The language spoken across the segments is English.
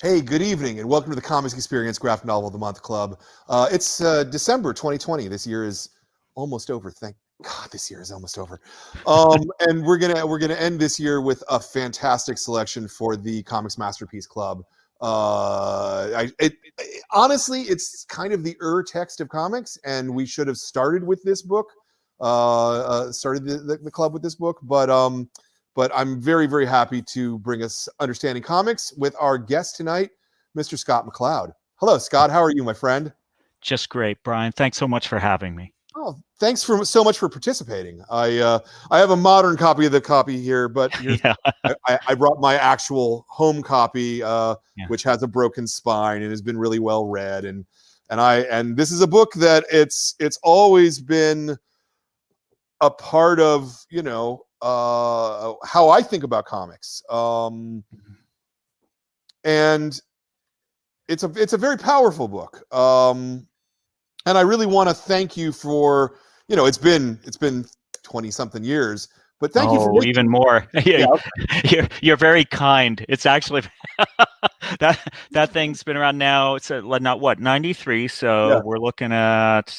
Hey, good evening, and welcome to the Comics Experience Graphic Novel of the Month Club. It's December 2020. This year is almost over. Thank God, this year is almost over. And we're gonna end this year with a fantastic selection for the Comics Masterpiece Club. Honestly, it's kind of the text of comics, and we should have started with this book. Started the club with this book, but I'm very, very happy to bring us Understanding Comics with our guest tonight, Mr. Scott McCloud. Hello, Scott. How are you, my friend? Just great, Brian. Thanks so much for having me. Oh, thanks so much for participating. I have a modern copy of the copy here, but Yeah. I brought my actual home copy, Yeah. which has a broken spine and has been really well read. And this is a book that it's always been a part of, how I think about comics. And it's a very powerful book. And I really want to thank you for, it's been 20 something years, but thank you for even more. Yeah, you're very kind. It's actually that thing's been around now. It's not what 93, so we're looking at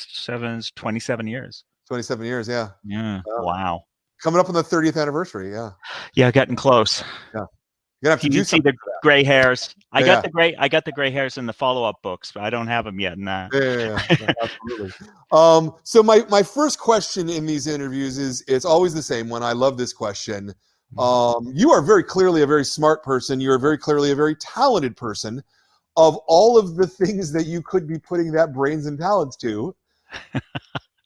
27 years. 27 years, yeah. Yeah. Wow. Coming up on the 30th anniversary, yeah. Yeah, getting close. Yeah. You're gonna have to do see the gray hairs. I got the gray hairs in the follow-up books, but I don't have them yet in that. Yeah, absolutely. So my first question in these interviews is it's always the same one. I love this question. You are very clearly a very smart person. You are very clearly a very talented person. Of all of the things that you could be putting that brains and talents to,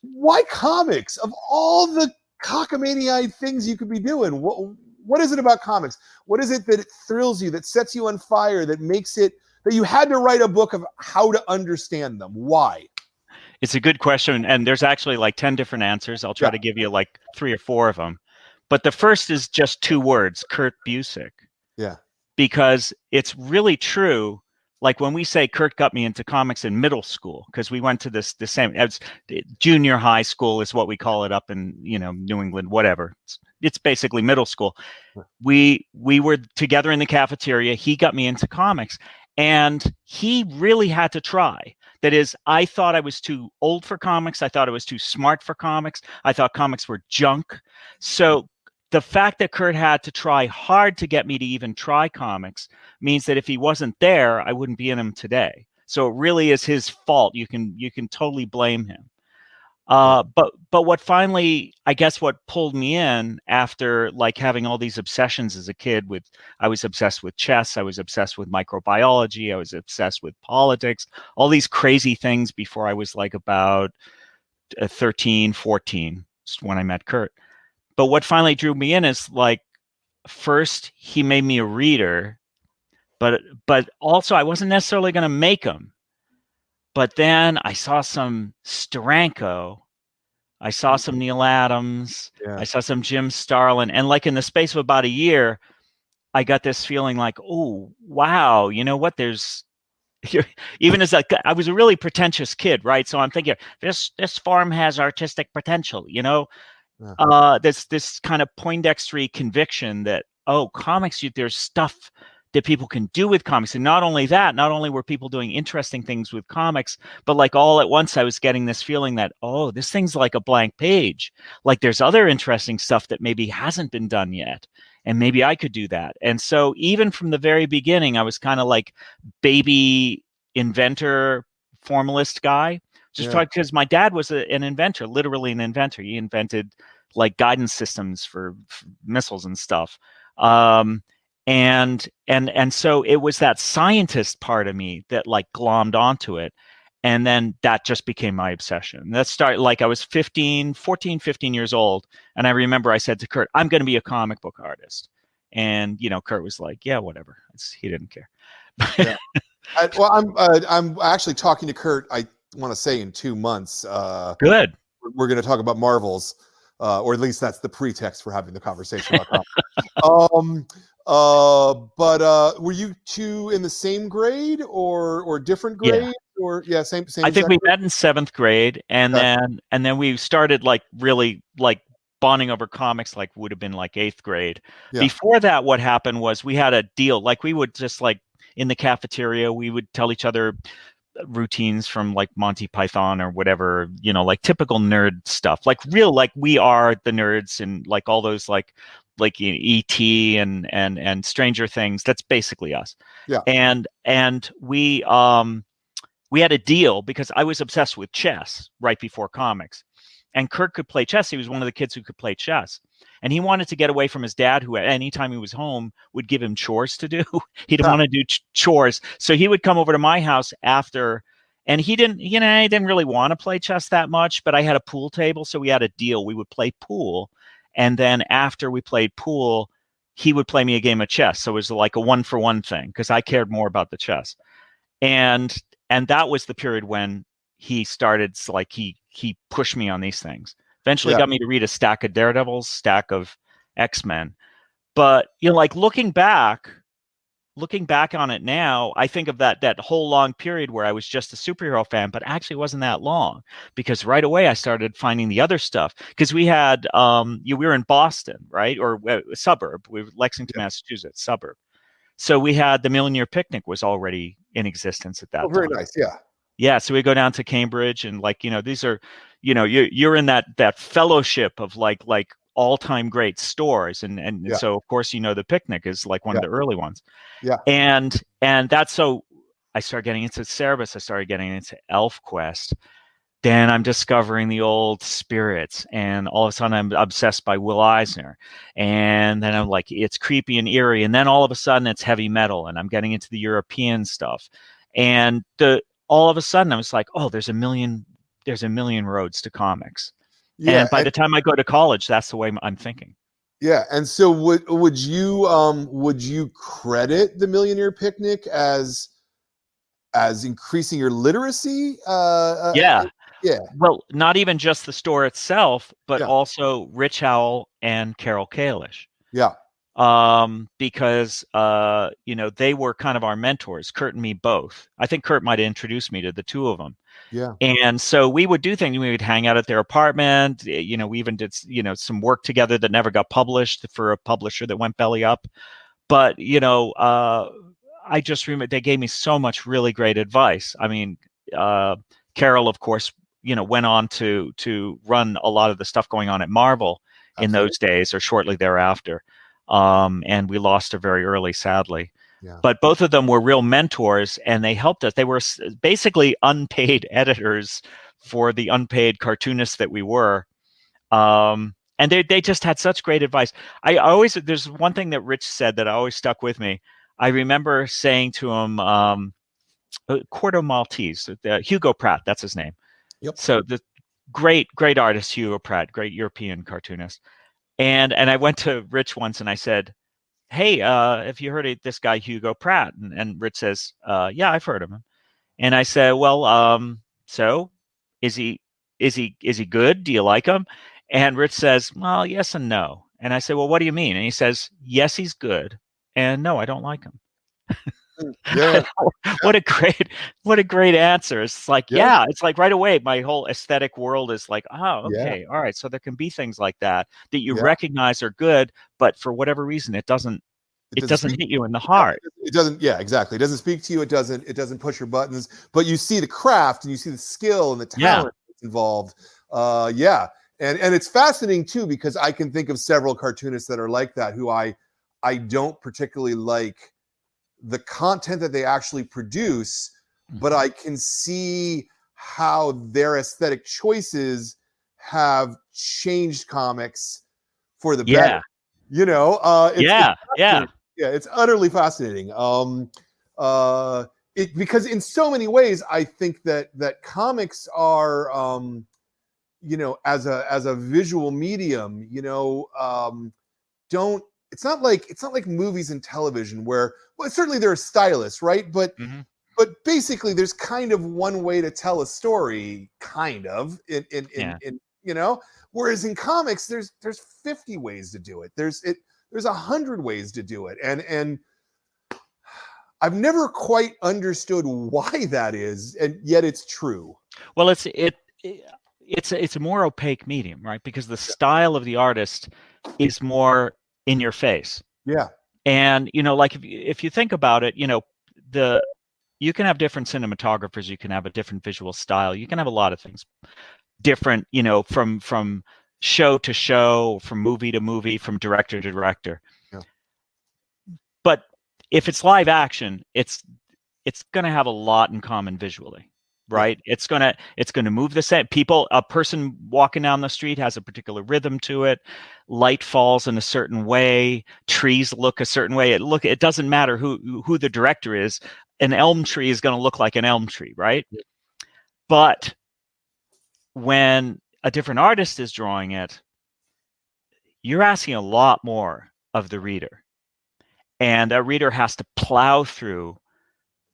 why comics? Of all the cockamamie things you could be doing, what is it about comics? What is it that thrills you, that sets you on fire, that makes it that you had to write a book of how to understand them? Why? It's a good question, and there's actually like 10 different answers. I'll try to give you like 3 or 4 of them. But the first is just 2 words, Kurt Busiek. Yeah. Because it's really true. Like when we say Kurt got me into comics in middle school, because we went to the same as junior high school is what we call it up in New England, whatever. It's basically middle school. We were together in the cafeteria. He got me into comics, and he really had to try. That is, I thought I was too old for comics. I thought I was too smart for comics. I thought comics were junk. So the fact that Kurt had to try hard to get me to even try comics means that if he wasn't there, I wouldn't be in them today. So it really is his fault. You can totally blame him. But what finally, I guess what pulled me in after like having all these obsessions as a kid I was obsessed with chess. I was obsessed with microbiology. I was obsessed with politics, all these crazy things before I was like about 13, 14 when I met Kurt. But what finally drew me in is like, first he made me a reader, but also I wasn't necessarily going to make him. But then I saw some Steranko, I saw some Neil Adams, I saw some Jim Starlin, and like in the space of about a year, I got this feeling like, oh wow, you know what? There's even as I was a really pretentious kid, right? So I'm thinking this farm has artistic potential, this kind of Poindextery conviction that comics, there's stuff that people can do with comics. And not only that, not only were people doing interesting things with comics, but like all at once I was getting this feeling that, this thing's like a blank page. Like there's other interesting stuff that maybe hasn't been done yet. And maybe I could do that. And so even from the very beginning, I was kind of like baby inventor, formalist guy. Just because my dad was an inventor, literally an inventor. He invented like guidance systems for missiles and stuff. And so it was that scientist part of me that like glommed onto it. And then that just became my obsession. That started like I was 14, 15 years old. And I remember I said to Kurt, I'm going to be a comic book artist. And, Kurt was like, yeah, whatever. He didn't care. I'm actually talking to Kurt, I want to say in 2 months. Good. We're going to talk about Marvels, or at least that's the pretext for having the conversation about comics. But were you two in the same grade or different grade? Yeah. Or same. I think we met in 7th grade, and then we started like really like bonding over comics, like would have been like 8th grade. Before that, what happened was we had a deal. Like we would just like in the cafeteria. We would tell each other routines from like Monty Python or whatever, like typical nerd stuff, like real, like we are the nerds and like all those like E.T. and Stranger Things. That's basically us. Yeah. And we had a deal because I was obsessed with chess right before comics, and Kurt could play chess. He was one of the kids who could play chess, and he wanted to get away from his dad, who anytime he was home would give him chores to do. He didn't want to do chores, so he would come over to my house after. And he didn't really want to play chess that much, but I had a pool table, so we had a deal. We would play pool, and then after we played pool, he would play me a game of chess. So it was like a 1-for-1 thing because I cared more about the chess. And that was the period when he started, like he pushed me on these things. Eventually got me to read a stack of Daredevils, stack of X-Men. But like looking back on it now, I think of that whole long period where I was just a superhero fan, but actually wasn't that long, because right away I started finding the other stuff. Because we had we were in Boston, right, or a suburb. We were Lexington, Massachusetts, suburb. So we had the Million Year Picnic was already in existence at that time. Very nice, yeah. Yeah, so we go down to Cambridge, and like these are, you're in that fellowship of like all-time great stores, and so of course the Picnic is like one of the early ones. Yeah. And that's, so I started getting into Cerebus, I started getting into ElfQuest. Then I'm discovering the old spirits, and all of a sudden I'm obsessed by Will Eisner. And then I'm like, it's creepy and eerie. And then all of a sudden it's heavy metal, and I'm getting into the European stuff. And all of a sudden I was like, oh, there's a million roads to comics. Yeah, and by the time I go to college, that's the way I'm thinking. Yeah. And so would you credit the Million Year Picnic as increasing your literacy? Yeah. Yeah. Well, not even just the store itself, but also Rich Howell and Carol Kalish. Yeah. Because they were kind of our mentors, Kurt and me both. I think Kurt might have introduced me to the two of them. Yeah. And so we would do things. We would hang out at their apartment. We even did some work together that never got published for a publisher that went belly up. But I just remember they gave me so much really great advice. I mean, Carol, of course, went on to run a lot of the stuff going on at Marvel in those days or shortly thereafter. And we lost her very early, sadly. Yeah. But both of them were real mentors, and they helped us. They were basically unpaid editors for the unpaid cartoonists that we were. And they just had such great advice. There's one thing that Rich said that always stuck with me. I remember saying to him, Corto Maltese, Hugo Pratt, that's his name. Yep. So the great artist, Hugo Pratt, great European cartoonist. And I went to Rich once and I said, hey, have you heard of this guy, Hugo Pratt? And Rich says, yeah, I've heard of him. And I said, well, so is he good? Do you like him? And Rich says, well, yes and no. And I said, well, what do you mean? And he says, yes, he's good. And no, I don't like him. Yeah. What a great answer. It's like, it's like right away, my whole aesthetic world is like, oh, okay. All right. So there can be things like that you recognize are good, but for whatever reason, it doesn't hit you in the heart. It doesn't. Yeah, exactly. It doesn't speak to you. It doesn't push your buttons, but you see the craft and you see the skill and the talent that's involved. And it's fascinating too, because I can think of several cartoonists that are like that, who I don't particularly like the content that they actually produce, but I can see how their aesthetic choices have changed comics for the better. It's utterly fascinating. Because in so many ways, I think that comics are, as a visual medium, it's not like movies and television where, well, certainly there are stylists, right? But basically there's kind of one way to tell a story, kind of, whereas in comics there's 50 ways to do it. There's 100 ways to do it. And I've never quite understood why that is, and yet it's true. Well, it's a more opaque medium, right? Because the style of the artist is more in your face. Yeah. And like if you think about it, you can have different cinematographers, you can have a different visual style, you can have a lot of things different, you know, from show to show, from movie to movie, from director to director. Yeah. But if it's live action, it's going to have a lot in common visually, right? Yeah. It's going to move the same. A person walking down the street has a particular rhythm to it. Light falls in a certain way. Trees look a certain way. It doesn't matter who the director is. An elm tree is going to look like an elm tree, right? Yeah. But when a different artist is drawing it, you're asking a lot more of the reader. And a reader has to plow through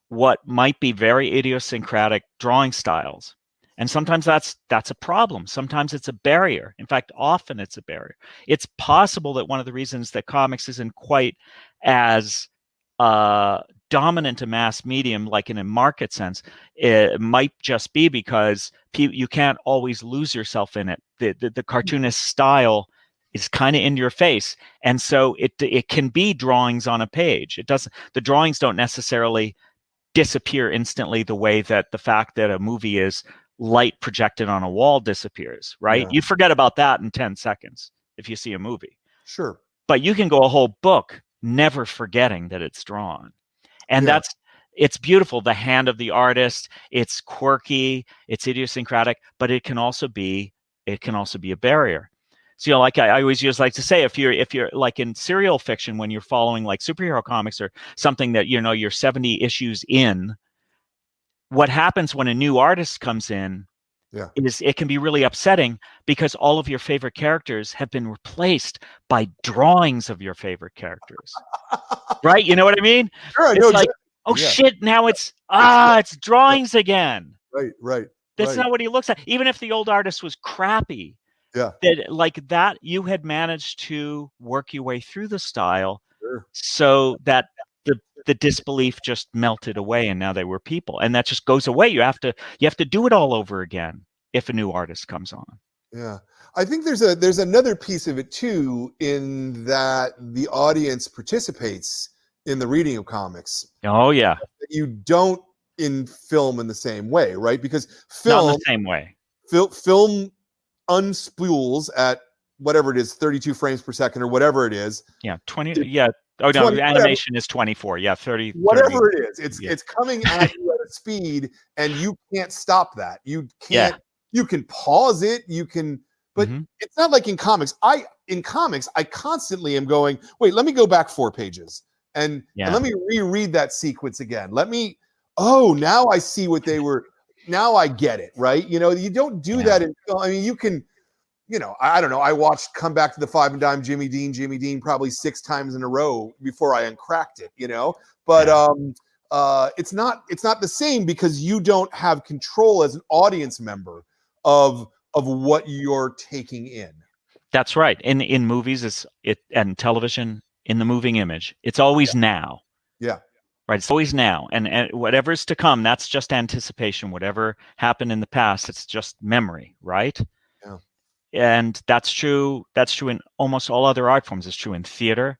what might be very idiosyncratic drawing styles. And sometimes that's a problem. Sometimes it's a barrier. In fact, often it's a barrier. It's possible that one of the reasons that comics isn't quite as dominant a mass medium, like in a market sense, it might just be because you can't always lose yourself in it. The cartoonist style is kind of in your face, and so it can be drawings on a page. The drawings don't necessarily disappear instantly the way that the fact that a movie is light projected on a wall disappears, right? Yeah. You forget about that in 10 seconds if you see a movie. Sure. But you can go a whole book never forgetting that it's drawn. And it's beautiful. The hand of the artist, it's quirky, it's idiosyncratic, but it can also be a barrier. So, you know, like I always like to say, if you're like in serial fiction, when you're following like superhero comics or something that, you know, you're 70 issues in, what happens when a new artist comes in is it can be really upsetting because all of your favorite characters have been replaced by drawings of your favorite characters. Right? You know what I mean? Sure, I know. It's like, shit, now it's drawings again. Right. That's not what he looks like. Even if the old artist was crappy. Yeah. That you had managed to work your way through the style so that the disbelief just melted away and now they were people, and that just goes away. You have to do it all over again if a new artist comes on. Yeah. I think there's another piece of it too, in that the audience participates in the reading of comics. Oh yeah. You don't in film in the same way, right? Because film not in the same way. Film unspools at whatever it is, 32 frames per second or whatever it is. Yeah, 20. Yeah. Oh no, 20, animation is 24. Yeah, 30. Whatever 30. It is, it's coming at you at a speed, and you can't stop that. You can't. Yeah. You can pause it. You can, but it's not like in comics. In comics, I constantly am going, wait, let me go back 4 pages and let me reread that sequence again. Now I see what they were. Now I get it, right? You know, you don't do that in film. I mean, you can, you know, I don't know. I watched Come Back to the Five and Dime Jimmy Dean probably 6 times in a row before I uncracked it, you know, but it's not the same because you don't have control as an audience member of what you're taking in. That's right. In movies, and television, in the moving image, it's always now. Yeah. Right. It's always now. And whatever's to come, that's just anticipation. Whatever happened in the past, it's just memory, right? Yeah. And that's true. That's true in almost all other art forms. It's true in theater.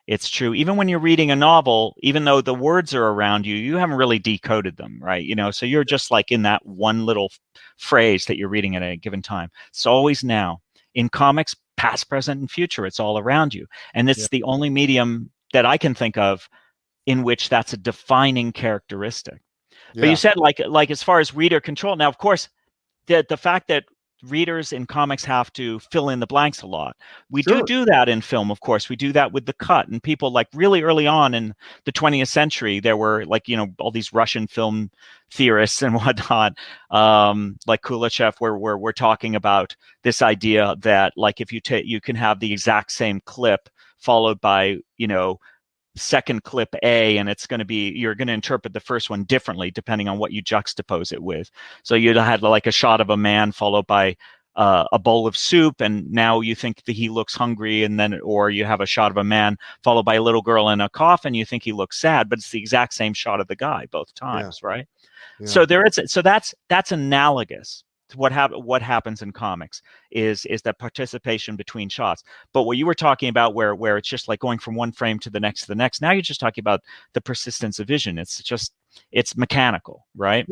It's true even when you're reading a novel, even though the words are around you, you haven't really decoded them, right? You know, so you're just like in that one little phrase that you're reading at a given time. It's always now. In comics, past, present, and future, it's all around you. And it's the only medium that I can think of in which that's a defining characteristic. Yeah. But you said like as far as reader control. Now, of course, the fact that readers in comics have to fill in the blanks a lot. We do that in film, of course. We do that with the cut. And people like really early on in the 20th century, there were like, you know, all these Russian film theorists and whatnot, like Kuleshov, where we're talking about this idea that like if you can have the exact same clip followed by, you know, second clip A, and you're going to interpret the first one differently depending on what you juxtapose it with. So you'd had like a shot of a man followed by a bowl of soup, and now you think that he looks hungry, or you have a shot of a man followed by a little girl in a coffin, you think he looks sad, but it's the exact same shot of the guy both times, right? Yeah. So that's analogous. what happens in comics is that participation between shots. But what you were talking about, where it's just like going from one frame to the next, now you're just talking about the persistence of vision. It's mechanical, right?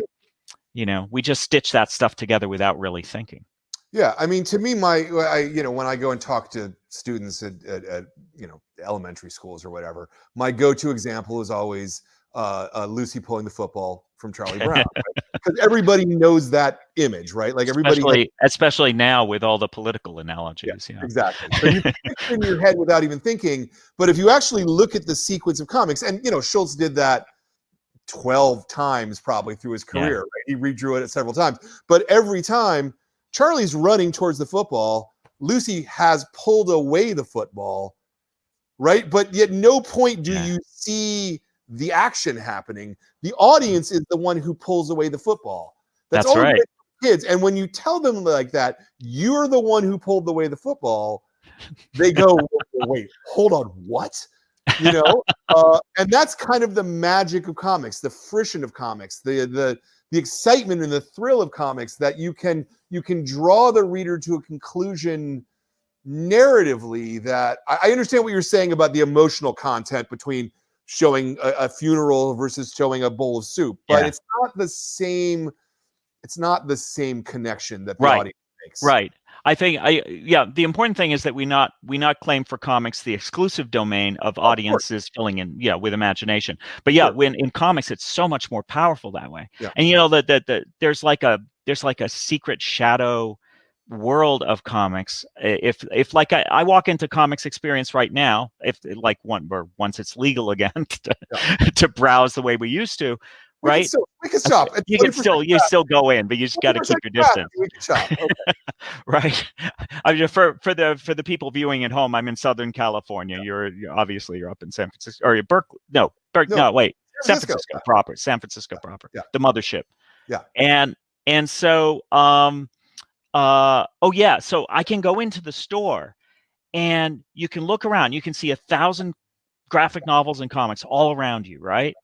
You know, we just stitch that stuff together without really thinking. Yeah, I mean, to me, when I go and talk to students at elementary schools or whatever, my go-to example is always Lucy pulling the football from Charlie Brown, right? Because everybody knows that image, right? Like especially now with all the political analogies. Yeah, exactly. So you picture it in your head without even thinking. But if you actually look at the sequence of comics, and Schultz did that 12 times probably through his career. Right? He redrew it several times, but every time Charlie's running towards the football, Lucy has pulled away the football, right? But yet no point do you see the action happening. The audience is the one who pulls away the football. That's right. Kids. And when you tell them like that, you're the one who pulled away the football, they go, wait, hold on, what? And that's kind of the magic of comics, the friction of comics, the excitement and the thrill of comics, that you can draw the reader to a conclusion narratively. That I understand what you're saying about the emotional content between showing a funeral versus showing a bowl of soup, but it's not the same. It's not the same connection that the audience makes. Right. I think the important thing is that we not claim for comics the exclusive domain of audiences filling in with imagination. But when in comics it's so much more powerful that way. Yeah. And that there's like a secret shadow world of comics. If like I walk into comics experience right now, once it's legal again to browse the way we used to. Right, we can stop. You can still go in, but you just got to keep your distance. Okay. Right. I mean, for the people viewing at home, I'm in Southern California. You're obviously you're up in San Francisco, or Berkeley. No, wait, San Francisco proper. San Francisco proper. Yeah. The mothership. Yeah. And so so I can go into the store, and you can look around. You can see 1,000 graphic novels and comics all around you, right?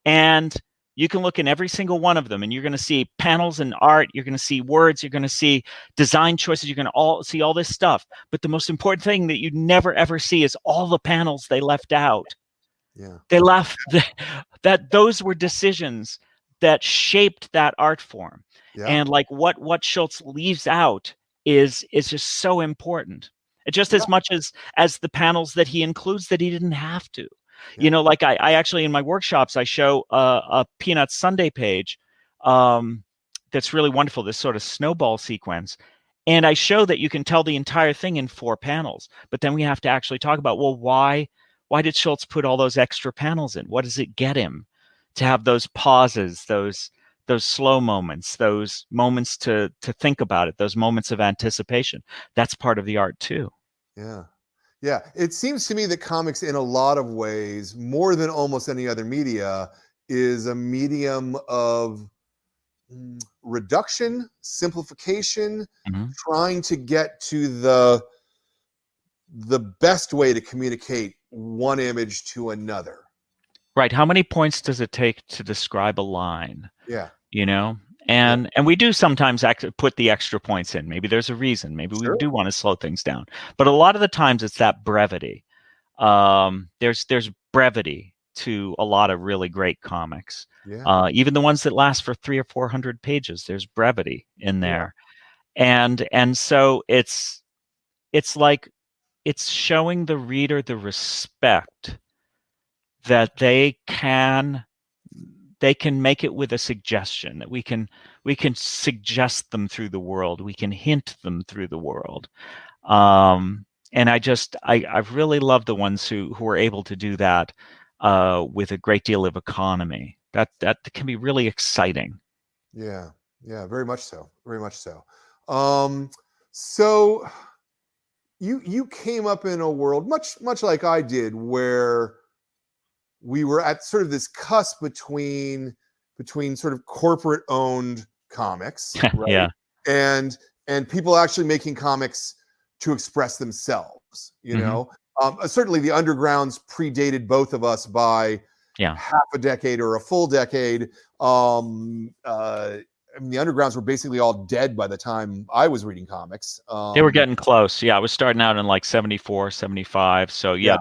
And you can look in every single one of them, and you're going to see panels and art. You're going to see words. You're going to see design choices. You're going to see all this stuff. But the most important thing that you never, ever see is all the panels they left out. Yeah. They left that those were decisions that shaped that art form. Yeah. And like what Schultz leaves out is just so important. Just as much as the panels that he includes that he didn't have to. Yeah. Like I actually in my workshops, I show a Peanuts Sunday page that's really wonderful, this sort of snowball sequence. And I show that you can tell the entire thing in 4 panels. But then we have to actually talk about, well, why did Schultz put all those extra panels in? What does it get him to have those pauses, those slow moments, those moments to think about it, those moments of anticipation? That's part of the art too. Yeah. Yeah, it seems to me that comics, in a lot of ways, more than almost any other media, is a medium of reduction, simplification, trying to get to the best way to communicate one image to another. Right. How many points does it take to describe a line? Yeah. And we do sometimes put the extra points in. Maybe there's a reason. Maybe we do want to slow things down. But a lot of the times it's that brevity. There's brevity to a lot of really great comics. Yeah. Even the ones that last for 300 or 400 pages, there's brevity in there. Yeah. And so it's like it's showing the reader the respect that they can make it with a suggestion, that we can suggest them through the world. We can hint them through the world. And I really love the ones who are able to do that with a great deal of economy. That can be really exciting. Yeah. Yeah. Very much so. Very much so. So you came up in a world much like I did, where we were at sort of this cusp between sort of corporate owned comics, right? Yeah. And people actually making comics to express themselves, certainly the undergrounds predated both of us by half a decade or a full decade. I mean, the undergrounds were basically all dead by the time I was reading comics. They were getting close. Yeah, I was starting out in like 74, 75. So yeah, Yeah.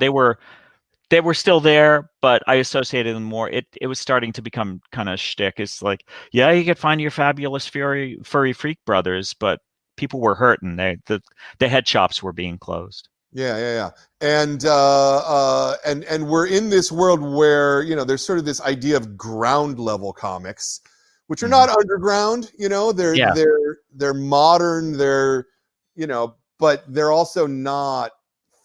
they were still there, but I associated them more. It was starting to become kind of shtick. It's like, yeah, you could find your fabulous furry freak brothers, but people were hurting. The head shops were being closed. Yeah. And we're in this world where, you know, there's sort of this idea of ground level comics, which are not underground, you know, they're modern, they're, you know, but they're also not.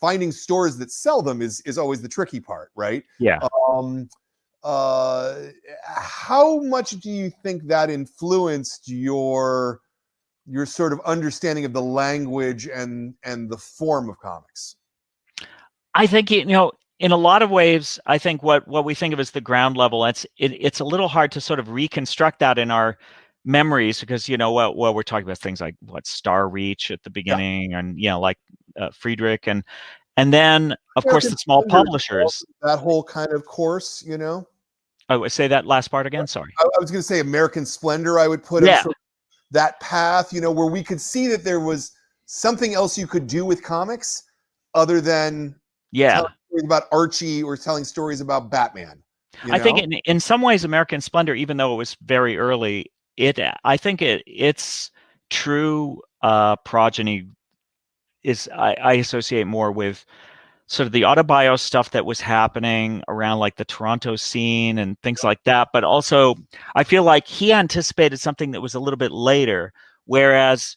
Finding stores that sell them is always the tricky part, right? Yeah. How much do you think that influenced your sort of understanding of the language and the form of comics? I think, you know, in a lot of ways, I think what we think of as the ground level, it's a little hard to sort of reconstruct that in our memories, because, you know, what we're talking about things like Star Reach at the beginning, and, you know, like Friedrich, and then of course the small publishers. That whole kind of course, you know. Oh, say that last part again. Sorry. I was going to say American Splendor. I would put sort of that path, you know, where we could see that there was something else you could do with comics other than telling stories about Archie or telling stories about Batman. I think in some ways, American Splendor, even though it was very early, I think its true progeny is I associate more with sort of the autobio stuff that was happening around like the Toronto scene and things like that. But also, I feel like he anticipated something that was a little bit later, whereas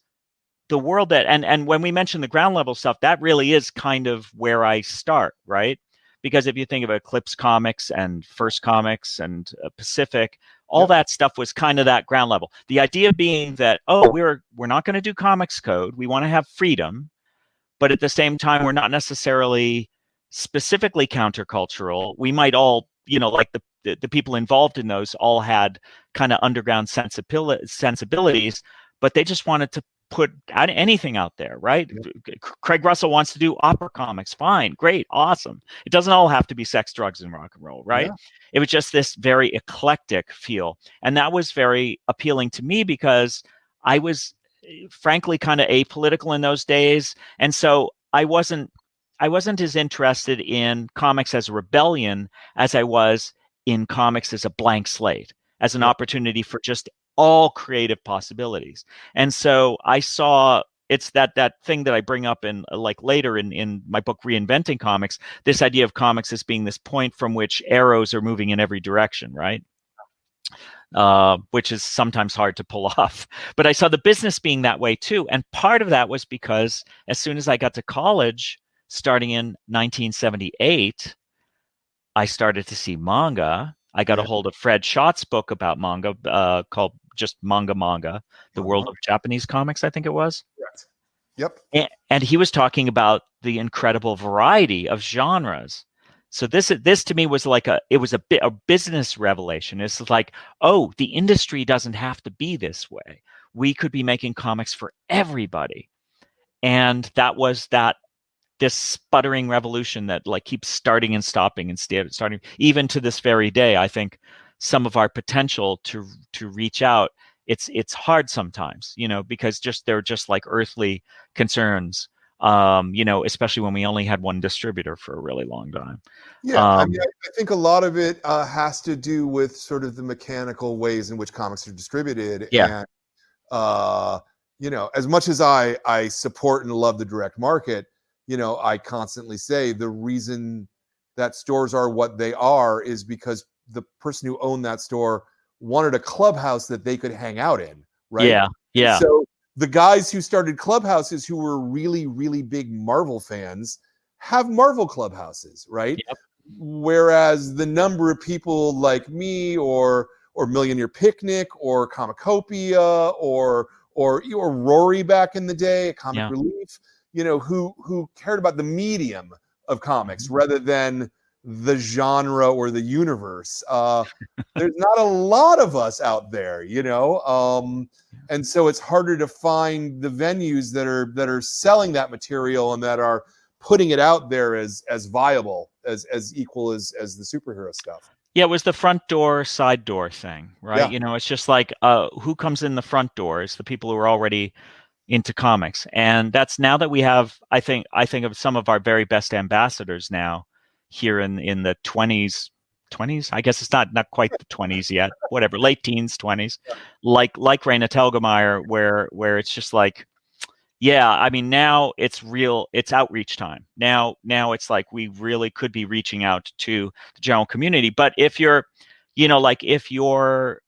the world that, and when we mention the ground level stuff, that really is kind of where I start, right? Because if you think of Eclipse Comics and First Comics and Pacific, all that stuff was kind of that ground level. The idea being that, oh, we're not going to do Comics Code. We want to have freedom, but at the same time, we're not necessarily specifically countercultural. We might all, you know, like the people involved in those all had kind of underground sensibilities, but they just wanted to put anything out there, right? Craig Russell wants to do opera comics. Fine, great, awesome. It doesn't all have to be sex, drugs, and rock and roll, right? It was just this very eclectic feel. And that was very appealing to me because I was frankly kind of apolitical in those days. And so I wasn't as interested in comics as a rebellion as I was in comics as a blank slate, as an opportunity for just all creative possibilities. And so I saw it's that thing that I bring up in like later in my book, Reinventing Comics, this idea of comics as being this point from which arrows are moving in every direction, right? Which is sometimes hard to pull off. But I saw the business being that way too. And part of that was because as soon as I got to college, starting in 1978, I started to see manga. I got a hold of Fred Schott's book about manga called just Manga, the world of Japanese comics, I think it was. Correct. Yep. And he was talking about the incredible variety of genres. So this to me was like a business revelation. It's like, oh, the industry doesn't have to be this way. We could be making comics for everybody. And that was this sputtering revolution that like keeps starting and stopping and starting even to this very day. I think some of our potential to reach out, it's hard sometimes, you know, because they're just like earthly concerns. You know, especially when we only had one distributor for a really long time. I mean, I think a lot of it has to do with sort of the mechanical ways in which comics are distributed. And, you know, as much as I support and love the direct market, you know, I constantly say the reason that stores are what they are is because the person who owned that store wanted a clubhouse that they could hang out in, right? Yeah. So the guys who started clubhouses who were really, really big Marvel fans have Marvel clubhouses, right? Yep. Whereas the number of people like me or Millionaire Picnic or Comicopia or Rory back in the day, Comic Relief, you know, who cared about the medium of comics rather than the genre or the universe. There's not a lot of us out there, you know, and so it's harder to find the venues that are selling that material and that are putting it out there as viable, as equal as the superhero stuff. Yeah, it was the front door, side door thing, right? Yeah, You know, it's just like who comes in the front door is the people who are already into comics. And that's now that we have, I think of some of our very best ambassadors now here in the 20s. I guess it's not quite the 20s yet, whatever, late teens, 20s, like Raina Telgemeier, where it's just like, yeah, I mean, now it's real, it's outreach time. Now it's like we really could be reaching out to the general community. But if you're, like if you're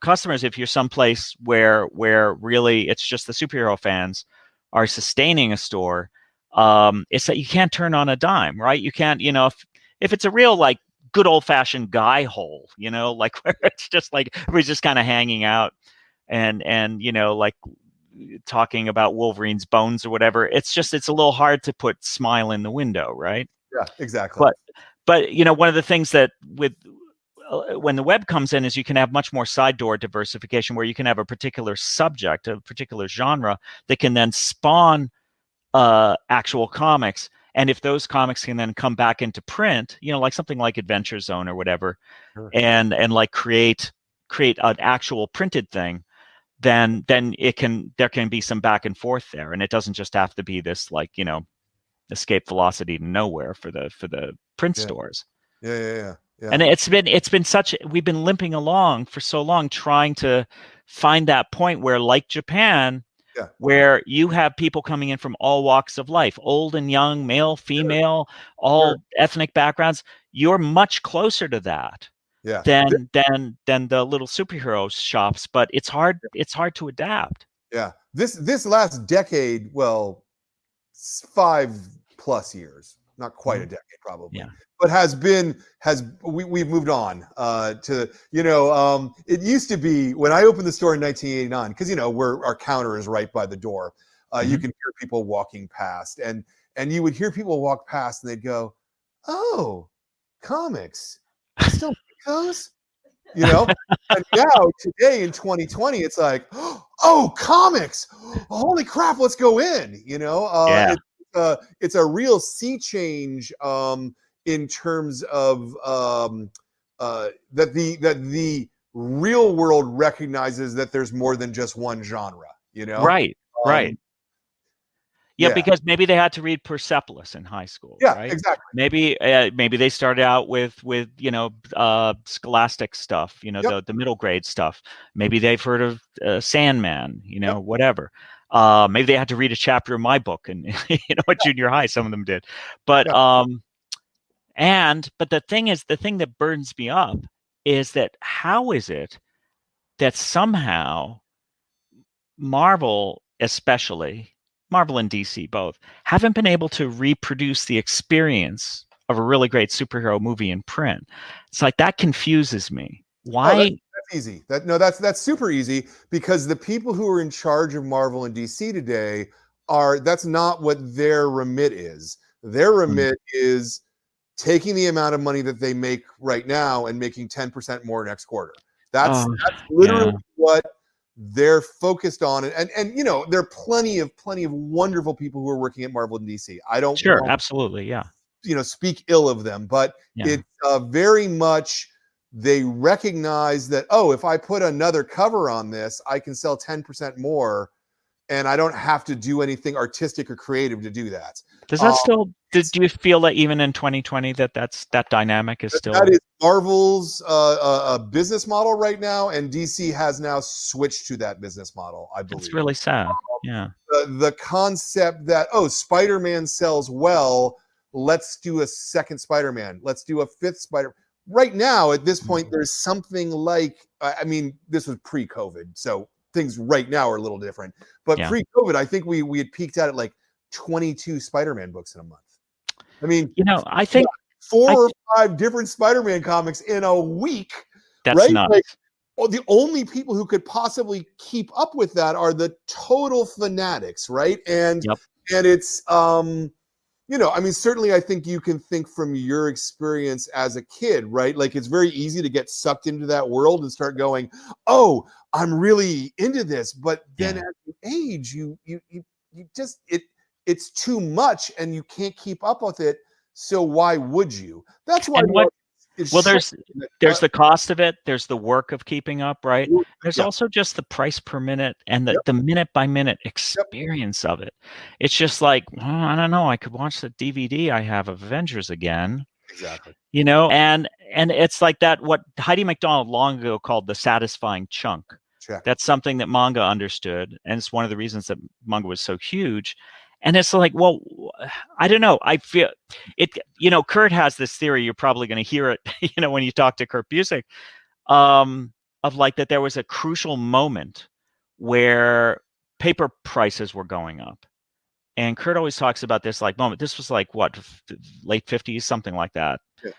customers, if you're someplace where really it's just the superhero fans are sustaining a store, it's that you can't turn on a dime, right? You can't, if it's a real like good old fashioned guy hole, like where it's just like we're just kind of hanging out and like talking about Wolverine's bones or whatever. It's a little hard to put smile in the window, right? yeah, exactly. But one of the things that with when the web comes in is you can have much more side door diversification where you can have a particular subject, a particular genre that can then spawn actual comics. And if those comics can then come back into print, like something like Adventure Zone or whatever, Sure. and like create an actual printed thing, then there can be some back and forth there, and it doesn't just have to be this like escape velocity to nowhere for the print stores. Yeah. And we've been limping along for so long trying to find that point where, like Japan, where you have people coming in from all walks of life, old and young, male, female, all ethnic backgrounds. You're much closer to that than the little superhero shops, but it's hard to adapt. Yeah. This last decade, well, 5+ years, not quite a decade probably, but we've moved on to, it used to be when I opened the store in 1989, because, our counter is right by the door. You can hear people walking past and you would hear people walk past and they'd go, "Oh, comics, you still make those?" And now today in 2020, it's like, "Oh, comics, holy crap, let's go in." It's a real sea change in terms of that the real world recognizes that there's more than just one genre. Right. Yeah, because maybe they had to read Persepolis in high school. Yeah, right? Exactly. Maybe they started out with scholastic stuff, the middle grade stuff. Maybe they've heard of Sandman, whatever. Maybe they had to read a chapter of my book, and at junior high, some of them did. But but the thing that burdens me up is that how is it that somehow Marvel, especially Marvel and DC both, haven't been able to reproduce the experience of a really great superhero movie in print? It's like that confuses me. Why? Oh, that's easy. That's super easy, because the people who are in charge of Marvel and DC today that's not what their remit is. Their remit is taking the amount of money that they make right now and making 10% more next quarter. That's literally what they're focused on, and there are plenty of wonderful people who are working at Marvel and DC. I don't absolutely, speak ill of them, but it's very much they recognize that, if I put another cover on this, I can sell 10% more, and I don't have to do anything artistic or creative to do that. Does that still? Do you feel that even in 2020 that dynamic is still? That is Marvel's business model right now, and DC has now switched to that business model, I believe. It's really sad. Yeah. The concept that, Spider-Man sells well, let's do a second Spider-Man. Let's do a fifth Spider. Right now, at this point, there's something like, this was pre-COVID, so things right now are a little different. But pre-COVID, I think we had peaked out at like 22 Spider-Man books in a month. I think 4 or 5 different Spider-Man comics in a week. That's right? nuts. The only people who could possibly keep up with that are the total fanatics, right? And it's certainly I think you can think from your experience as a kid, right? Like, it's very easy to get sucked into that world and start going, "Oh, I'm really into this." But then as you age, you just it's too much and you can't keep up with it. So why would you? That's why It's Well, short. there's the cost of it. There's the work of keeping up, right? There's Yeah. also just the price per minute and Yep. the minute by minute Yep. experience of it. It's just like, oh, I don't know. I could watch the DVD I have of Avengers again. Exactly. You know, and it's like that. What Heidi MacDonald long ago called the satisfying chunk. Check. That's something that manga understood, and it's one of the reasons that manga was so huge. And it's like, well, I don't know. I feel it. You know, Kurt has this theory. You're probably going to hear it. You know, when you talk to Kurt Busiek, of like that there was a crucial moment where paper prices were going up, and Kurt always talks about this like moment. This was like what, late 50s, something like that. Yeah.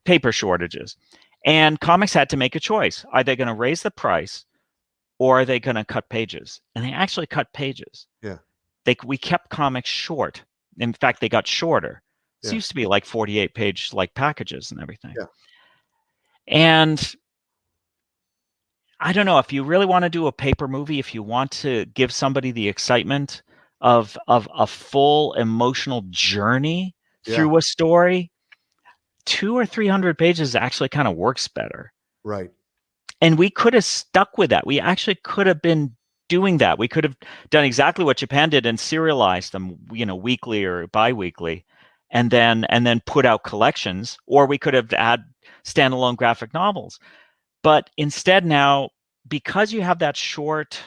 Paper shortages, and comics had to make a choice. Are they going to raise the price, or are they going to cut pages? And they actually cut pages. Yeah. We kept comics short. In fact, they got shorter. It used to be like 48-page like packages and everything. Yeah. And I don't know, if you really want to do a paper movie, if you want to give somebody the excitement of a full emotional journey through a story, 200 or 300 pages actually kind of works better. Right. And we could have stuck with that. We actually could have been doing that. We could have done exactly what Japan did and serialized them, you know, weekly or bi-weekly, and then put out collections, or we could have had standalone graphic novels. But instead now, because you have that short,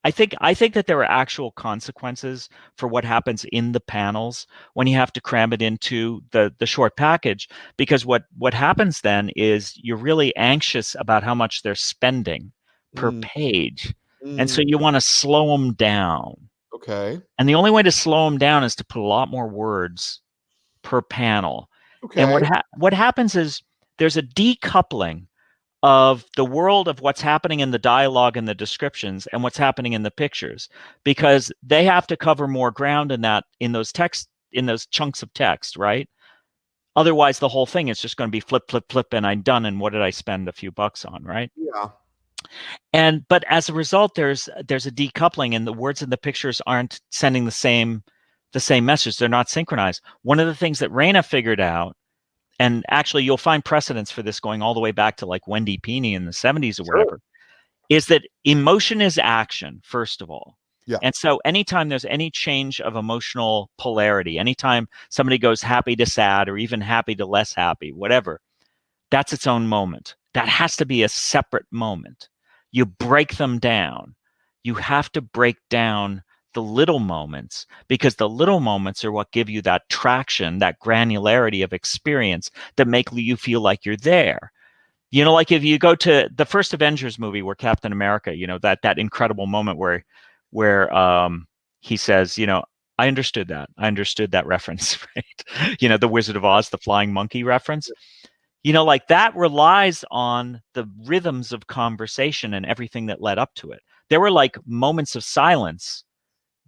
I think that there are actual consequences for what happens in the panels when you have to cram it into the short package, because what happens then is you're really anxious about how much they're spending per page. And so you want to slow them down. Okay. And the only way to slow them down is to put a lot more words per panel. Okay. And what happens is there's a decoupling of the world of what's happening in the dialogue and the descriptions and what's happening in the pictures, because they have to cover more ground in those chunks of text, right? Otherwise, the whole thing is just going to be flip, flip, flip, and I'm done. And what did I spend a few bucks on, right? Yeah. But as a result, there's a decoupling, and the words in the pictures aren't sending the same message. They're not synchronized. One of the things that Raina figured out, and actually you'll find precedents for this going all the way back to like Wendy Pini in the 70s or whatever, is that emotion is action, first of all. Yeah. And so anytime there's any change of emotional polarity, anytime somebody goes happy to sad or even happy to less happy, whatever, that's its own moment. That has to be a separate moment. You break them down. You have to break down the little moments, because the little moments are what give you that traction, that granularity of experience that make you feel like you're there. You know, like if you go to the first Avengers movie where Captain America, you know, that incredible moment where he says, you know, I understood that reference, right? You know, the Wizard of Oz, the flying monkey reference. You know, like that relies on the rhythms of conversation and everything that led up to it. There were like moments of silence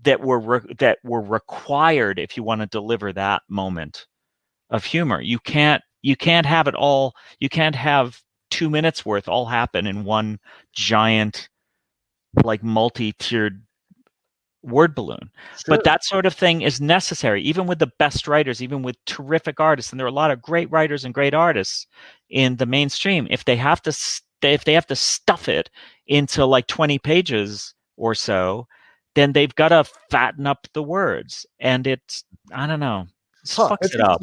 that were required if you want to deliver that moment of humor. You can't have it all. You can't have 2 minutes worth all happen in one giant, like multi-tiered word balloon. But that sort of thing is necessary, even with the best writers, even with terrific artists. And there are a lot of great writers and great artists in the mainstream. If they have to stuff it into like 20 pages or so, then they've got to fatten up the words, and it's, I don't know, fucks it up.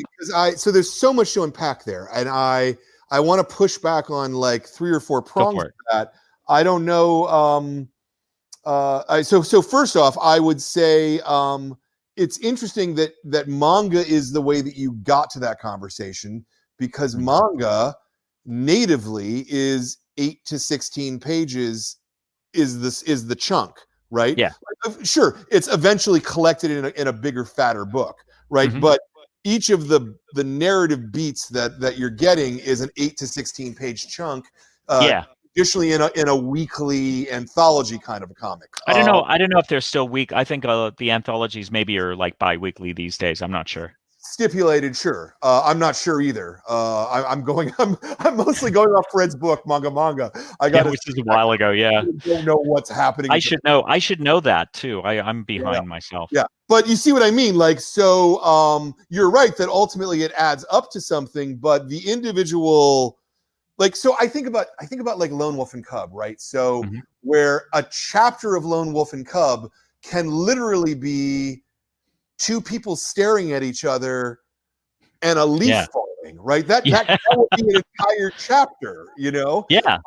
So there's so much to unpack there, and I want to push back on like 3 or 4 prongs of that. I don't know. So first off, I would say it's interesting that manga is the way that you got to that conversation, because manga natively is 8 to 16 pages is the chunk. Right? Yeah. Sure, it's eventually collected in a bigger, fatter book, right? But each of the narrative beats that you're getting is an 8 to 16 page chunk. Additionally, in a weekly anthology kind of a comic. I don't know if they're still week. I think the anthologies maybe are like bi-weekly these days. I'm not sure. Stipulated, sure. I'm not sure either. I'm mostly going off Fred's book, Manga. I got which is a while ago. Yeah, don't know what's happening. I should know. I should know that too. I'm behind myself. Yeah, but you see what I mean. Like, so you're right that ultimately it adds up to something, but the individual, like, so I think about like Lone Wolf and Cub, right? So where a chapter of Lone Wolf and Cub can literally be two people staring at each other and a leaf falling, right? That would be an entire chapter, you know? Yeah.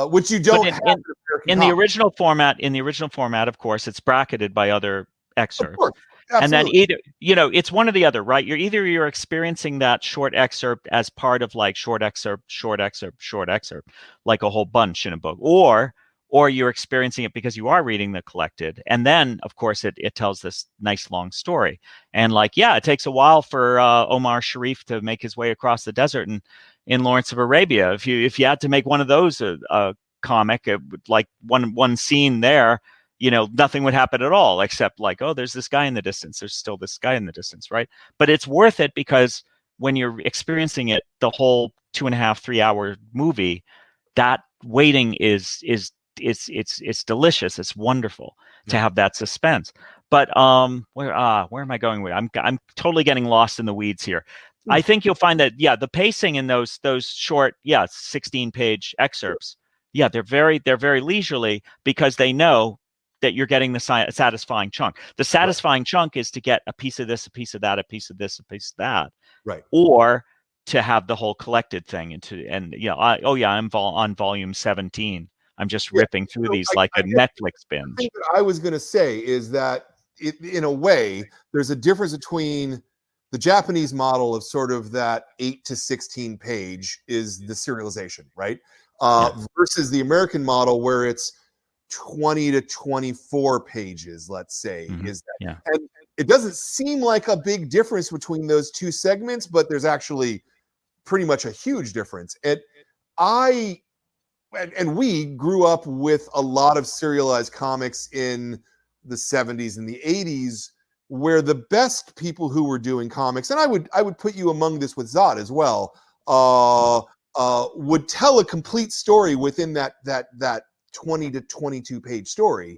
Which you don't have in the original format. In the original format, of course, it's bracketed by other excerpts. And then either, you know, it's one or the other, right? You're experiencing that short excerpt as part of like short excerpt, like a whole bunch in a book, or you're experiencing it because you are reading the collected. And then, of course, it tells this nice long story. And like, yeah, it takes a while for Omar Sharif to make his way across the desert in Lawrence of Arabia. If you had to make one of those a comic, like one scene there, you know, nothing would happen at all except like, oh, there's this guy in the distance. There's still this guy in the distance, right? But it's worth it because when you're experiencing it, the whole 2.5, 3 hour movie, that waiting is it's delicious. It's wonderful to have that suspense. But where am I going with? I'm totally getting lost in the weeds here. I think you'll find that the pacing in those short 16-page excerpts, they're very leisurely because they know that you're getting the satisfying chunk. The satisfying chunk is to get a piece of this, a piece of that, a piece of this, a piece of that, right? Or to have the whole collected thing I'm on volume 17. I'm just ripping through these like a Netflix binge. The thing that I was going to say is that in a way, there's a difference between the Japanese model of sort of that 8 to 16 page is the serialization, right? Versus the American model where it's 20 to 24 pages, let's say, is that. And it doesn't seem like a big difference between those two segments, but there's actually pretty much a huge difference. And we grew up with a lot of serialized comics in the 70s and the 80s, where the best people who were doing comics, and I would put you among this with Zod as well, would tell a complete story within that 20 to 22 page story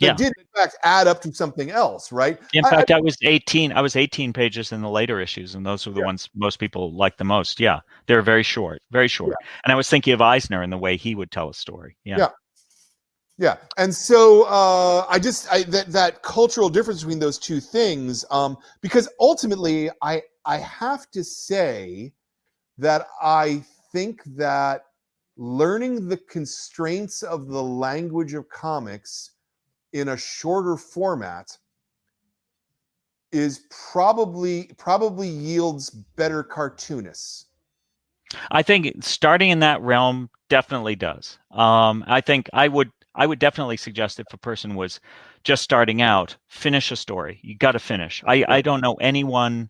that did in fact add up to something else, right? In fact, I was 18 pages in the later issues, and those were the ones most people liked the most. Yeah, they're very short. And I was thinking of Eisner and the way he would tell a story. Yeah. And so that cultural difference between those two things, because ultimately I have to say that I think that learning the constraints of the language of comics in a shorter format is probably yields better cartoonists. I think starting in that realm definitely does. I think I would definitely suggest if a person was just starting out, finish a story. You got to finish. I don't know anyone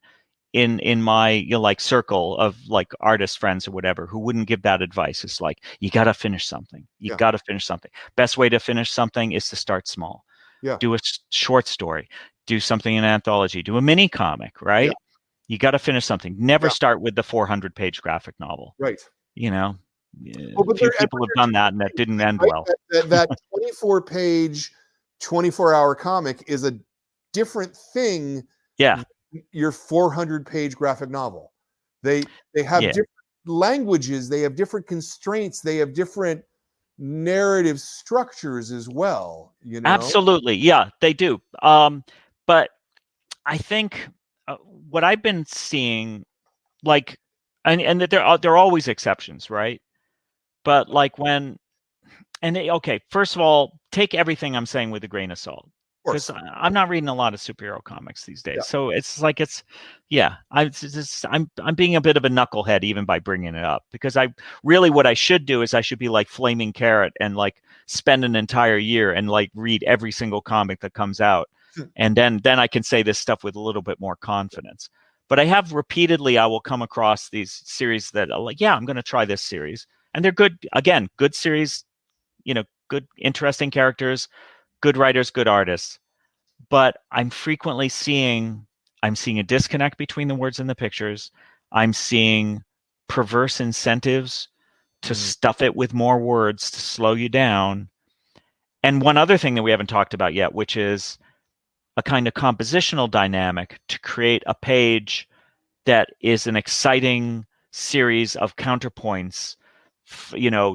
in my like circle of like artist friends or whatever who wouldn't give that advice. It's like, you got to finish something. You got to finish something. Best way to finish something is to start small. Do a short story, do something in an anthology, do a mini comic, right? You got to finish something. Never start with the 400-page graphic novel. Right. You know, a few people have done that and that didn't end well. That 24-page, 24-hour comic is a different thing. Yeah. Your 400-page graphic novel. They have different languages, they have different constraints, they have different narrative structures as well, you know. Absolutely. Yeah, they do. But I think what I've been seeing, like, and that there are always exceptions, right? But like first of all, take everything I'm saying with a grain of salt. Because I'm not reading a lot of superhero comics these days, so it's like I'm being a bit of a knucklehead even by bringing it up, because what I should do is I should be like Flaming Carrot and like spend an entire year and like read every single comic that comes out, and then I can say this stuff with a little bit more confidence. But I will come across these series that are like, I'm going to try this series, and they're good. Again, good series, you know, good interesting characters, good writers, good artists. But I'm frequently seeing I'm seeing a disconnect between the words and the pictures. I'm seeing perverse incentives to stuff it with more words to slow you down. And one other thing that we haven't talked about yet, which is a kind of compositional dynamic to create a page that is an exciting series of counterpoints,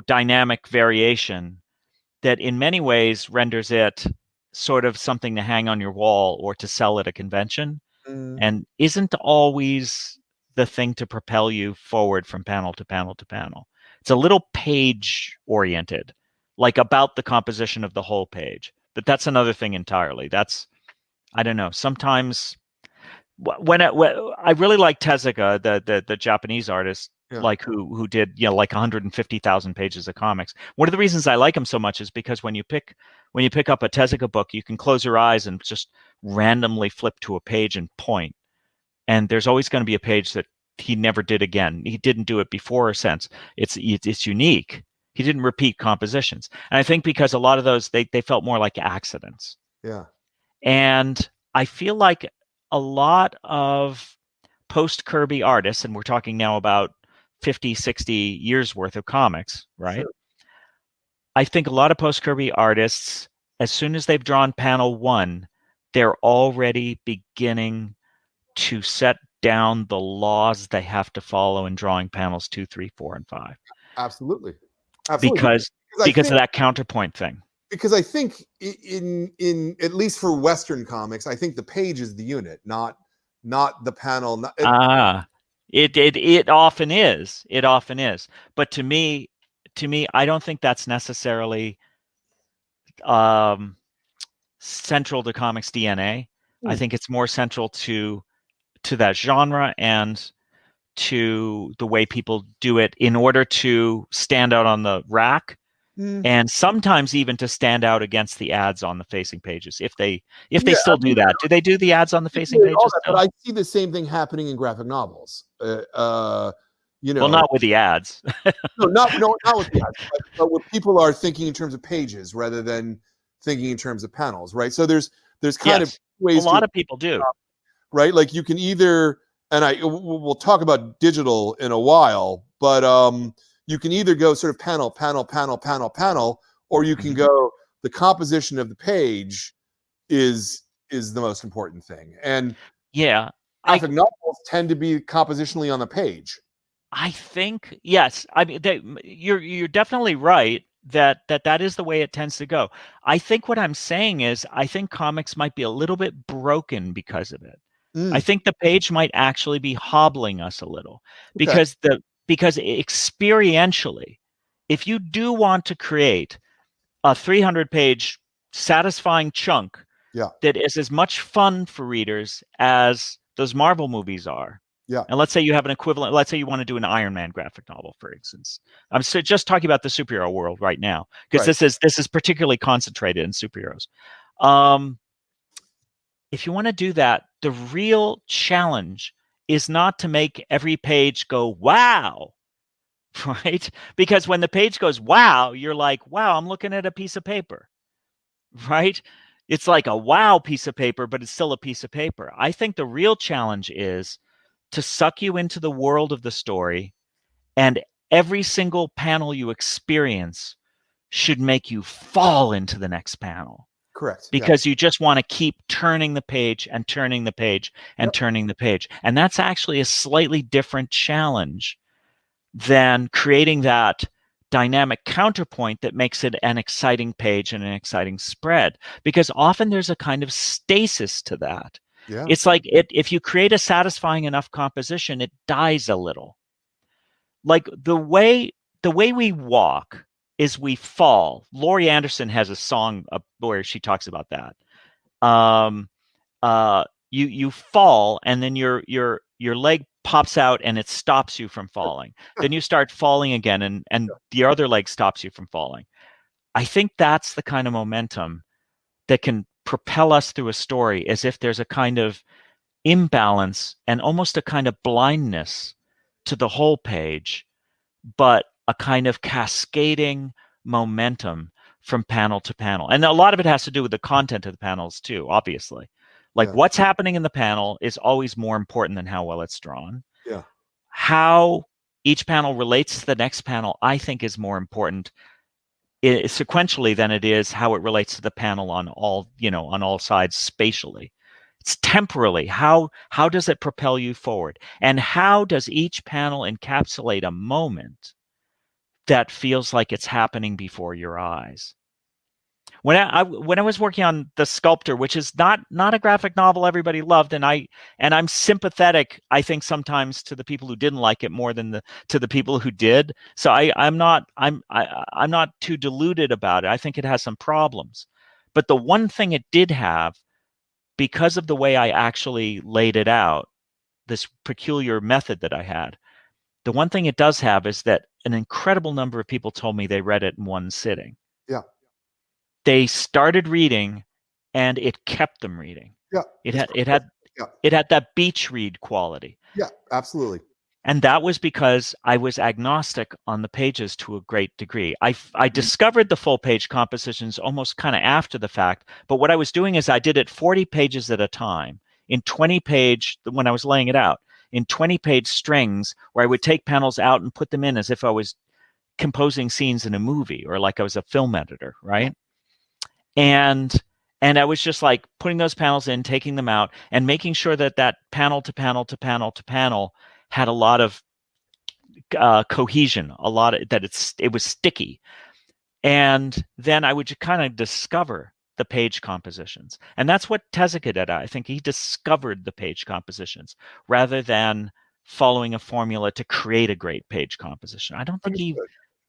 dynamic variation that in many ways renders it sort of something to hang on your wall or to sell at a convention, and isn't always the thing to propel you forward from panel to panel to panel. It's a little page oriented, like about the composition of the whole page. But that's another thing entirely. That's, I don't know, sometimes when I really like Tezuka, the Japanese artist, like who did like 150,000 pages of comics. One of the reasons I like him so much is because when you pick up a Tezuka book, you can close your eyes and just randomly flip to a page and point, and there's always going to be a page that he never did again. He didn't do it before or since. It's unique. He didn't repeat compositions, and I think because a lot of those they felt more like accidents. Yeah, and I feel like a lot of post-Kirby artists, and we're talking now about 50, 60 years worth of comics, right? Sure. I think a lot of post-Kirby artists, as soon as they've drawn panel 1, they're already beginning to set down the laws they have to follow in drawing panels 2, 3, 4, and 5. Absolutely. Because of that counterpoint thing. Because I think in at least for Western comics, I think the page is the unit, not the panel. It often is. It often is. But to me, I don't think that's necessarily central to comics DNA. I think it's more central to that genre and to the way people do it in order to stand out on the rack. And sometimes even to stand out against the ads on the facing pages, if they still do that. Do they do the ads on the facing pages? But I see the same thing happening in graphic novels. Well, not with the ads. no, not with the ads, but where people are thinking in terms of pages rather than thinking in terms of panels, right? So there's kind of ways. A lot of people do, right? Like you can either, and we'll talk about digital in a while, but you can either go sort of panel, or you can go the composition of the page is the most important thing. And graphic novels tend to be compositionally on the page. I think yes. I mean, you're definitely right that is the way it tends to go. I think what I'm saying is I think comics might be a little bit broken because of it. I think the page might actually be hobbling us a little because experientially, if you do want to create a 300-page satisfying chunk that is as much fun for readers as those Marvel movies are, and let's say you have an equivalent, let's say you want to do an Iron Man graphic novel, for instance. I'm just talking about the superhero world right now, because this is particularly concentrated in superheroes. If you want to do that, the real challenge is not to make every page go, wow, right? Because when the page goes, wow, you're like, wow, I'm looking at a piece of paper, right? It's like a wow piece of paper, but it's still a piece of paper. I think the real challenge is to suck you into the world of the story, and every single panel you experience should make you fall into the next panel. Correct. Because you just want to keep turning the page and turning the page and turning the page. And that's actually a slightly different challenge than creating that dynamic counterpoint that makes it an exciting page and an exciting spread. Because often there's a kind of stasis to that. Yeah. It's like if you create a satisfying enough composition, it dies a little. Like the way we walk is we fall. Laurie Anderson has a song where she talks about that. You fall, and then your leg pops out and it stops you from falling. Then you start falling again, and the other leg stops you from falling. I think that's the kind of momentum that can propel us through a story, as if there's a kind of imbalance and almost a kind of blindness to the whole page, but a kind of cascading momentum from panel to panel. And a lot of it has to do with the content of the panels too, obviously. Like Yeah. what's happening in the panel is always more important than how well it's drawn. Yeah. How each panel relates to the next panel, I think, is more important sequentially than it is how it relates to the panel on all, on all sides spatially. It's temporally. How does it propel you forward? And how does each panel encapsulate a moment that feels like it's happening before your eyes? When I was working on The Sculptor, which is not a graphic novel everybody loved, and I'm sympathetic, I think, sometimes to the people who didn't like it more than to the people who did. So I'm not too deluded about it. I think it has some problems. But the one thing it did have, because of the way I actually laid it out, this peculiar method that I had, the one thing it does have is that an incredible number of people told me they read it in one sitting. Yeah. They started reading and it kept them reading. Yeah. It had that beach read quality. Yeah, absolutely. And that was because I was agnostic on the pages to a great degree. I discovered the full page compositions almost kind of after the fact, but what I was doing is I did it 40 pages at a time in 20-page, when I was laying it out, in 20-page strings, where I would take panels out and put them in as if I was composing scenes in a movie or like I was a film editor, right? And I was just like putting those panels in, taking them out, and making sure that panel to panel to panel to panel had a lot of cohesion, that it was sticky. And then I would kind of discover the page compositions. And that's what Tezuka did. I think he discovered the page compositions rather than following a formula to create a great page composition. I don't think he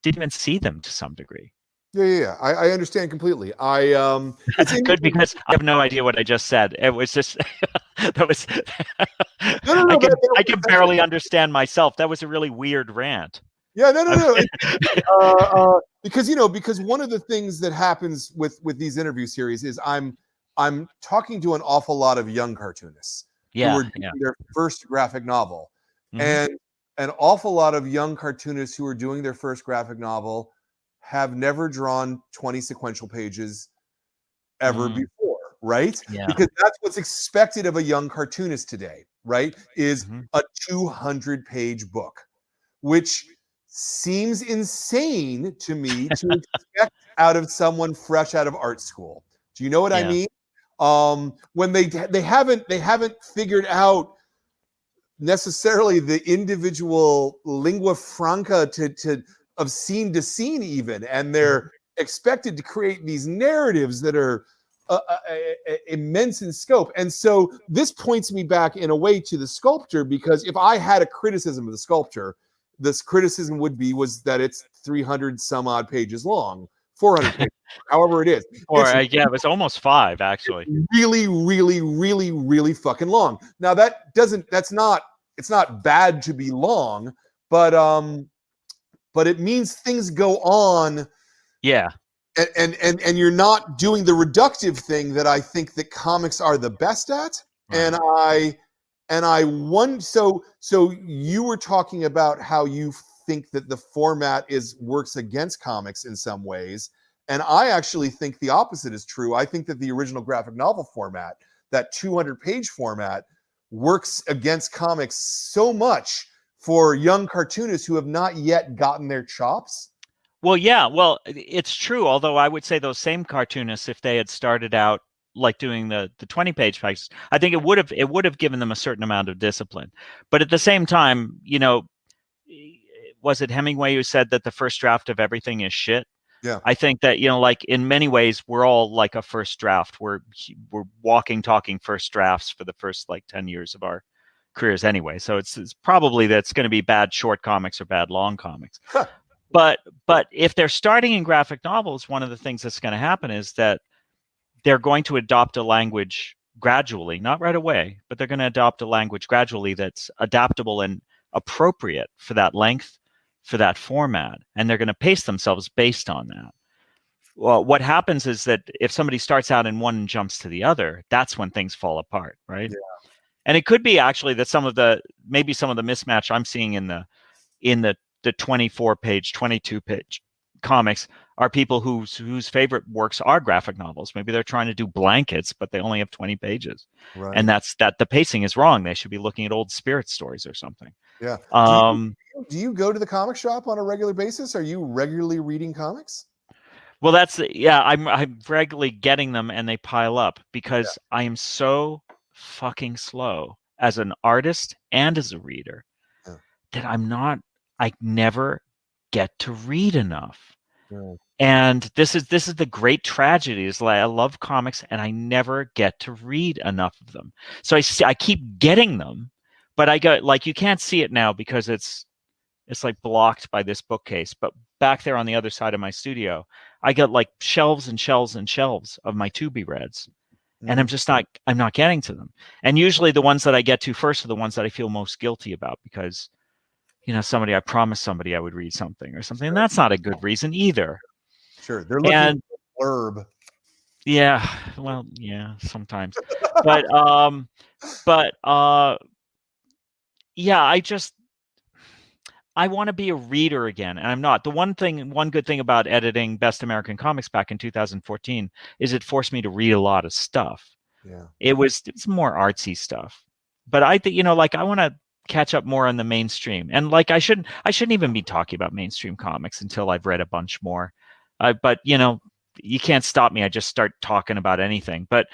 didn't even see them to some degree. Yeah. I understand completely. It's good because I have no idea what I just said. It was just that was. No, I can barely understand myself. That was a really weird rant. Yeah, no. Because one of the things that happens with these interview series is I'm talking to an awful lot of young cartoonists who are doing their first graphic novel, and an awful lot of young cartoonists who are doing their first graphic novel have never drawn 20 sequential pages ever before, right? Yeah. Because that's what's expected of a young cartoonist today, right? Is a 200-page book, which seems insane to me to expect out of someone fresh out of art school. Do you know what I mean? When they haven't figured out necessarily the individual lingua franca of scene to scene even, and they're expected to create these narratives that are immense in scope. And so this points me back in a way to The Sculptor, because if I had a criticism of The Sculptor, this criticism was that it's 300 some odd pages long, 400 pages, however it is. It was almost 5 actually. Really, really, really, really fucking long. Now it's not bad to be long, but it means things go on. Yeah. And you're not doing the reductive thing that I think that comics are the best at. Right. So you were talking about how you think that the format works against comics in some ways. And I actually think the opposite is true. I think that the original graphic novel format, that 200-page format, works against comics so much for young cartoonists who have not yet gotten their chops. Well, yeah, it's true. Although I would say those same cartoonists, if they had started out like doing the 20-page pages, I think it would have given them a certain amount of discipline. But at the same time, was it Hemingway who said that the first draft of everything is shit? Yeah. I think that, like in many ways, we're all like a first draft. We're walking, talking first drafts for the first like 10 years of our careers anyway. So it's probably that's going to be bad short comics or bad long comics. Huh. But if they're starting in graphic novels, one of the things that's going to happen is that they're going to adopt a language gradually, not right away, but they're going to adopt a language gradually that's adaptable and appropriate for that length, for that format, and they're going to pace themselves based on that. Well, what happens is that if somebody starts out in one and jumps to the other, that's when things fall apart, right? Yeah. And it could be actually that maybe some of the mismatch I'm seeing in the 24-page, 22-page comics are people whose favorite works are graphic novels. Maybe they're trying to do blankets, but they only have 20 pages. Right. And that the pacing is wrong. They should be looking at old spirit stories or something. Yeah. Um, Do you go to the comic shop on a regular basis? Are you regularly reading comics? well, I'm regularly getting them and they pile up because I am so fucking slow as an artist and as a reader that I never get to read enough. Yeah. And this is the great tragedy is like I love comics and I never get to read enough of them. So I keep getting them, but I got like you can't see it now because it's like blocked by this bookcase. But back there on the other side of my studio, I got like shelves and shelves and shelves of my to be reads. And I'm not getting to them. And usually the ones that I get to first are the ones that I feel most guilty about because, you know, I promised somebody I would read something or something. And that's not a good reason either. Sure. They're looking for a blurb. Yeah. Well, yeah, sometimes. but yeah, I want to be a reader again, and I'm not. One good thing about editing Best American Comics back in 2014 is it forced me to read a lot of stuff. Yeah. It's more artsy stuff. But I think, you know, like I want to catch up more on the mainstream. And like I shouldn't even be talking about mainstream comics until I've read a bunch more. But you know, you can't stop me. I just start talking about anything. But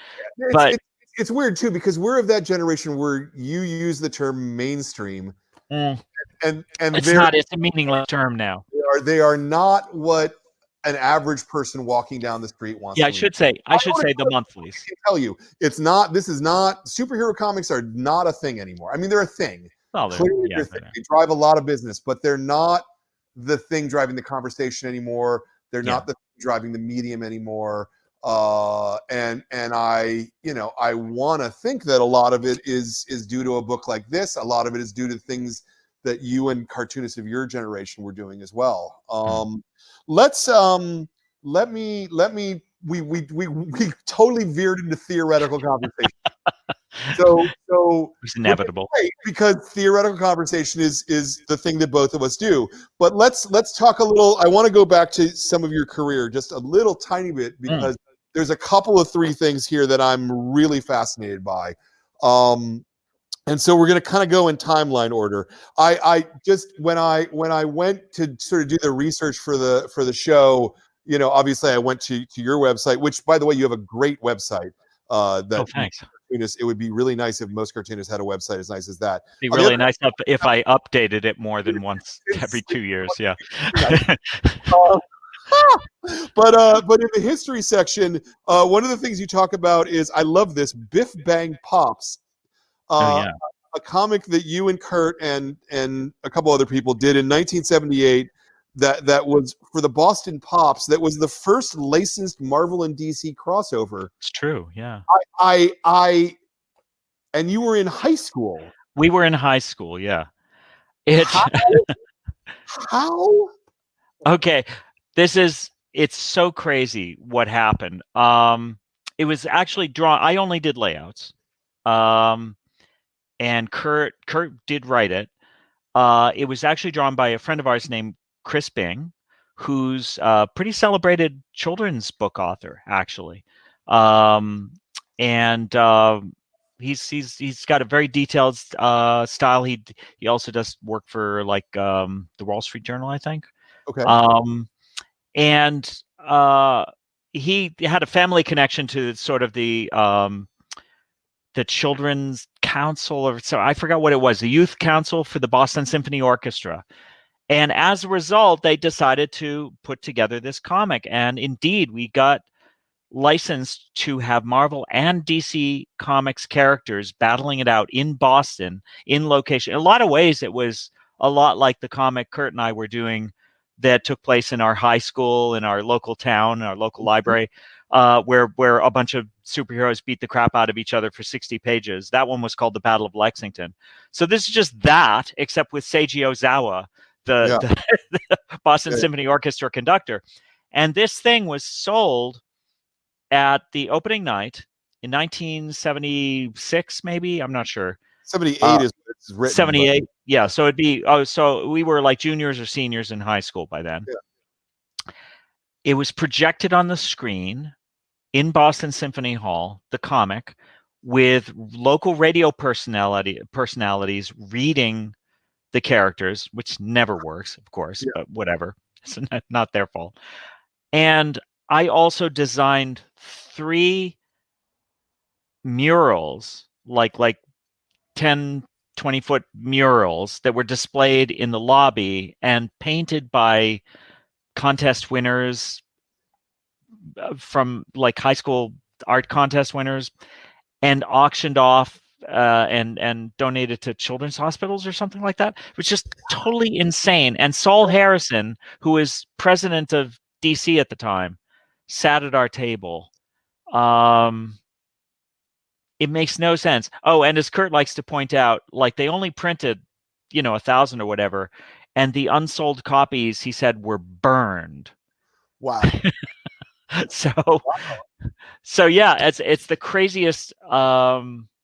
it's weird too because we're of that generation where you use the term mainstream. And it's a meaningless term now. They are not what an average person walking down the street wants. Yeah, I should say the monthlies. I can tell you, it's not. This is not. Superhero comics are not a thing anymore. I mean, they're a thing. Well, they drive a lot of business, but they're not the thing driving the conversation anymore. They're not the thing driving the medium anymore. And I want to think that a lot of it is due to a book like this. A lot of it is due to things that you and cartoonists of your generation were doing as well. We totally veered into theoretical conversation. So it's inevitable because theoretical conversation is the thing that both of us do. But let's talk a little. I want to go back to some of your career just a little tiny bit because there's a couple of three things here that I'm really fascinated by. And so we're going to kind of go in timeline order. I just when I went to sort of do the research for the show, you know, obviously I went to your website, which by the way, you have a great website. Thanks. It would be really nice if most cartoonists had a website as nice as that. It'd be really nice if I updated it more than once every 2 years. Yeah. But in the history section, one of the things you talk about is I love this Biff Bang Pops. A comic that you and Kurt and a couple other people did in 1978 that was for the Boston Pops. That was the first licensed Marvel and DC crossover. It's true, yeah. And you were in high school. We were in high school, yeah. How? Okay. It's so crazy what happened. It was actually drawn. I only did layouts. And Kurt did write it. It was actually drawn by a friend of ours named Chris Bing, who's a pretty celebrated children's book author, actually. He's got a very detailed style. He also does work for like the Wall Street Journal, I think. Okay. He had a family connection to sort of the Children's Council, or so I forgot what it was, the Youth Council for the Boston Symphony Orchestra. And as a result, they decided to put together this comic. And indeed, we got licensed to have Marvel and DC Comics characters battling it out in Boston, in location. In a lot of ways, it was a lot like the comic Kurt and I were doing that took place in our high school, in our local town, our local library, where a bunch of superheroes beat the crap out of each other for 60 pages. That one was called the Battle of Lexington. So this is just that, except with Seiji Ozawa, the Boston Symphony Orchestra conductor. And this thing was sold at the opening night in 1976, maybe? I'm not sure. 78 is it's written. 78, yeah. So it'd be so we were like juniors or seniors in high school by then. it was projected on the screen in Boston Symphony Hall, the comic, with local radio personalities reading the characters, which never works, of course, Yeah. but whatever. It's not their fault. And I also designed 3 murals, like 10, 20-foot murals that were displayed in the lobby and painted by contest winners from like high school art contest winners, and auctioned off and donated to children's hospitals or something like that. It was just totally insane. And Saul Harrison, who was president of DC at the time, sat at our table. It makes no sense. Oh, and as Kurt likes to point out, like they only printed, 1,000 or whatever, and the unsold copies, he said, were burned. Wow. So yeah, it's the craziest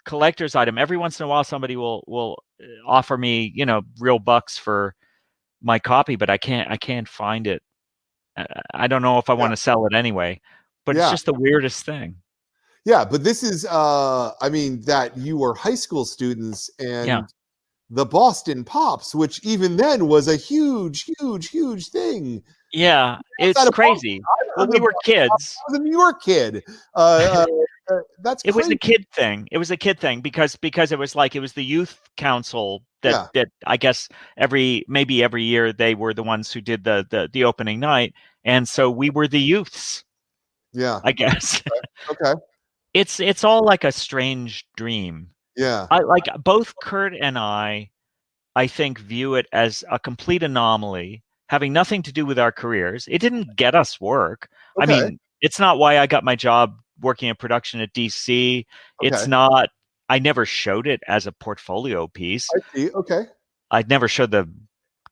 collector's item. Every once in a while, somebody will offer me, real bucks for my copy, but I can't find it. I don't know if I want to sell it anyway, but it's just the weirdest thing. Yeah, but this is, I mean, that you were high school students and the Boston Pops, which even then was a huge, huge, huge thing. Yeah, it's crazy. Well, we were kids. I was a New York kid. That's it crazy. was a kid thing. It was a kid thing because it was the youth council that I guess maybe every year they were the ones who did the opening night, and so we were the youths. Yeah, I guess. Okay. It's all like a strange dream. Yeah. I like both Kurt and I think view it as a complete anomaly, having nothing to do with our careers. It didn't get us work. I mean, it's not why I got my job working in production at DC. It's not, I never showed it as a portfolio piece. I see. Okay. I'd never showed the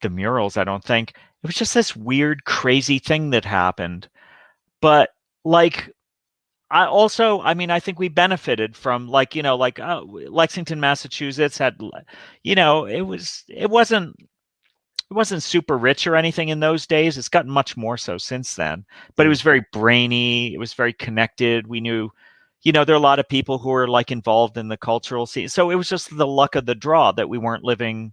murals, I don't think. It was just this weird, crazy thing that happened. But like, I think we benefited from Lexington, Massachusetts had, it wasn't super rich or anything in those days. It's gotten much more so since then, but it was very brainy. It was very connected. We knew, there are a lot of people who were like involved in the cultural scene. So it was just the luck of the draw that we weren't living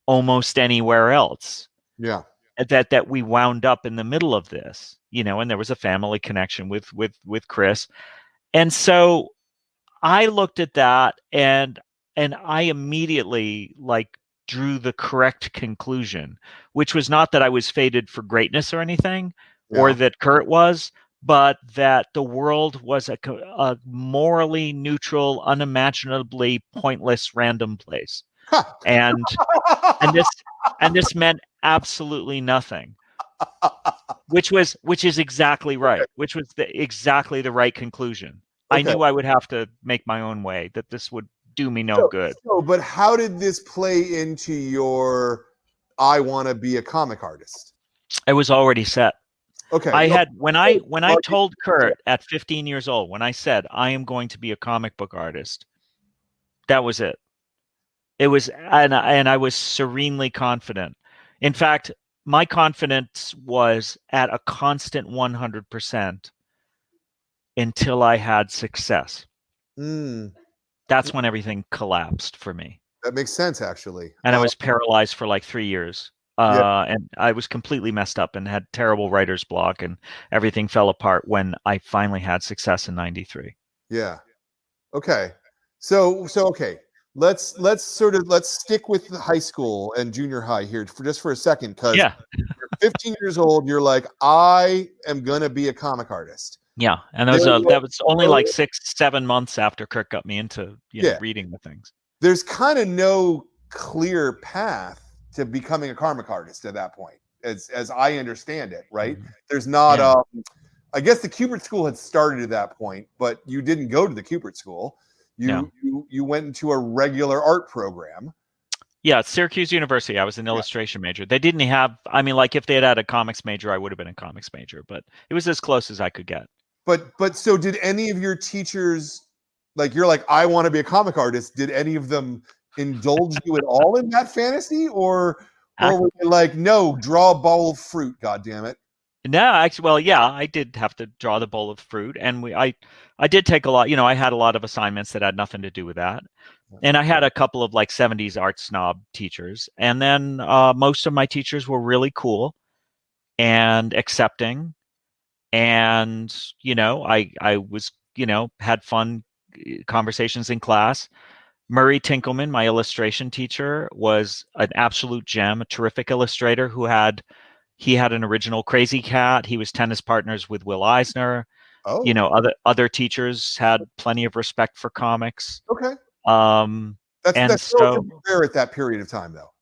almost anywhere else. Yeah. That we wound up in the middle of this, and there was a family connection with Chris. And so I looked at that and I immediately drew the correct conclusion, which was not that I was fated for greatness or anything, or that Kurt was, but that the world was a morally neutral, unimaginably pointless, random place. And this meant absolutely nothing, which is exactly right, which was exactly the right conclusion. I knew I would have to make my own way, that this would do me no good. But how did this play into your I want to be a comic artist? It was already set. Okay. I had when I told Kurt at 15 years old, when I said I am going to be a comic book artist, that was it. It was, and I was serenely confident. In fact, my confidence was at a constant 100% until I had success. That's when everything collapsed for me. That makes sense, actually. And I was paralyzed for like 3 years. And I was completely messed up and had terrible writer's block, and everything fell apart when I finally had success in 93. Yeah. Okay. So okay. Let's stick with the high school and junior high here for a second, because you're 15 years old. You're like, I am gonna be a comic artist. Yeah, and that was only like 6-7 months after Kurt got me into reading the things. There's kind of no clear path to becoming a comic artist at that point, as I understand it. Right? Mm-hmm. There's not. I guess the Kubert School had started at that point, but you didn't go to the Kubert School. You went into a regular art program. Yeah, at Syracuse University. I was an illustration major. They didn't have, if they had a comics major, I would have been a comics major, but it was as close as I could get. But so did any of your teachers, you're like, I want to be a comic artist, did any of them indulge you at all in that fantasy? Or were they like, no, draw a bowl of fruit, goddammit? No, actually, well, yeah, I did have to draw the bowl of fruit, and I did take a lot. I had a lot of assignments that had nothing to do with that, and I had a couple of like '70s art snob teachers, and then most of my teachers were really cool and accepting, and I was had fun conversations in class. Murray Tinkelman, my illustration teacher, was an absolute gem, a terrific illustrator he had an original Crazy Cat. He was tennis partners with Will Eisner. Oh, Other teachers had plenty of respect for comics. okay. Um, and That's so, relatively rare at that period of time, though.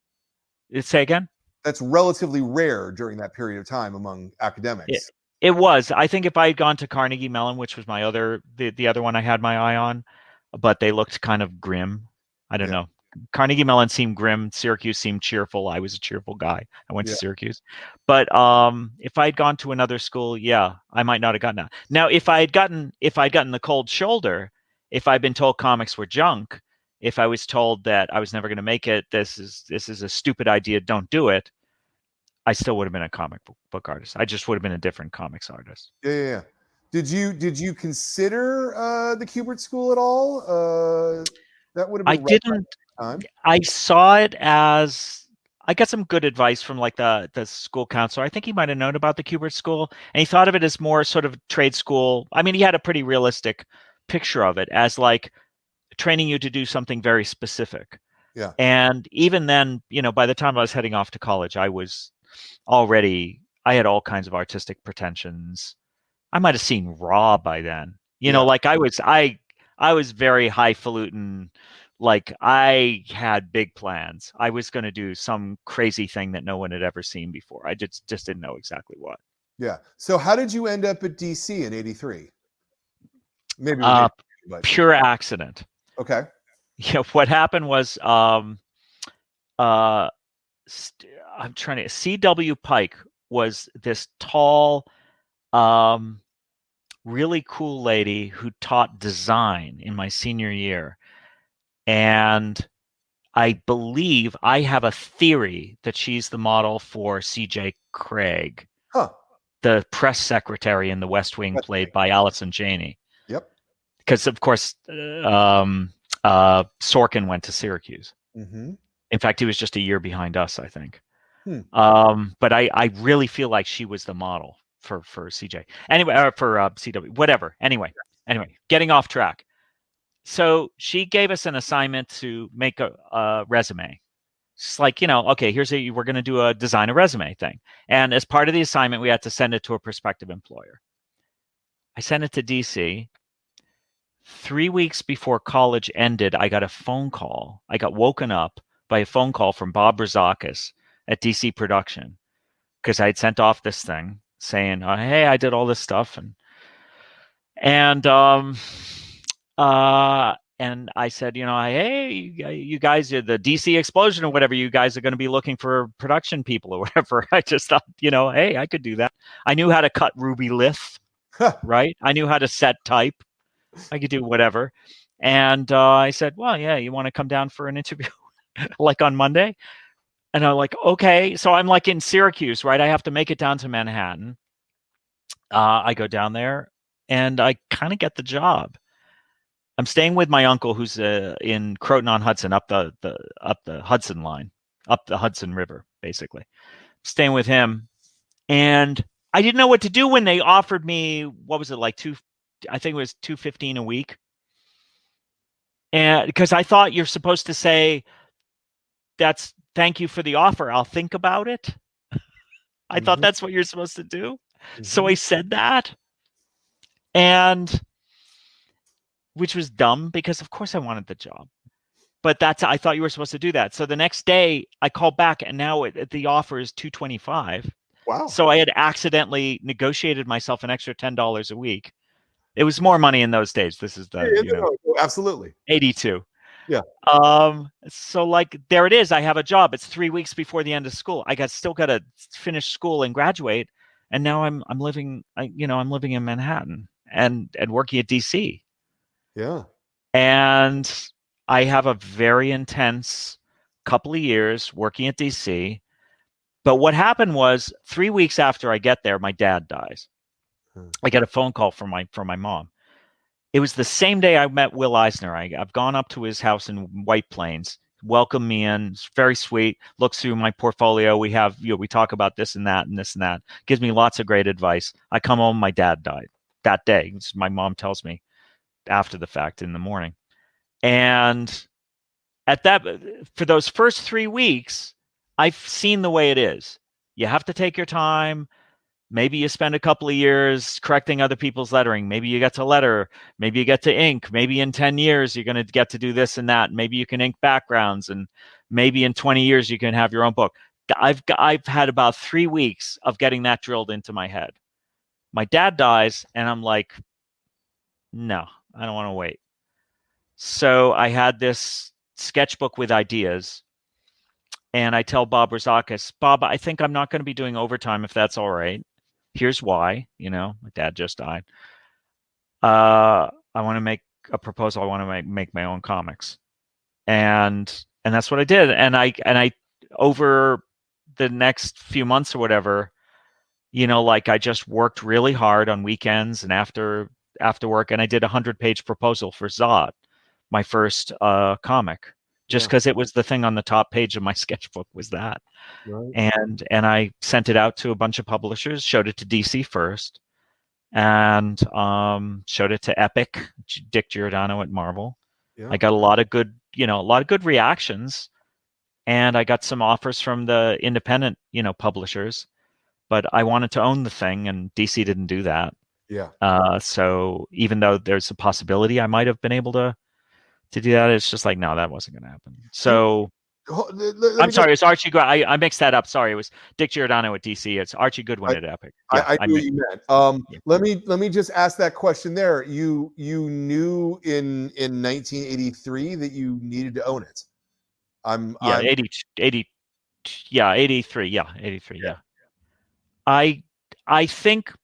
say again. That's relatively rare during that period of time among academics. It was. I think if I had gone to Carnegie Mellon, which was the other one I had my eye on, but they looked kind of grim. I don't know. Carnegie Mellon seemed grim. Syracuse seemed cheerful. I was a cheerful guy. I went to Syracuse. But if I'd gone to another school, yeah, I might not have gotten that. Now, if I'd gotten the cold shoulder, if I'd been told comics were junk, if I was told that I was never going to make it, this is a stupid idea, don't do it, I still would have been a comic book artist. I just would have been a different comics artist. Yeah. Did you consider the Kubert School at all? That would have been. I didn't. I saw it as I got some good advice from like the school counselor. I think he might have known about the Kubert School, and he thought of it as more sort of trade school. I mean, he had a pretty realistic picture of it as like training you to do something very specific. Yeah. And even then, by the time I was heading off to college, I had all kinds of artistic pretensions. I might have seen Raw by then. Like I was very highfalutin. Like I had big plans. I was going to do some crazy thing that no one had ever seen before. I just didn't know exactly what. Yeah. So how did you end up at DC in '83? Maybe pure accident. Okay. Yeah. What happened was, I'm trying to. C.W. Pike was this tall, really cool lady who taught design in my senior year. And I believe I have a theory that she's the model for C.J. Craig, the press secretary in The West Wing, played by Allison Janney. Yep. Because, of course, Sorkin went to Syracuse. Mm-hmm. In fact, he was just a year behind us, I think. But I really feel like she was the model for CJ. Anyway, for CW, whatever. Anyway, getting off track. So she gave us an assignment to make a resume. It's like, okay, we're going to do a design a resume thing. And as part of the assignment, we had to send it to a prospective employer. I sent it to DC. 3 weeks before college ended, I got a phone call. I got woken up by a phone call from Bob Brzakis at DC Production, because I had sent off this thing saying, hey, I did all this stuff. And I said, hey, you guys, the DC explosion or whatever, you guys are going to be looking for production people or whatever. I just thought, hey, I could do that. I knew how to cut Ruby Lith, right? I knew how to set type. I could do whatever. And I said, well, yeah, you want to come down for an interview like on Monday? And I'm like, okay. So I'm like in Syracuse, right? I have to make it down to Manhattan. I go down there and I kind of get the job. I'm staying with my uncle who's in Croton-on-Hudson, up the Hudson line, up the Hudson River, basically. Staying with him. And I didn't know what to do when they offered me, what was it, like I think it was $215 a week. And because I thought you're supposed to say, thank you for the offer, I'll think about it. I thought that's what you're supposed to do. Mm-hmm. So I said that. And which was dumb, because of course I wanted the job. But I thought you were supposed to do that. So the next day I called back, and now the offer is $225. Wow. So I had accidentally negotiated myself an extra $10 a week. It was more money in those days. This is absolutely 82. Yeah. So like, there it is. I have a job. It's 3 weeks before the end of school. Still got to finish school and graduate. And now I'm living in Manhattan and working at DC. Yeah. And I have a very intense couple of years working at DC. But what happened was 3 weeks after I get there, my dad dies. I get a phone call from my mom. It was the same day I met Will Eisner. I've gone up to his house in White Plains, welcomed me in. It's very sweet. Looks through my portfolio. We have, we talk about this and that and this and that. Gives me lots of great advice. I come home, my dad died that day. My mom tells me after the fact in the morning. And for those first 3 weeks, I've seen the way it is. You have to take your time. Maybe you spend a couple of years correcting other people's lettering. Maybe you get to letter. Maybe you get to ink. Maybe in 10 years, you're going to get to do this and that. Maybe you can ink backgrounds. And maybe in 20 years, you can have your own book. I've had about 3 weeks of getting that drilled into my head. My dad dies, and I'm like, no, I don't want to wait. So I had this sketchbook with ideas. And I tell Bob Razakis, Bob, I think I'm not going to be doing overtime if that's all right. Here's why. My dad just died. I want to make a proposal. I want to make my own comics, and that's what I did. And I over the next few months or whatever, I just worked really hard on weekends and after work, and I did a 100-page proposal for Zod, my first comic. Just because it was the thing on the top page of my sketchbook was that. Right. And I sent it out to a bunch of publishers, showed it to DC first, and showed it to Epic, Dick Giordano at Marvel. Yeah. I got a lot of good reactions, and I got some offers from the independent, publishers, but I wanted to own the thing, and DC didn't do that. Yeah. So even though there's a possibility I might have been able to do that, it's just like, no, that wasn't going to happen. So I'm sorry, it's Archie Goodwin. I mixed that up. Sorry, it was Dick Giordano at DC. It's Archie Goodwin at Epic. Yeah, I knew what you meant. Let me just ask that question there. You knew in 1983 that you needed to own it. 83. Yeah, 83. Yeah. I think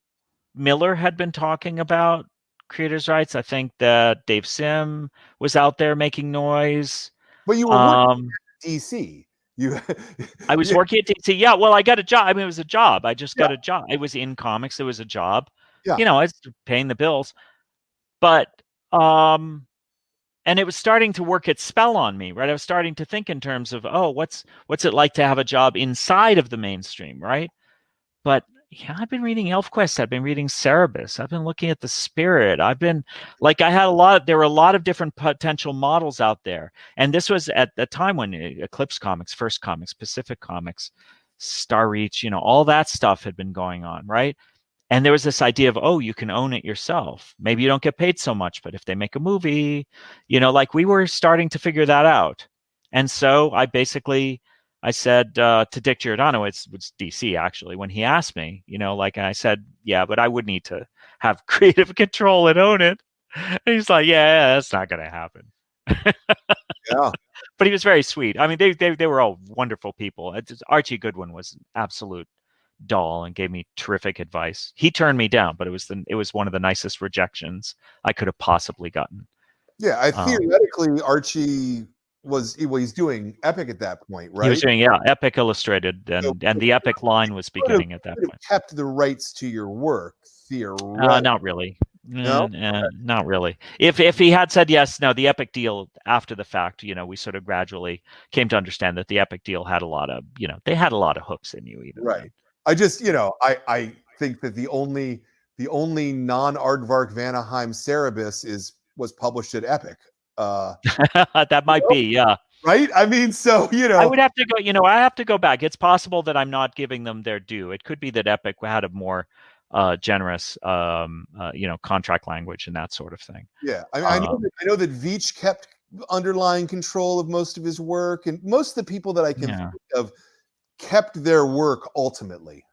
Miller had been talking about creators' rights. I think that Dave Sim was out there making noise. But you were working at DC. I was working at DC. Yeah, well, I got a job. I mean, it was a job. I just got a job. It was in comics. It was a job. Yeah. I was paying the bills. But and it was starting to work its spell on me, right? I was starting to think in terms of, what's it like to have a job inside of the mainstream, right? But yeah, I've been reading ElfQuest. I've been reading Cerebus. I've been looking at the Spirit. I've been there were a lot of different potential models out there. And this was at the time when Eclipse Comics, First Comics, Pacific Comics, Star Reach, all that stuff had been going on, right? And there was this idea of, you can own it yourself. Maybe you don't get paid so much, but if they make a movie, we were starting to figure that out. And so I said to Dick Giordano, it was DC actually, when he asked me, and I said, yeah, but I would need to have creative control and own it. And he's like, yeah, that's not going to happen. Yeah. But he was very sweet. I mean, they were all wonderful people. Archie Goodwin was an absolute doll and gave me terrific advice. He turned me down, but it was one of the nicest rejections I could have possibly gotten. Yeah, theoretically, Archie he's doing Epic at that point, right? He was doing Epic Illustrated, and the Epic line was beginning at that point. Kept the rights to your work, theoretically. Not really. No, not really. If he had said yes, no, the Epic deal after the fact, we sort of gradually came to understand that the Epic deal had a lot of, they had a lot of hooks in you, even. Right. I just, I think that the only non-Aardvark Vanaheim Cerebus was published at Epic. That might be, yeah. Right? I mean, so, I would have to go, I have to go back. It's possible that I'm not giving them their due. It could be that Epic had a more generous, contract language and that sort of thing. Yeah. I know that Veitch kept underlying control of most of his work, and most of the people that I can think of kept their work ultimately.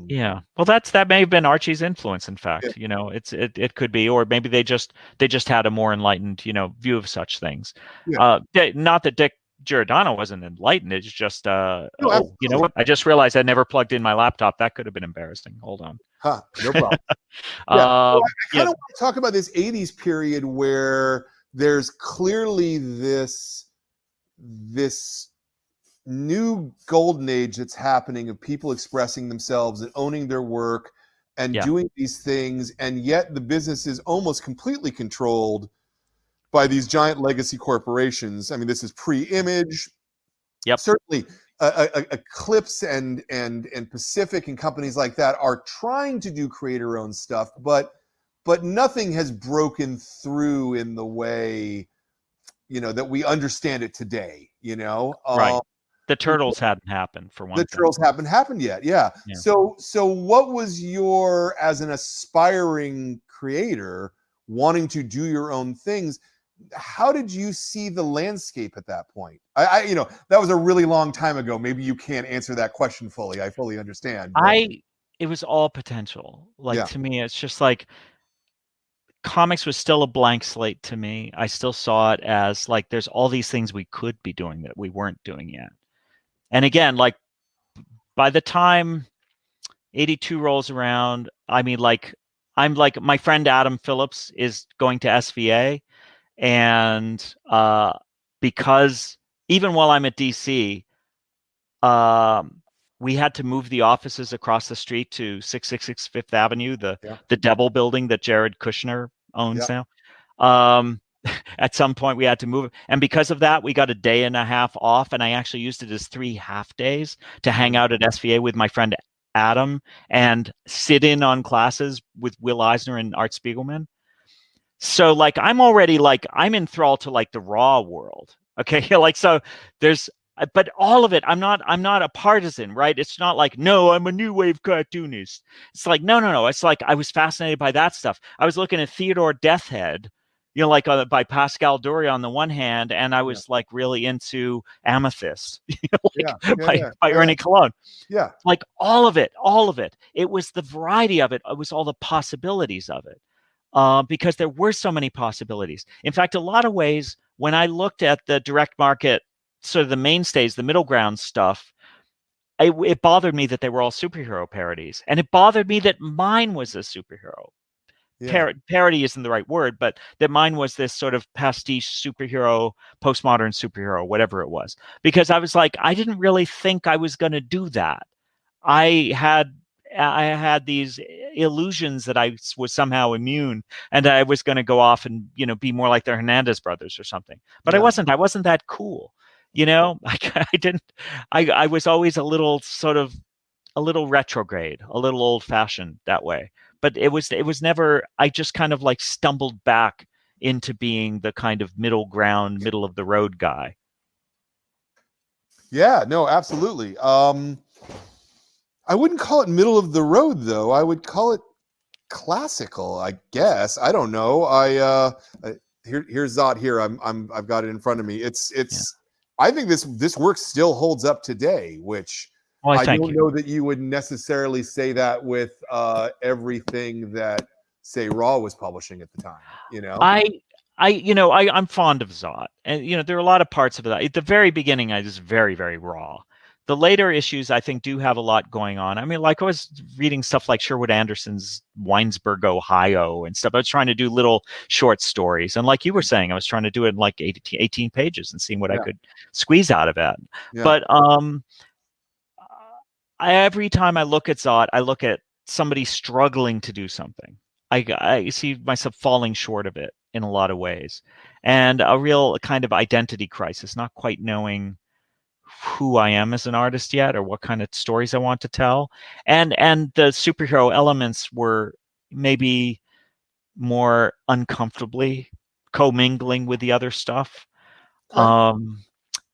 Yeah, well, that may have been Archie's influence. In fact, it could be, or maybe they just had a more enlightened, view of such things. Yeah. Not that Dick Giordano wasn't enlightened. It's just, you know what? I just realized I never plugged in my laptop. That could have been embarrassing. Hold on. No problem. I kind of want to talk about this '80s period where there's clearly this new golden age that's happening of people expressing themselves and owning their work and doing these things, and yet the business is almost completely controlled by these giant legacy corporations. I mean, this is pre-Image. Yep. Certainly, Eclipse and Pacific and companies like that are trying to do creator-owned stuff, but nothing has broken through in the way, you know, that we understand it today. You know, right. The Turtles hadn't happened, for one thing. The Turtles haven't happened yet. Yeah. So what was your, as an aspiring creator wanting to do your own things, how did you see the landscape at that point? I you know, that was a really long time ago. Maybe you can't answer that question fully. I fully understand. It was all potential. Like, to me, it's just like, comics was still a blank slate to me. I still saw it as like, there's all these things we could be doing that we weren't doing yet. And again, like, by the time 82 rolls around, I mean, like, I'm like, my friend Adam Phillips is going to SVA, and because even while I'm at DC, we had to move the offices across the street to 666 Fifth Avenue, the Devil building that Jared Kushner owns now. At some point we had to move it. And because of that, we got a day and a half off. And I actually used it as 3 half days to hang out at SVA with my friend Adam and sit in on classes with Will Eisner and Art Spiegelman. So like, I'm already like, I'm enthralled to like the raw world. Okay. Like, so there's, but all of it, I'm not a partisan, right? It's not like, no, I'm a new wave cartoonist. It's like, no. It's like, I was fascinated by that stuff. I was looking at Theodore Deathhead, you know, like by Pascal Doria on the one hand, and I was like really into Amethyst, you know, like by Ernie Colon. Yeah. Like all of it. It was the variety of it. It was all the possibilities of it. Because there were so many possibilities. In fact, a lot of ways, when I looked at the direct market, sort of the mainstays, the middle ground stuff, it bothered me that they were all superhero parodies. And it bothered me that mine was a superhero. Parody isn't the right word, but that mine was this sort of pastiche superhero, postmodern superhero, whatever it was. Because I was like, I didn't really think I was going to do that. I had these illusions that I was somehow immune, and I was going to go off and, you know, be more like the Hernandez brothers or something. But I wasn't that cool. You know, I was always a little retrograde, a little old fashioned that way. But it was never, I just kind of like stumbled back into being the kind of middle ground, middle of the road guy. Yeah, no, absolutely. I wouldn't call it middle of the road though. I would call it classical, I guess. I don't know. Here's Zot here. I've got it in front of me. I think this work still holds up today, which I don't know that you would necessarily say that with everything that, say, Raw was publishing at the time. You know, I'm fond of Zot, and you know, there are a lot of parts of it. At the very beginning, I was very, very raw. The later issues, I think, do have a lot going on. I mean, like, I was reading stuff like Sherwood Anderson's Winesburg, Ohio and stuff. I was trying to do little short stories. And like you were saying, I was trying to do it in like 18 pages and seeing what I could squeeze out of it. Yeah. But every time I look at Zot, I look at somebody struggling to do something. I see myself falling short of it in a lot of ways. And a real kind of identity crisis, not quite knowing who I am as an artist yet, or what kind of stories I want to tell. And the superhero elements were maybe more uncomfortably commingling with the other stuff. Okay.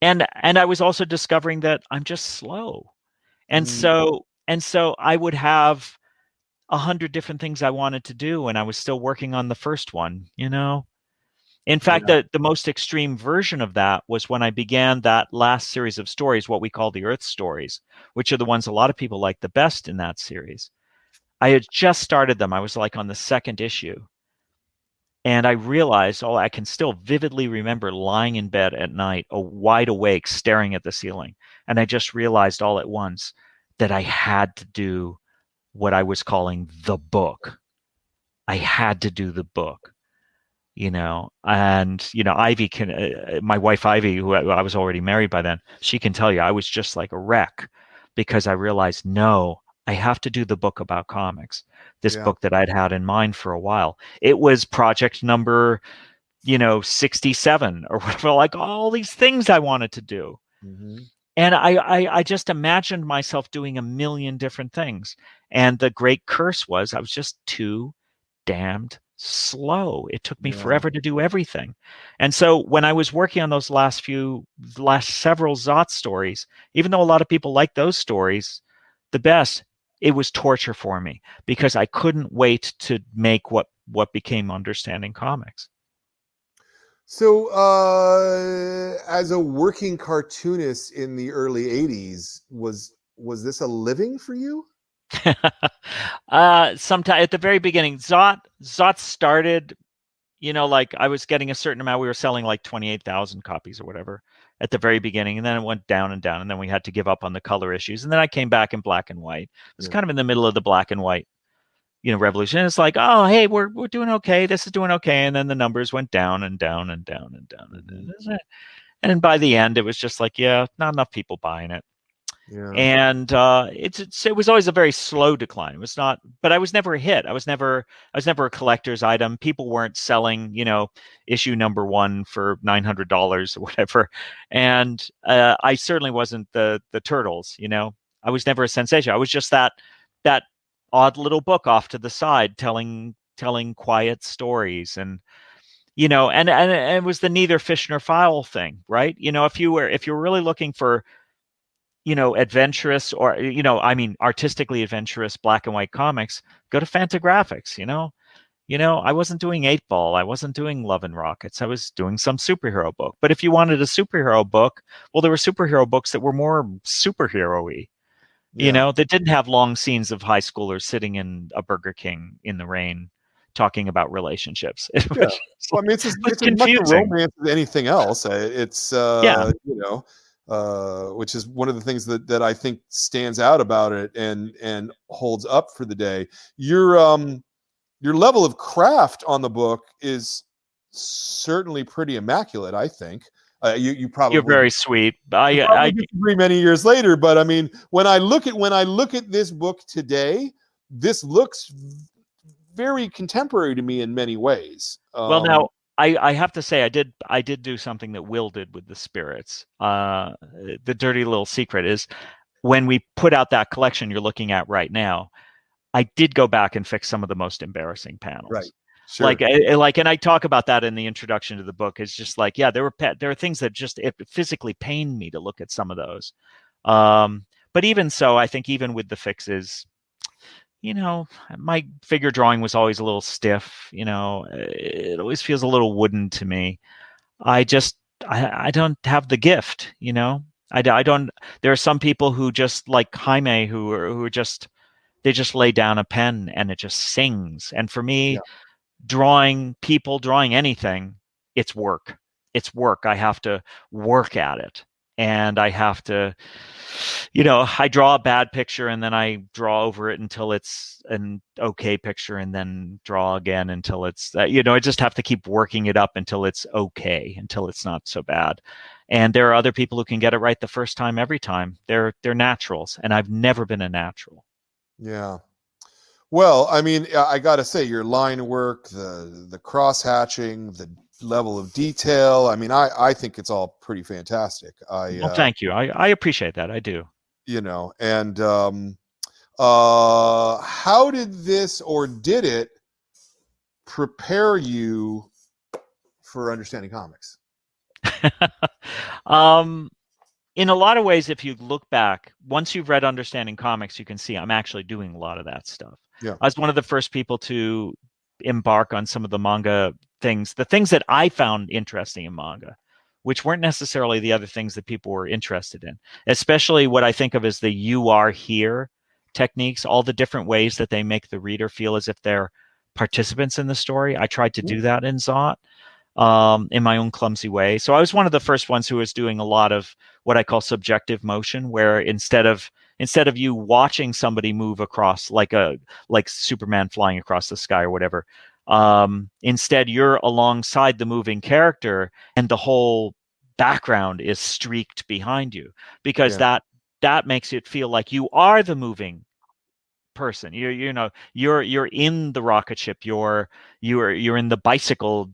And I was also discovering that I'm just slow. And so I would have 100 different things I wanted to do, and I was still working on the first one, you know? In fact, the most extreme version of that was when I began that last series of stories, what we call the Earth stories, which are the ones a lot of people like the best in that series. I had just started them. I was like on the second issue. And I realized, I can still vividly remember lying in bed at night, wide awake, staring at the ceiling. And I just realized all at once that I had to do what I was calling the book. I had to do the book. and Ivy my wife Ivy, who I was already married by then, she can tell you I was just like a wreck because I realized, no, I have to do the book about comics, this Yeah. book that I'd had in mind for a while. It was project number 67 or whatever, like all these things I wanted to do. Mm-hmm. And I just imagined myself doing a million different things. And the great curse was I was just too damned slow. It took me Yeah. forever to do everything. And so when I was working on those last several Zot stories, even though a lot of people like those stories the best, it was torture for me because I couldn't wait to make what became Understanding Comics. So, as a working cartoonist in the early '80s, was this a living for you? Sometime at the very beginning, Zot started, like I was getting a certain amount. We were selling like 28,000 copies or whatever at the very beginning, and then it went down and down, and then we had to give up on the color issues, and then I came back in black and white. It was kind of in the middle of the black and white, revolution. And it's like, oh, hey, we're doing okay. This is doing okay, and then the numbers went down and down and down and down, and by the end, it was just like, yeah, not enough people buying it. Yeah. And it was always a very slow decline. It was not, but I was never a hit. I was never a collector's item. People weren't selling, issue number 1 for $900 or whatever. And I certainly wasn't the Turtles. I was never a sensation. I was just that odd little book off to the side, telling quiet stories, and and it was the neither fish nor fowl thing, right? If you were really looking for adventurous or, artistically adventurous black and white comics, go to Fantagraphics. I wasn't doing 8-Ball. I wasn't doing Love and Rockets. I was doing some superhero book. But if you wanted a superhero book, well, there were superhero books that were more superhero-y, that didn't have long scenes of high schoolers sitting in a Burger King in the rain talking about relationships. It was Well, I mean, it's as much a romance as anything else. It's which is one of the things that I think stands out about it and holds up for the day. Your level of craft on the book is certainly pretty immaculate, I think. You're very sweet. I disagree many years later, but I mean, when I look at this book today, this looks very contemporary to me in many ways. Well, now I have to say I did do something that Will did with the spirits. The dirty little secret is when we put out that collection you're looking at right now, I did go back and fix some of the most embarrassing panels. Right. Sure. And I talk about that in the introduction to the book. It's just like, yeah, there are things that just it physically pained me to look at some of those. But even so, I think even with the fixes, my figure drawing was always a little stiff. It always feels a little wooden to me. I don't have the gift. I don't. There are some people who just like Jaime who are just, they just lay down a pen and it just sings. And for me, drawing people, drawing anything, it's work. It's work. I have to work at it. And I have to, I draw a bad picture and then I draw over it until it's an okay picture and then draw again until it's, I just have to keep working it up until it's okay, until it's not so bad. And there are other people who can get it right the first time, every time. They're naturals. And I've never been a natural. Yeah. Well, I mean, I got to say, your line work, the cross hatching, the level of detail. I mean, I think it's all pretty fantastic. Well, thank you. I appreciate that. I do. And how did this, or did it, prepare you for Understanding Comics? In a lot of ways, if you look back, once you've read Understanding Comics, you can see I'm actually doing a lot of that stuff. Yeah. I was one of the first people to embark on some of the manga things, the things that I found interesting in manga, which weren't necessarily the other things that people were interested in, especially what I think of as the "you are here" techniques, all the different ways that they make the reader feel as if they're participants in the story. I tried to do that in Zot. In my own clumsy way. So I was one of the first ones who was doing a lot of what I call subjective motion, where instead of you watching somebody move across like Superman flying across the sky or whatever, Instead, you're alongside the moving character, and the whole background is streaked behind you, because that makes it feel like you are the moving person. You're in the rocket ship, you're in the bicycle,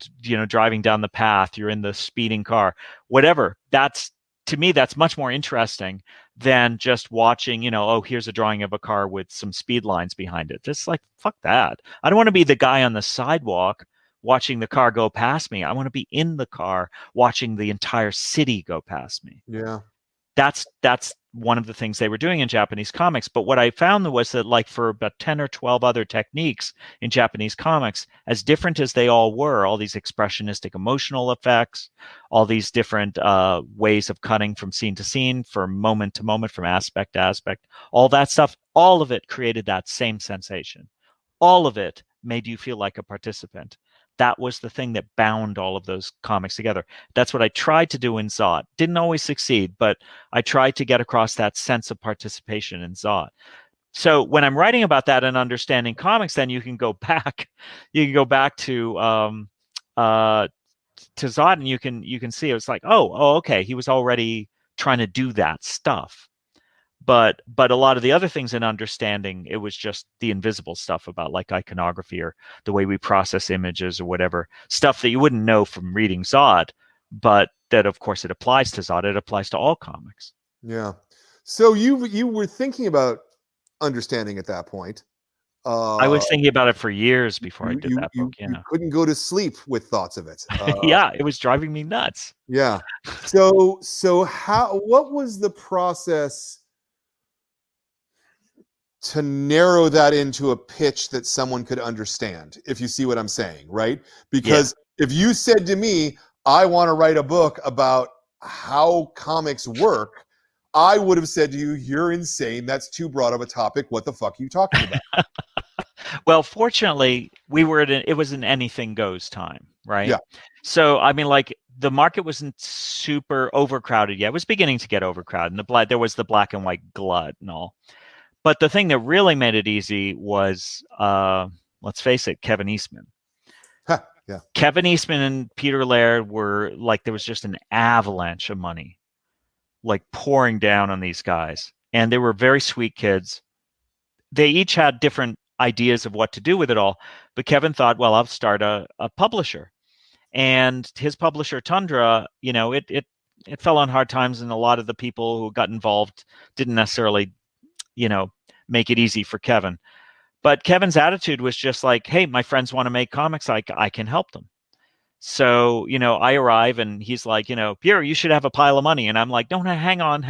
driving down the path, you're in the speeding car, whatever. That's, to me, that's much more interesting than just watching, oh, here's a drawing of a car with some speed lines behind it. Just like, fuck that. I don't want to be the guy on the sidewalk watching the car go past me. I want to be in the car watching the entire city go past me. Yeah. That's one of the things they were doing in Japanese comics. But what I found was that, like, for about 10 or 12 other techniques in Japanese comics, as different as they all were, all these expressionistic emotional effects, all these different ways of cutting from scene to scene, from moment to moment, from aspect to aspect, all that stuff, all of it created that same sensation. All of it made you feel like a participant. That was the thing that bound all of those comics together. That's what I tried to do in Zot. Didn't always succeed, but I tried to get across that sense of participation in Zot. So when I'm writing about that and understanding comics, then you can go back. You can go back to Zot, and you can see it was like, oh, okay, he was already trying to do that stuff. But a lot of the other things in understanding, it was just the invisible stuff about, like, iconography or the way we process images or whatever, stuff that you wouldn't know from reading Zod, but that, of course, it applies to Zod. It applies to all comics. Yeah. So you were thinking about understanding at that point. I was thinking about it for years before I did that book. You couldn't go to sleep with thoughts of it. Yeah, it was driving me nuts. Yeah. So what was the process to narrow that into a pitch that someone could understand, if you see what I'm saying, right? Because if you said to me, I want to write a book about how comics work, I would have said to you, you're insane. That's too broad of a topic. What the fuck are you talking about? Well, fortunately, it was an anything goes time, right? Yeah. So, I mean, like, the market wasn't super overcrowded yet. It was beginning to get overcrowded. And there was the black and white glut and all. But the thing that really made it easy was, let's face it, Kevin Eastman. Yeah. Kevin Eastman and Peter Laird were like, there was just an avalanche of money, like, pouring down on these guys. And they were very sweet kids. They each had different ideas of what to do with it all. But Kevin thought, well, I'll start a publisher. And his publisher, Tundra, it fell on hard times. And a lot of the people who got involved didn't necessarily, make it easy for Kevin. But Kevin's attitude was just like, hey, my friends want to make comics. I can help them. So, I arrive and he's like, Pierre, you should have a pile of money. And I'm like, no, hang on.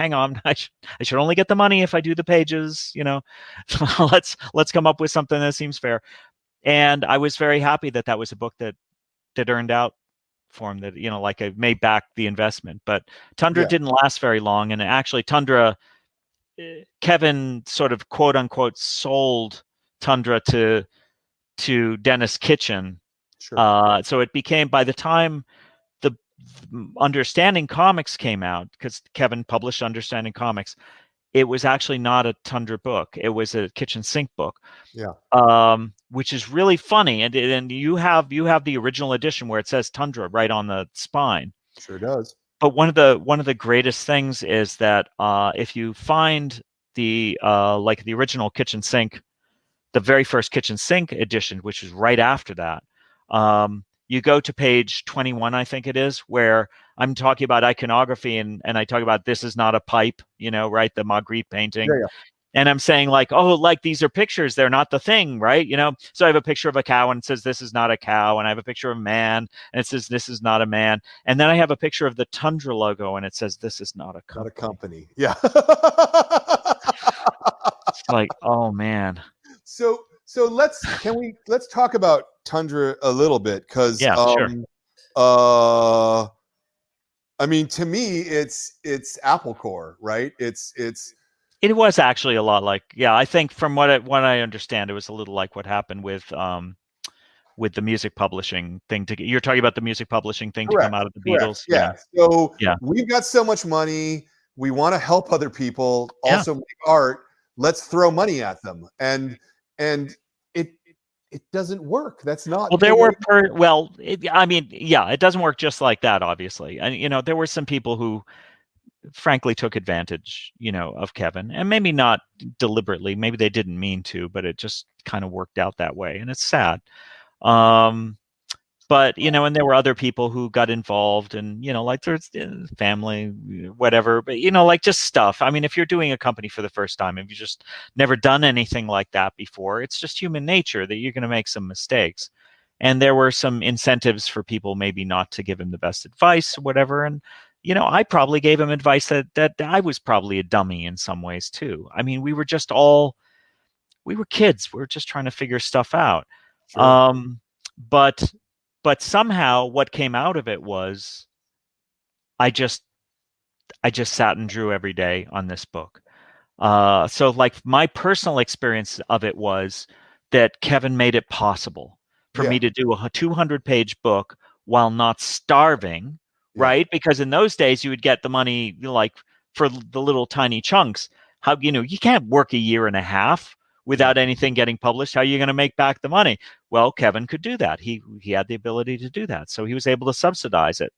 I should only get the money if I do the pages, let's come up with something that seems fair. And I was very happy that was a book that earned out for him, that, like, I made back the investment. But Tundra didn't last very long. And actually Tundra, Kevin sort of quote unquote sold Tundra to Dennis Kitchen. Sure. So it became, by the time the Understanding Comics came out, because Kevin published Understanding Comics, it was actually not a Tundra book. It was a kitchen sink book. Yeah. Which is really funny. And you have the original edition where it says Tundra right on the spine. Sure does. But one of the greatest things is that if you find the like the original kitchen sink, the very first kitchen sink edition, which is right after that, you go to page 21, I think it is, where I'm talking about iconography and I talk about this is not a pipe, right? The Magritte painting. Yeah. And I'm saying, like, oh, like, these are pictures. They're not the thing, right? So I have a picture of a cow and it says, this is not a cow. And I have a picture of a man and it says, this is not a man. And then I have a picture of the Tundra logo and it says, this is not a company. Not a company. Yeah. It's like, oh, man. So let's talk about Tundra a little bit, because sure. I mean, to me, it's Apple Core, right? It was actually a lot like, I think from what I understand, it was a little like what happened with the music publishing thing. You're talking about the music publishing thing. Correct. To come out of the Beatles. Yeah. So we've got so much money. We want to help other people also make art. Let's throw money at them. And it doesn't work. That's not Well, the there way. were I mean, yeah, it doesn't work just like that, obviously. And you know, there were some people who frankly took advantage, you know, of Kevin, and maybe not deliberately, maybe they didn't mean to, but it just kind of worked out that way, and it's sad. But you know, and there were other people who got involved, and you know, like there's family, whatever, but you know, like just stuff. I mean, if you're doing a company for the first time, if you just never done anything like that before, it's just human nature that you're going to make some mistakes. And there were some incentives for people maybe not to give him the best advice or whatever. And you know, I probably gave him advice that I was probably a dummy in some ways too. I mean, we were kids. We were just trying to figure stuff out. Sure. But but somehow what came out of it was I just sat and drew every day on this book. So like my personal experience of it was that Kevin made it possible for Yeah. me to do a 200-page book while not starving, Yeah. right? Because in those days you would get the money like for the little tiny chunks. How, you know, you can't work a year and a half without anything getting published. How are you going to make back the money? Well, Kevin could do that. He had the ability to do that. So he was able to subsidize it.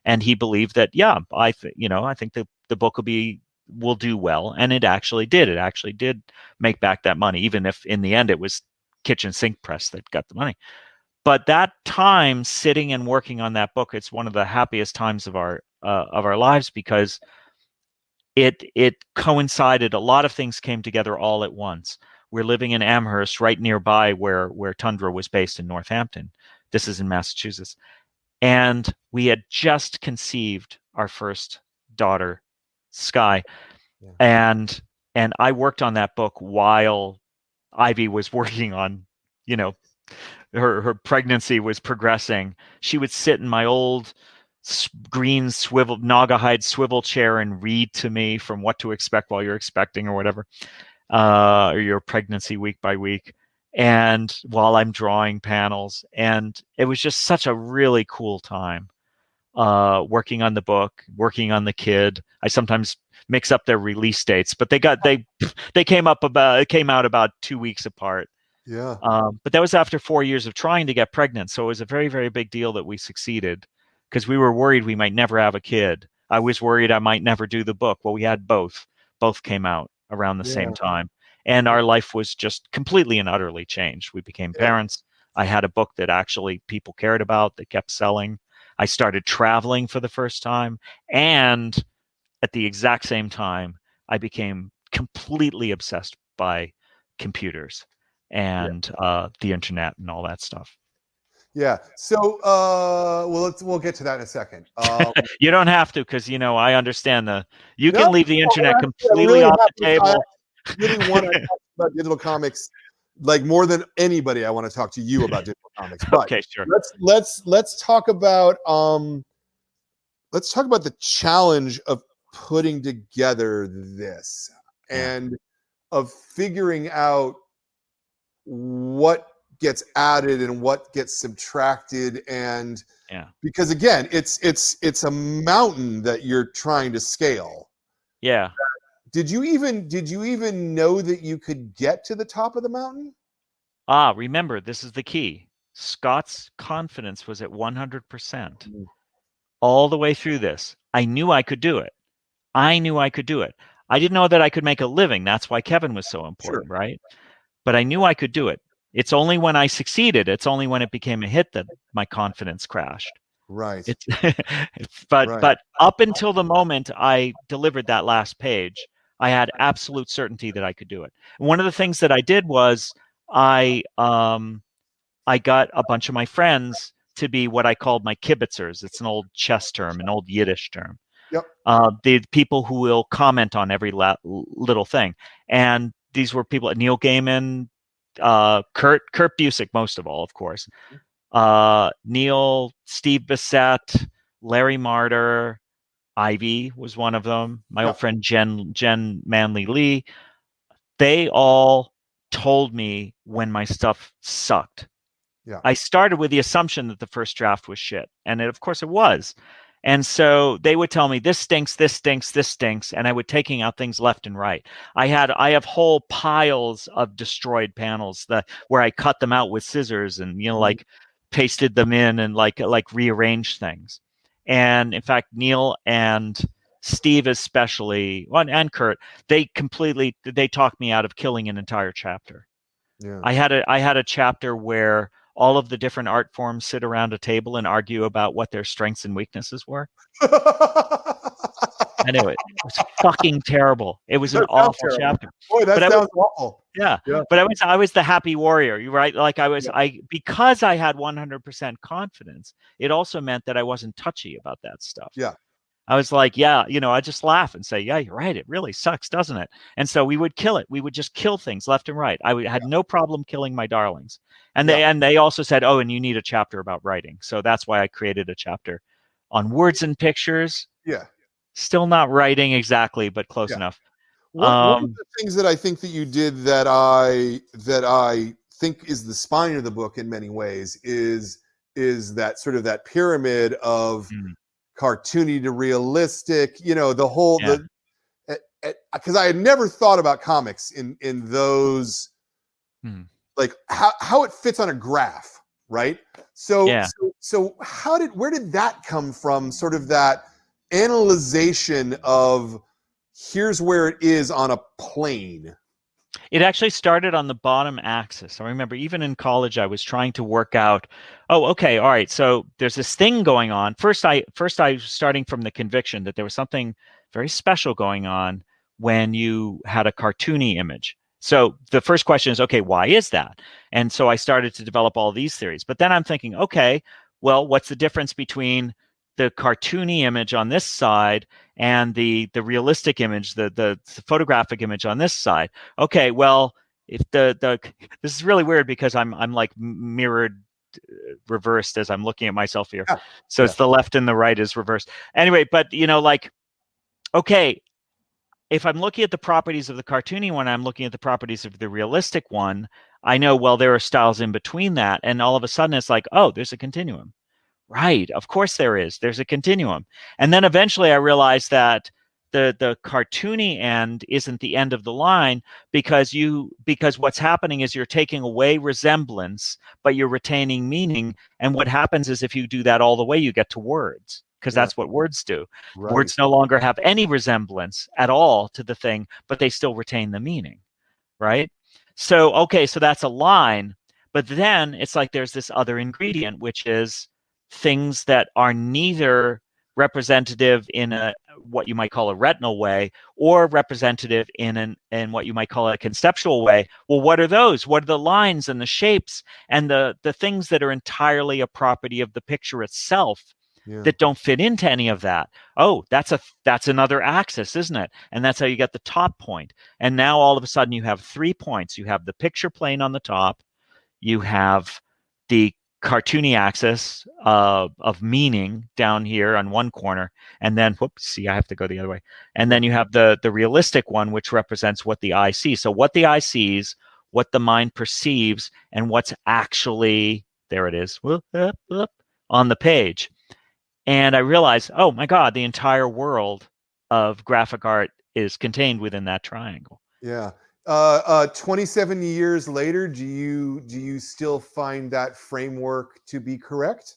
And he believed that, yeah, I think the book will do well. And it actually did. It actually did make back that money, even if in the end it was Kitchen Sink Press that got the money. But that time sitting and working on that book, it's one of the happiest times of our lives, because it coincided. A lot of things came together all at once. We're living in Amherst, right nearby where Tundra was based in Northampton. This is in Massachusetts. And we had just conceived our first daughter, Sky. Yeah. And I worked on that book while Ivy was working on, you know, her pregnancy was progressing. She would sit in my old green swivel Naugahyde swivel chair and read to me from What to Expect While You're Expecting or whatever, or your pregnancy week by week, and while I'm drawing panels. And it was just such a really cool time working on the book, working on the kid. I sometimes mix up their release dates, but they came out about 2 weeks apart. Yeah. But that was after 4 years of trying to get pregnant. So it was a very, very big deal that we succeeded, because we were worried we might never have a kid. I was worried I might never do the book. Well, we had both. Both came out around the same time. And our life was just completely and utterly changed. We became parents. I had a book that actually people cared about, that kept selling. I started traveling for the first time. And at the exact same time, I became completely obsessed by computers and the internet and all that stuff. Yeah. So, we'll get to that in a second. You don't have to, because you know I understand you No, can leave the internet actually, completely really off the table. I really want to talk about digital comics, like more than anybody. I want to talk to you about digital comics. But okay, sure. Let's talk about the challenge of putting together this and of figuring out what gets added and what gets subtracted. And because again, it's a mountain that you're trying to scale. Yeah. Did you even know that you could get to the top of the mountain? Remember, this is the key. Scott's confidence was at 100% all the way through this. I knew I could do it. I didn't know that I could make a living. That's why Kevin was so important, right? But I knew I could do it. It's only when I succeeded, it's only when it became a hit that my confidence crashed. Right. But up until the moment I delivered that last page, I had absolute certainty that I could do it. And one of the things that I did was I got a bunch of my friends to be what I called my kibitzers. It's an old chess term, an old Yiddish term. Yep. The people who will comment on every little thing. And these were people, Neil Gaiman, Kurt Busiek, most of all, of course. Neil, Steve Bissett, Larry Marder, Ivy was one of them. My old friend Jen Manley Lee. They all told me when my stuff sucked. I started with the assumption that the first draft was shit, and of course it was. And so they would tell me this stinks, this stinks, this stinks, and I would taking out things left and right. I have whole piles of destroyed panels where I cut them out with scissors and like pasted them in and like rearranged things. And in fact, Neil and Steve especially, and Kurt, they talked me out of killing an entire chapter. Yeah. I had a chapter where all of the different art forms sit around a table and argue about what their strengths and weaknesses were. Anyway, it was fucking terrible. It was an awful chapter. Boy, that sounds awful. Yeah. But I was the happy warrior, right? Like because I had 100% confidence, it also meant that I wasn't touchy about that stuff. Yeah. I was like, yeah, I just laugh and say, yeah, you're right. It really sucks, doesn't it? And so we would kill it. We would just kill things left and right. I had no problem killing my darlings. And they also said, oh, and you need a chapter about writing. So that's why I created a chapter on words and pictures. Yeah. Still not writing exactly, but close enough. One of the things that I think that you did that I think is the spine of the book in many ways is that sort of that pyramid of cartoony to realistic, the whole because I had never thought about comics in those like how it fits on a graph, right? So where did that come from? Sort of that analyzation of here's where it is on a plane. It actually started on the bottom axis. I remember even in college, I was trying to work out, oh, okay, all right, so there's this thing going on. First I was starting from the conviction that there was something very special going on when you had a cartoony image. So the first question is, okay, why is that? And so I started to develop all these theories. But then I'm thinking, okay, well, what's the difference between the cartoony image on this side and the realistic image, the photographic image on this side? Okay, well, if this is really weird because I'm like mirrored reversed as I'm looking at myself here. So it's the left and the right is reversed. Anyway, but okay, if I'm looking at the properties of the cartoony one, I'm looking at the properties of the realistic one, I know, well, there are styles in between that. And all of a sudden it's like, oh, there's a continuum. Right. Of course there is. There's a continuum. And then eventually I realized that the cartoony end isn't the end of the line because what's happening is you're taking away resemblance, but you're retaining meaning. And what happens is if you do that all the way, you get to words, because that's what words do. Right. Words no longer have any resemblance at all to the thing, but they still retain the meaning. Right. So, okay, so that's a line. But then it's like there's this other ingredient, which is things that are neither representative in what you might call a retinal way or representative in what you might call a conceptual way. Well, what are those? What are the lines and the shapes and the things that are entirely a property of the picture itself that don't fit into any of that? Oh, that's another axis, isn't it? And that's how you get the top point. And now all of a sudden you have 3 points. You have the picture plane on the top. You have the cartoony axis of meaning down here on one corner, and then I have to go the other way. And then you have the realistic one, which represents what the eye sees. So what the eye sees, what the mind perceives, and what's actually there it is on the page. And I realized, oh my God, the entire world of graphic art is contained within that triangle. Yeah. 27 years later, do you still find that framework to be correct?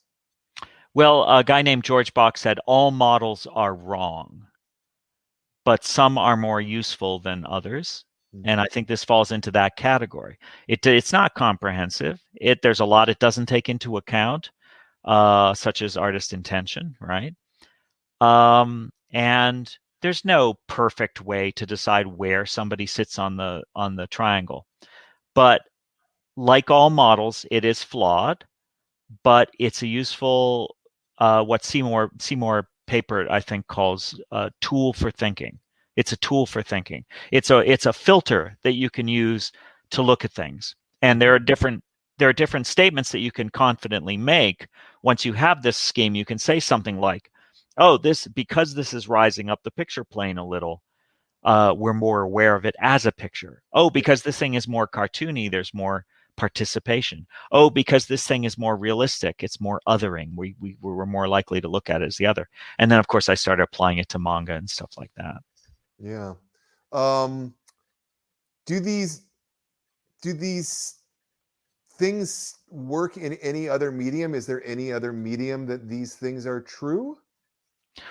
Well, a guy named George Bach said all models are wrong, but some are more useful than others. Mm-hmm. And I think this falls into that category. It's not comprehensive. There's a lot it doesn't take into account, such as artist intention, right? And there's no perfect way to decide where somebody sits on the triangle. But like all models, it is flawed, but it's a useful, what Seymour Papert, I think, calls a tool for thinking. It's a tool for thinking. It's a filter that you can use to look at things. And there are different statements that you can confidently make. Once you have this scheme, you can say something like, oh, because this is rising up the picture plane a little, we're more aware of it as a picture. Oh, because this thing is more cartoony, there's more participation. Oh, because this thing is more realistic, it's more othering. We were more likely to look at it as the other. And then, of course, I started applying it to manga and stuff like that. Yeah. Do these things work in any other medium? Is there any other medium that these things are true?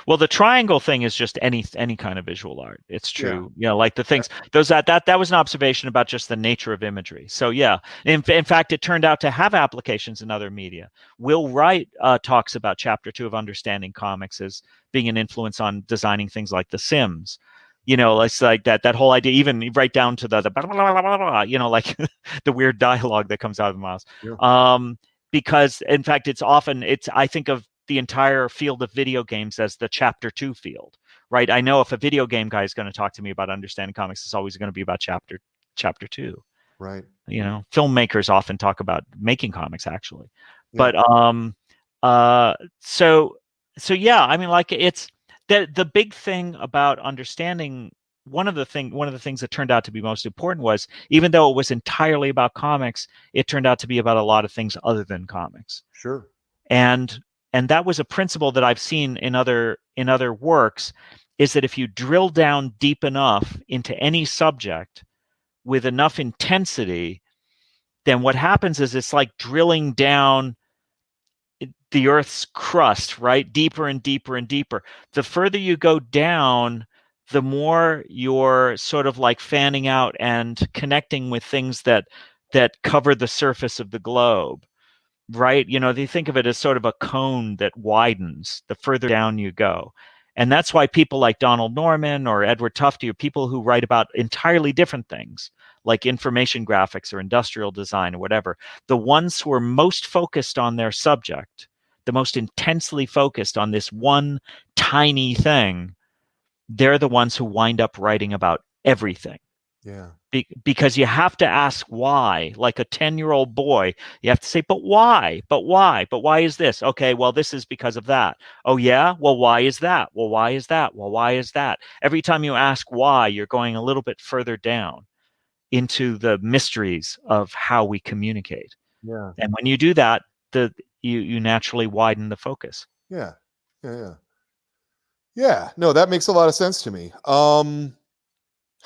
Well, the triangle thing is just any kind of visual art. It's Yeah. true. You know, like the things those that was an observation about just the nature of imagery. So yeah, in fact, it turned out to have applications in other media. Will Wright talks about chapter 2 of Understanding Comics as being an influence on designing things like The Sims. You know, it's like that whole idea, even right down to the blah, blah, blah, blah, blah, you know, like the weird dialogue that comes out of the mouth. Yeah. Because in fact, I think of the entire field of video games as the chapter 2 field, right? I know if a video game guy is going to talk to me about understanding comics, it's always going to be about chapter 2. Right. You know, filmmakers often talk about making comics actually. Yeah. But so yeah, I mean, like, it's the big thing about understanding. One of the things that turned out to be most important was, even though it was entirely about comics, it turned out to be about a lot of things other than comics. Sure. And that was a principle that I've seen in other works, is that if you drill down deep enough into any subject with enough intensity, then what happens is it's like drilling down the Earth's crust, right? Deeper and deeper and deeper. The further you go down, the more you're sort of like fanning out and connecting with things that cover the surface of the globe. Right? You know, they think of it as sort of a cone that widens the further down you go. And that's why people like Donald Norman or Edward Tufte, or people who write about entirely different things, like information graphics or industrial design or whatever, the ones who are most focused on their subject, the most intensely focused on this one tiny thing, they're the ones who wind up writing about everything. Yeah. Because you have to ask why. Like a 10-year-old boy, you have to say, but why? But why? But why is this? Okay, well, this is because of that. Oh, yeah? Well, why is that? Well, why is that? Well, why is that? Every time you ask why, you're going a little bit further down into the mysteries of how we communicate. Yeah. And when you do that, you naturally widen the focus. Yeah. Yeah. Yeah. No, that makes a lot of sense to me.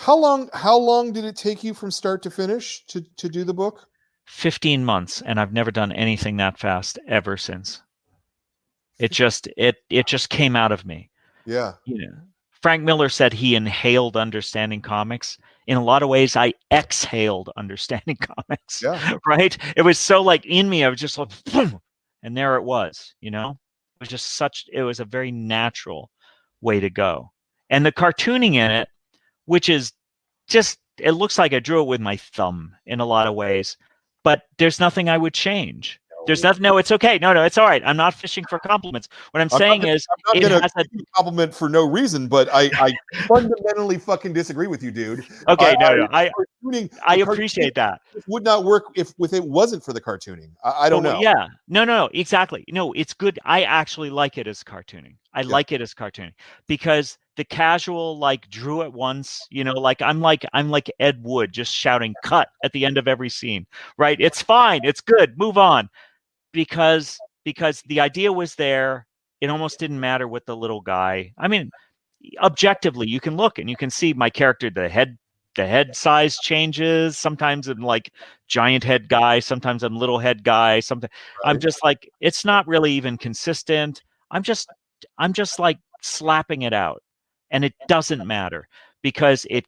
How long did it take you from start to finish to do the book? 15 months, and I've never done anything that fast ever since. It just came out of me. Yeah. You know, Frank Miller said he inhaled understanding comics. In a lot of ways, I exhaled understanding comics. Yeah. Right? It was so like in me, I was just like, boom, and there it was, you know? It was a very natural way to go. And the cartooning in it, which is just, it looks like I drew it with my thumb in a lot of ways, but there's nothing I would change. There's nothing. No, it's okay. No, it's all right. I'm not fishing for compliments. What I'm saying is, I'm not going to compliment for no reason, but I fundamentally fucking disagree with you, dude. Okay, I appreciate that. It would not work if it wasn't for the cartooning. I don't know. Yeah, no, exactly. No, it's good. I actually like it as cartooning. I like it as cartooning because the casual, like, drew it once, you know, like I'm like Ed Wood just shouting cut at the end of every scene, right? It's fine. It's good. Move on. Because the idea was there. It almost didn't matter what the little guy. I mean, objectively, you can look and you can see my character. The head size changes. Sometimes I'm like giant head guy. Sometimes I'm little head guy. Sometimes I'm just like, it's not really even consistent. I'm just like slapping it out, and it doesn't matter because it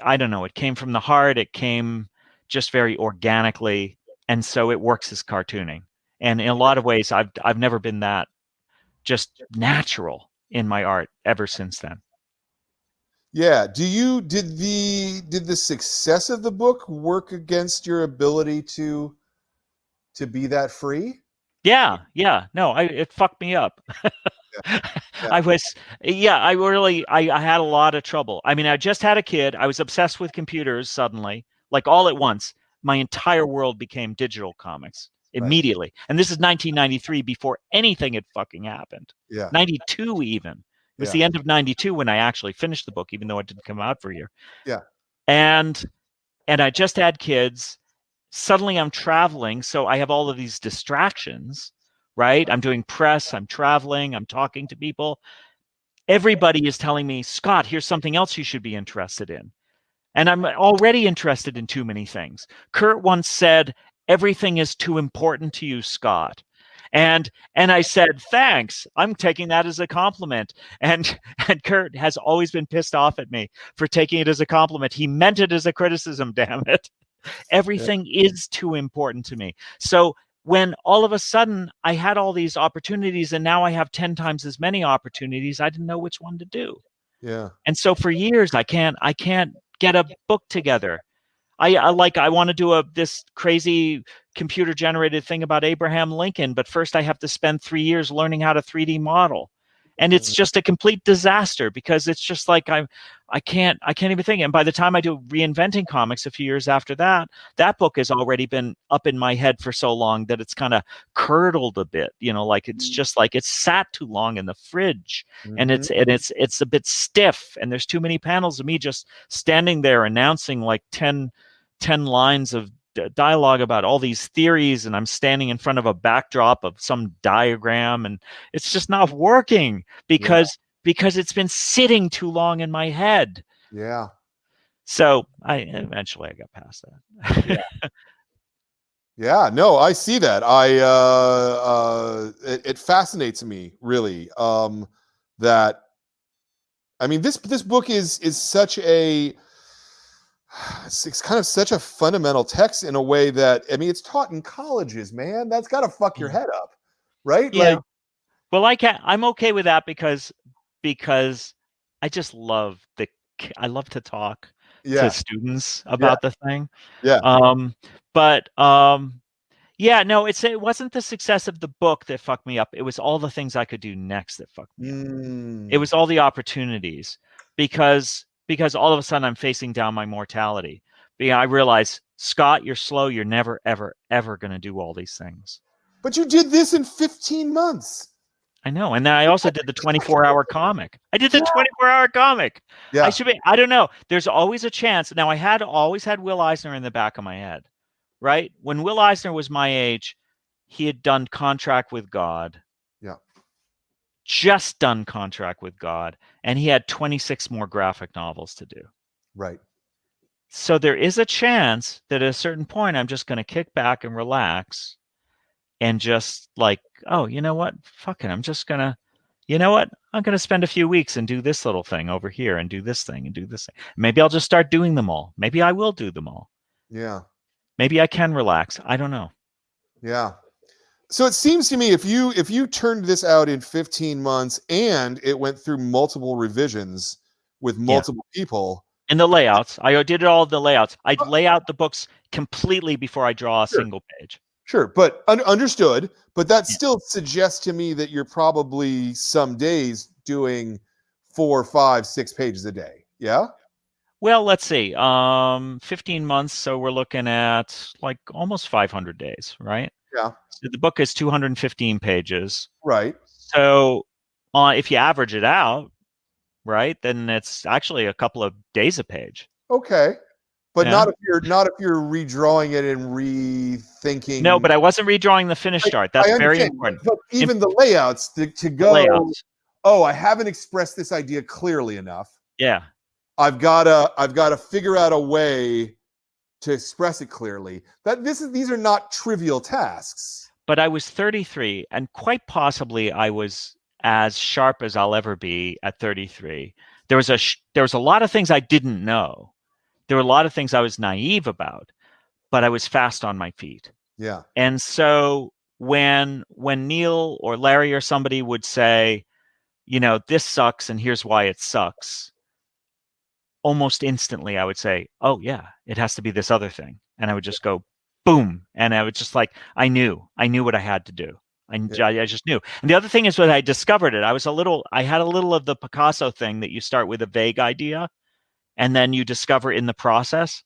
I don't know. It came from the heart. It came just very organically, and so it works as cartooning. And in a lot of ways, I've never been that just natural in my art ever since then. Yeah. Did the success of the book work against your ability to be that free? Yeah. No, it fucked me up. Yeah. I had a lot of trouble. I mean, I just had a kid. I was obsessed with computers suddenly, like all at once. My entire world became digital comics immediately. Right. And this is 1993, before anything had fucking happened. Yeah. 92 even. It was the end of 92 when I actually finished the book, even though it didn't come out for a year. Yeah. And I just had kids, suddenly I'm traveling, so I have all of these distractions, right? I'm doing press, I'm traveling, I'm talking to people. Everybody is telling me, Scott, here's something else you should be interested in. And I'm already interested in too many things. Kurt once said, everything is too important to you, Scott. And I said, thanks. I'm taking that as a compliment. And Kurt has always been pissed off at me for taking it as a compliment. He meant it as a criticism, damn it. Everything is too important to me. So when all of a sudden I had all these opportunities and now I have 10 times as many opportunities, I didn't know which one to do. Yeah. And so for years I can't get a book together. I want to do this crazy computer generated thing about Abraham Lincoln, but first I have to spend 3 years learning how to 3D model. And it's just a complete disaster because it's just like I can't even think. And by the time I do Reinventing Comics a few years after that, that book has already been up in my head for so long that it's kind of curdled a bit, like it's just like it's sat too long in the fridge and it's a bit stiff and there's too many panels of me just standing there announcing like 10 lines of dialogue about all these theories, and I'm standing in front of a backdrop of some diagram, and it's just not working because it's been sitting too long in my head. Yeah. So eventually I got past that. Yeah. Yeah, no, I see that. It fascinates me really. That, I mean, this book is such a, it's kind of such a fundamental text in a way that, I mean, it's taught in colleges, man. That's got to fuck your head up, right? Yeah. Like, well, I'm okay with that because I just love I love to talk to students about the thing. Yeah. Yeah, no, it wasn't the success of the book that fucked me up. It was all the things I could do next that fucked me up. It was all the opportunities because all of a sudden I'm facing down my mortality. I realize, Scott, you're slow. You're never, ever, ever going to do all these things. But you did this in 15 months. I know. And then I also did the 24-hour comic. I did the 24-hour comic. Yeah. I don't know. There's always a chance. Now, I always had Will Eisner in the back of my head, right? When Will Eisner was my age, he had done Contract with God. Yeah. Just done Contract with God. And he had 26 more graphic novels to do. Right. So there is a chance that at a certain point, I'm just going to kick back and relax and just like, oh, you know what? Fuck it. I'm just going to, you know what? I'm going to spend a few weeks and do this little thing over here and do this thing and do this thing. Maybe I'll just start doing them all. Maybe I will do them all. Yeah. Maybe I can relax. I don't know. Yeah. So it seems to me if you turned this out in 15 months and it went through multiple revisions with multiple people. In the layouts, I did all of the layouts. I'd lay out the books completely before I draw a single page. Sure, but understood. But that still suggests to me that you're probably some days doing 4, 5, 6 pages a day. Yeah. Well, let's see. 15 months, so we're looking at like almost 500 days, right? Yeah. So the book is 215 pages. Right. So if you average it out, right, then it's actually a couple of days a page. Okay. But not if you're redrawing it and rethinking. No, but I wasn't redrawing the finished art. That's very important. But even the layouts to go. Layouts. Oh, I haven't expressed this idea clearly enough. Yeah. I've got to figure out a way to express it clearly. These are not trivial tasks. But I was 33, and quite possibly I was as sharp as I'll ever be at 33. There was a lot of things I didn't know. There were a lot of things I was naive about, but I was fast on my feet. Yeah. And so when Neil or Larry or somebody would say, this sucks and here's why it sucks, almost instantly I would say, oh yeah, it has to be this other thing. And I would just go, boom. And I would just like, I knew what I had to do. I just knew. And the other thing is when I discovered it, I had a little of the Picasso thing that you start with a vague idea and then you discover in the process.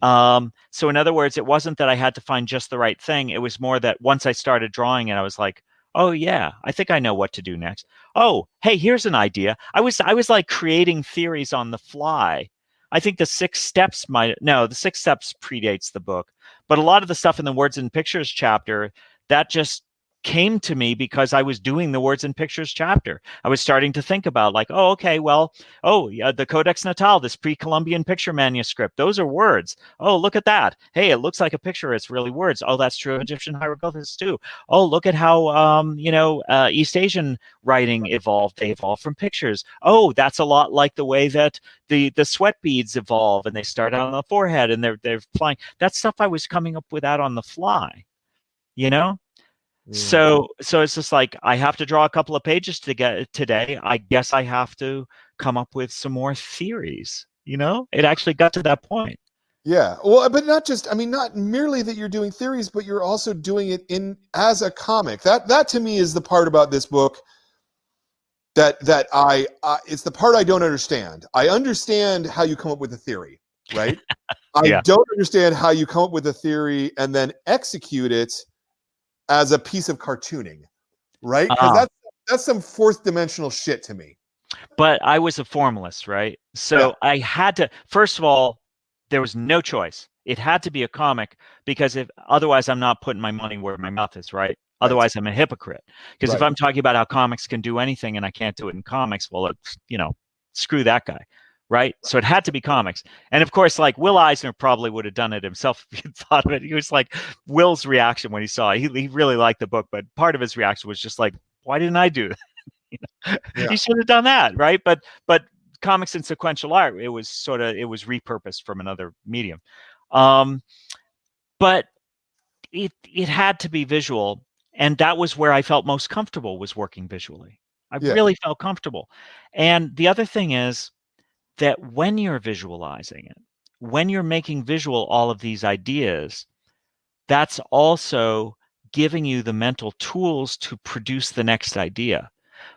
So in other words, it wasn't that I had to find just the right thing. It was more that once I started drawing it, I was like, oh yeah, I think I know what to do next. Oh, hey, here's an idea. I was like creating theories on the fly. I think the 6 steps the 6 steps predates the book, but a lot of the stuff in the words and pictures chapter, that just came to me because I was doing the words and pictures chapter. I was starting to think about like, oh, okay, well, oh, yeah, the Codex Natal, this pre-Columbian picture manuscript, those are words. Oh, look at that. Hey, it looks like a picture. It's really words. Oh, that's true of Egyptian hieroglyphics too. Oh, look at how, East Asian writing evolved. They evolved from pictures. Oh, that's a lot like the way that the sweat beads evolve and they start out on the forehead and they're flying. That stuff I was coming up with that on the fly, you know? So it's just like, I have to draw a couple of pages to get today. I guess I have to come up with some more theories. It actually got to that point. Yeah. Well, but not merely that you're doing theories, but you're also doing it as a comic. That to me is the part about this book that it's the part I don't understand. I understand how you come up with a theory, right? Yeah. I don't understand how you come up with a theory and then execute it as a piece of cartooning, right? Because that's some fourth dimensional shit to me. But I was a formalist, right? So I had to, first of all, there was no choice. It had to be a comic because otherwise I'm not putting my money where my mouth is, right? Otherwise I'm a hypocrite. Because if I'm talking about how comics can do anything and I can't do it in comics, well, screw that guy. Right. So it had to be comics. And of course, like Will Eisner probably would have done it himself if he thought of it. He was like, Will's reaction when he saw it, he really liked the book, but part of his reaction was just like, why didn't I do that? He should have done that. Right. But comics and sequential art, it was repurposed from another medium. But it had to be visual. And that was where I felt most comfortable, was working visually. I really felt comfortable. And the other thing is, that when you're visualizing it, when you're making visual all of these ideas, that's also giving you the mental tools to produce the next idea,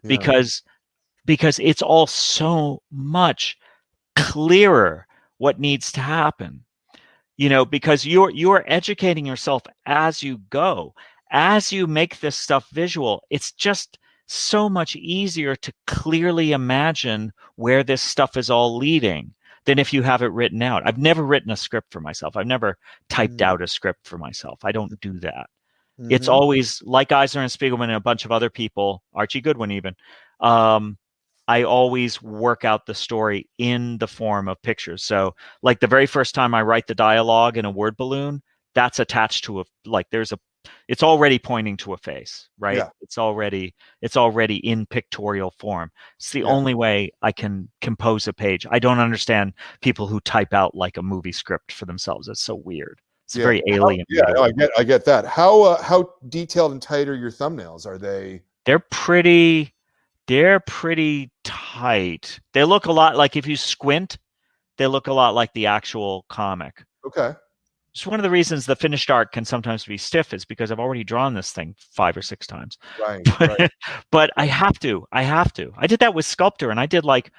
because it's all so much clearer what needs to happen, because you're educating yourself as you go. As you make this stuff visual, it's just so much easier to clearly imagine where this stuff is all leading than if you have it written out. I've never written a script for myself. I've never typed out a script for myself. I don't do that. It's always like Eisner and Spiegelman and a bunch of other people, Archie Goodwin even. I always work out the story in the form of pictures. So like the very first time I write the dialogue in a word balloon, that's attached to it's already pointing to a face, right? Yeah. It's already in pictorial form. It's the only way I can compose a page. I don't understand people who type out like a movie script for themselves. It's so weird. It's very alien. I get that. How detailed and tight are your thumbnails? Are they? They're pretty tight. They look a lot like, if you squint, they look a lot like the actual comic. Okay. It's one of the reasons the finished art can sometimes be stiff, is because I've already drawn this thing 5 or 6 times. Right. But I have to. I did that with Sculptor, and I did like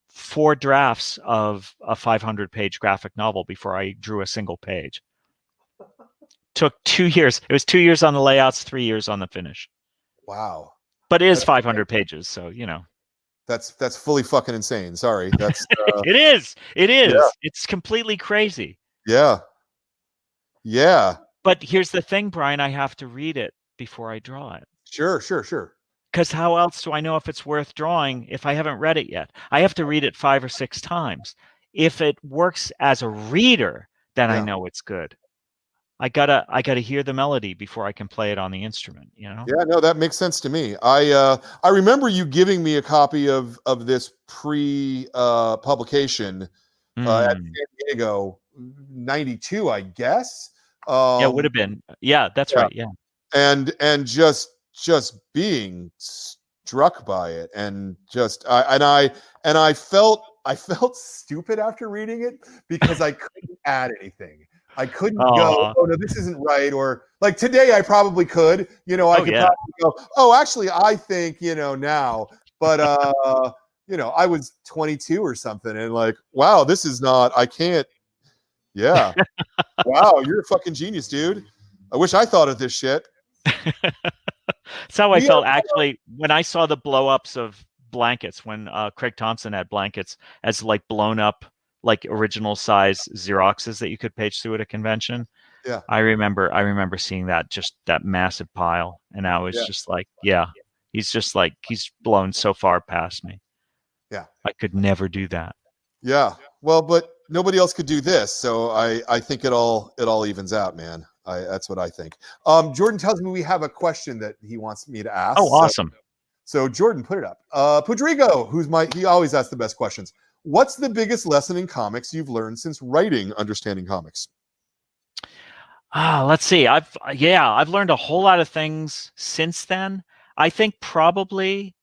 4 drafts of a 500-page graphic novel before I drew a single page. Took 2 years. It was 2 years on the layouts, 3 years on the finish. Wow. But it is 500 pages, so That's fully fucking insane. Sorry. That's It is. Yeah. It's completely crazy. Yeah. But here's the thing, Brian, I have to read it before I draw it. Sure. Because how else do I know if it's worth drawing if I haven't read it yet? I have to read it 5 or 6 times. If it works as a reader, then I know it's good. I gotta hear the melody before I can play it on the instrument, Yeah, no, that makes sense to me. I remember you giving me a copy of this publication at San Diego, 92, I guess. Yeah, it would have been. Yeah, that's right. Yeah. And just being struck by it, and I felt stupid after reading it because I couldn't add anything. I couldn't go, oh no, this isn't right. Or like today I probably could, I could probably go, oh, actually I think, now, but I was 22 or something, and like, wow, this is not, I can't. Yeah. Wow, you're a fucking genius, dude. I wish I thought of this shit. That's how I felt actually when I saw the blow ups of blankets, when Craig Thompson had blankets as like blown up like original size Xeroxes that you could page through at a convention. Yeah. I remember seeing that, just that massive pile, and I was just like, yeah, he's blown so far past me. Yeah. I could never do that. Yeah. Well, but nobody else could do this, so I think it all evens out, man. That's what I think. Jordan tells me we have a question that he wants me to ask. Oh, awesome. So Jordan, put it up. Pudrigo, he always asks the best questions. What's the biggest lesson in comics you've learned since writing Understanding Comics? Let's see. I've learned a whole lot of things since then. I think probably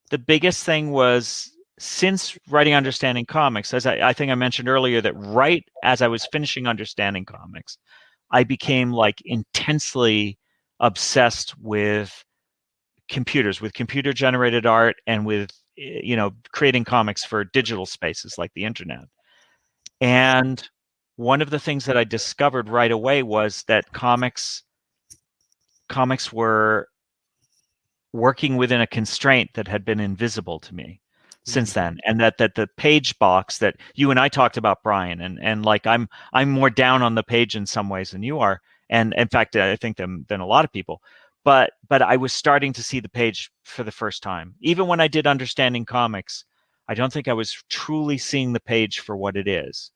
the biggest thing was, since writing Understanding Comics, as I think I mentioned earlier, that right as I was finishing Understanding Comics, I became like intensely obsessed with computers, with computer generated art, and with, you know, creating comics for digital spaces like the internet. And one of the things that I discovered right away was that comics were working within a constraint that had been invisible to me since then, and that the page box that you and I talked about, Brian, and like I'm more down on the page in some ways than you are, and in fact I think than a lot of people, but I was starting to see the page for the first time. Even when I did Understanding Comics, I don't think I was truly seeing the page for what it is.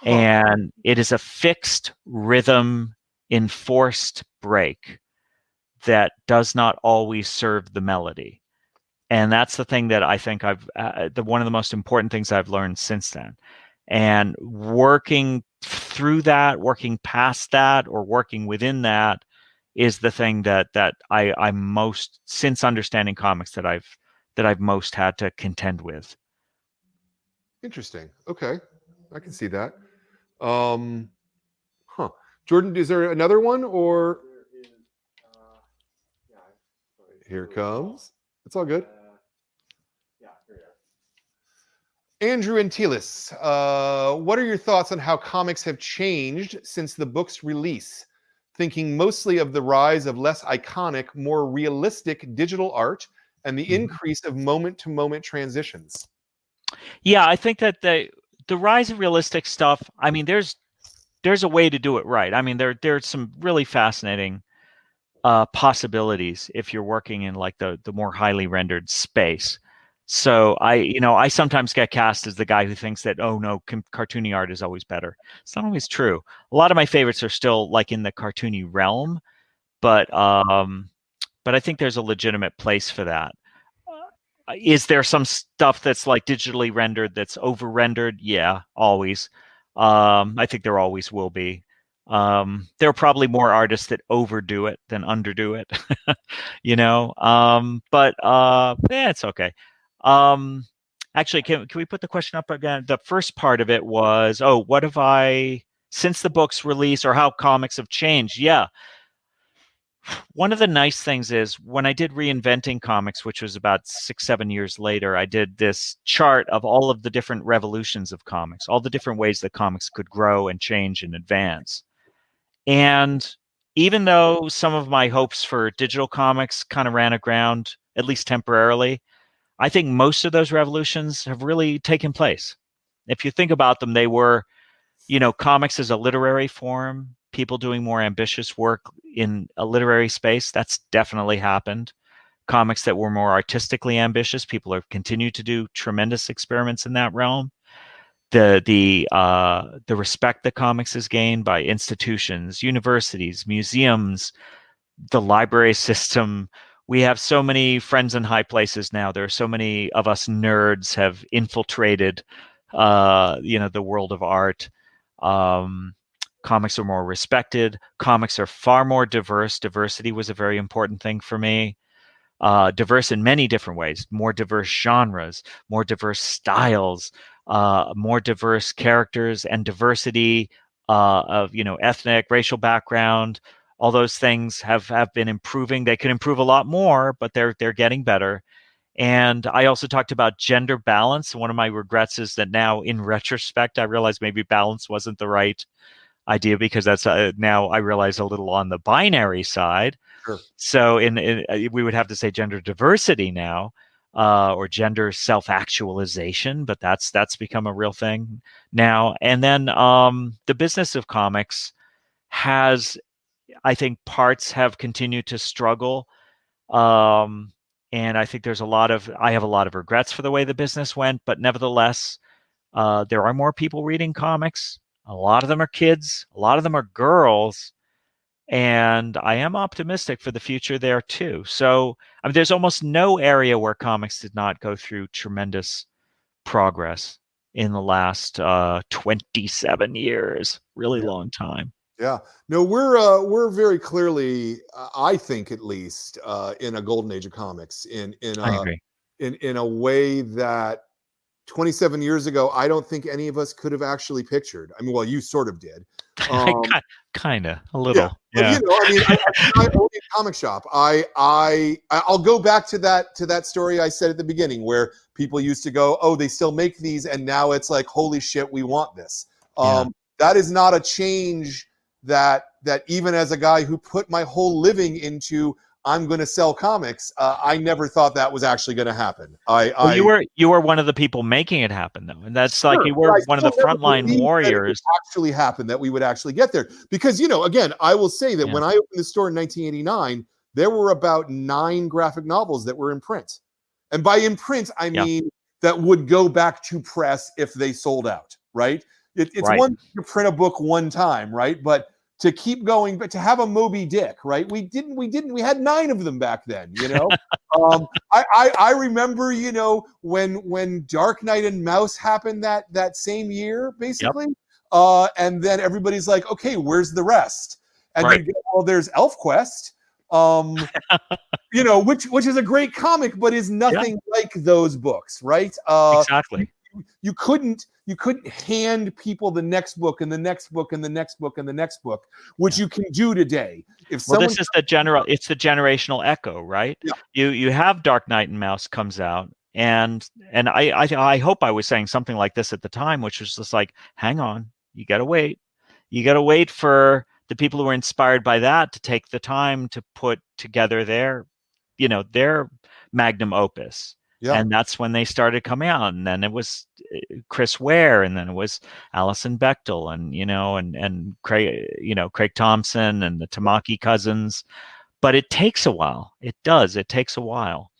And it is a fixed rhythm, enforced break that does not always serve the melody. And that's the thing that I think one of the most important things I've learned since then. And working through that, working past that, or working within that is the thing that I'm most, since Understanding Comics, that I've most had to contend with. Interesting. Okay, I can see that. Jordan, is there another one, or here it comes? It's all good. Andrew and Telis, what are your thoughts on how comics have changed since the book's release? Thinking mostly of the rise of less iconic, more realistic digital art and the increase of moment-to-moment transitions. Yeah, I think that the rise of realistic stuff, I mean, there's a way to do it right. I mean, there's some really fascinating possibilities if you're working in like the more highly rendered space. So I sometimes get cast as the guy who thinks that, oh no, cartoony art is always better. It's not always true. A lot of my favorites are still like in the cartoony realm, but I think there's a legitimate place for that. Is there some stuff that's like digitally rendered that's over rendered? Yeah, always. I think there always will be. There are probably more artists that overdo it than underdo it, you know. But it's okay. Actually, can we put the question up again? The first part of it was, oh, what have I, since the book's release, or how comics have changed? Yeah. One of the nice things is when I did Reinventing Comics, which was about 6-7 years later, I did this chart of all of the different revolutions of comics, all the different ways that comics could grow and change and advance. And even though some of my hopes for digital comics kind of ran aground, at least temporarily, I think most of those revolutions have really taken place. If you think about them, they were, you know, comics as a literary form, people doing more ambitious work in a literary space. That's definitely happened. Comics that were more artistically ambitious, people have continued to do tremendous experiments in that realm. The respect that comics has gained by institutions, universities, museums, the library system. We have so many friends in high places now. There are so many of us nerds have infiltrated, the world of art. Comics are more respected. Comics are far more diverse. Diversity was a very important thing for me. Diverse in many different ways, more diverse genres, more diverse styles, more diverse characters, and diversity of, ethnic, racial background. All those things have been improving. They could improve a lot more, but they're getting better. And I also talked about gender balance. One of my regrets is that now, in retrospect, I realize maybe balance wasn't the right idea, because that's now I realize a little on the binary side. Sure. So we would have to say gender diversity now. or gender self-actualization, but that's become a real thing now. And then the business of comics has, I think, parts have continued to struggle. And I think I have a lot of regrets for the way the business went, but nevertheless, there are more people reading comics. A lot of them are kids, a lot of them are girls, and I am optimistic for the future there too. So, I mean, there's almost no area where comics did not go through tremendous progress in the last 27 years. Really long time. Yeah. No, we're very clearly, I think at least, in a golden age of comics, I agree. in a way that 27 years ago, I don't think any of us could have actually pictured. I mean, well, you sort of did. Kind of a Yeah, little. but Yeah. I mean, I own a comic shop. I'll go back to that story I said at the beginning, where people used to go, "Oh, they still make these," and now it's like, "Holy shit, we want this." Yeah. That is not a change that even as a guy who put my whole living into, I'm going to sell comics, I never thought that was actually going to happen. Well, you were one of the people making it happen, though, and that's like Sure, you but were I one of the still never frontline believed that it would warriors. actually happen, that we would actually get there. Because, again, I will say that Yeah. when I opened the store in 1989, there were about 9 graphic novels that were in print. And by in print, I mean that would go back to press if they sold out, right? It's Right. one thing to print a book one time, right? But to keep going, but to have a Moby Dick, right? We had 9 of them back then, I remember, when Dark Knight and Mouse happened that same year, basically. And then everybody's like, okay, where's the rest? And Right. then there's ElfQuest, which is a great comic, but is nothing like those books, right? Exactly. You couldn't hand people the next book and the next book and the next book and the next book, which you can do today. If Well, someone, this is it's the generational echo, right? Yeah. You have Dark Knight and Mouse comes out, and I hope I was saying something like this at the time, which was just like, hang on, you got to wait. You got to wait for the people who were inspired by that to take the time to put together their magnum opus. Yeah. And that's when they started coming out. And then it was Chris Ware, and then it was Alison Bechdel, and Craig Thompson and the Tamaki cousins. But it takes a while. It does. It takes a while,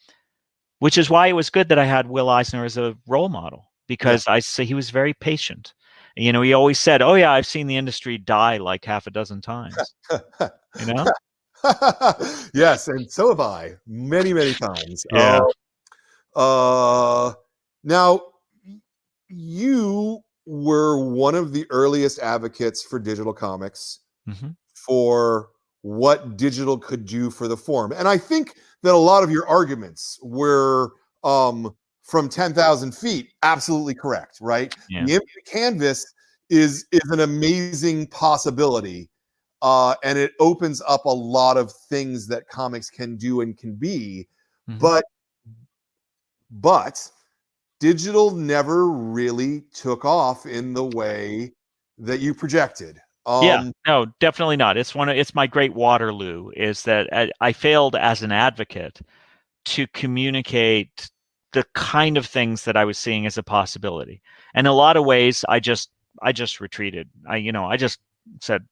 which is why it was good that I had Will Eisner as a role model, because I say he was very patient. He always said, "Oh yeah, I've seen the industry die like half a dozen times." Yes, and so have I, many, many times. Yeah. Now, you were one of the earliest advocates for digital comics, for what digital could do for the form. And I think that a lot of your arguments were, from 10,000 feet, absolutely correct, right? Yeah. The empty canvas is an amazing possibility. And it opens up a lot of things that comics can do and can be. But digital never really took off in the way that you projected. No, definitely not. It's my great Waterloo, is that I failed as an advocate to communicate the kind of things that I was seeing as a possibility. And in a lot of ways, I just retreated. I just said,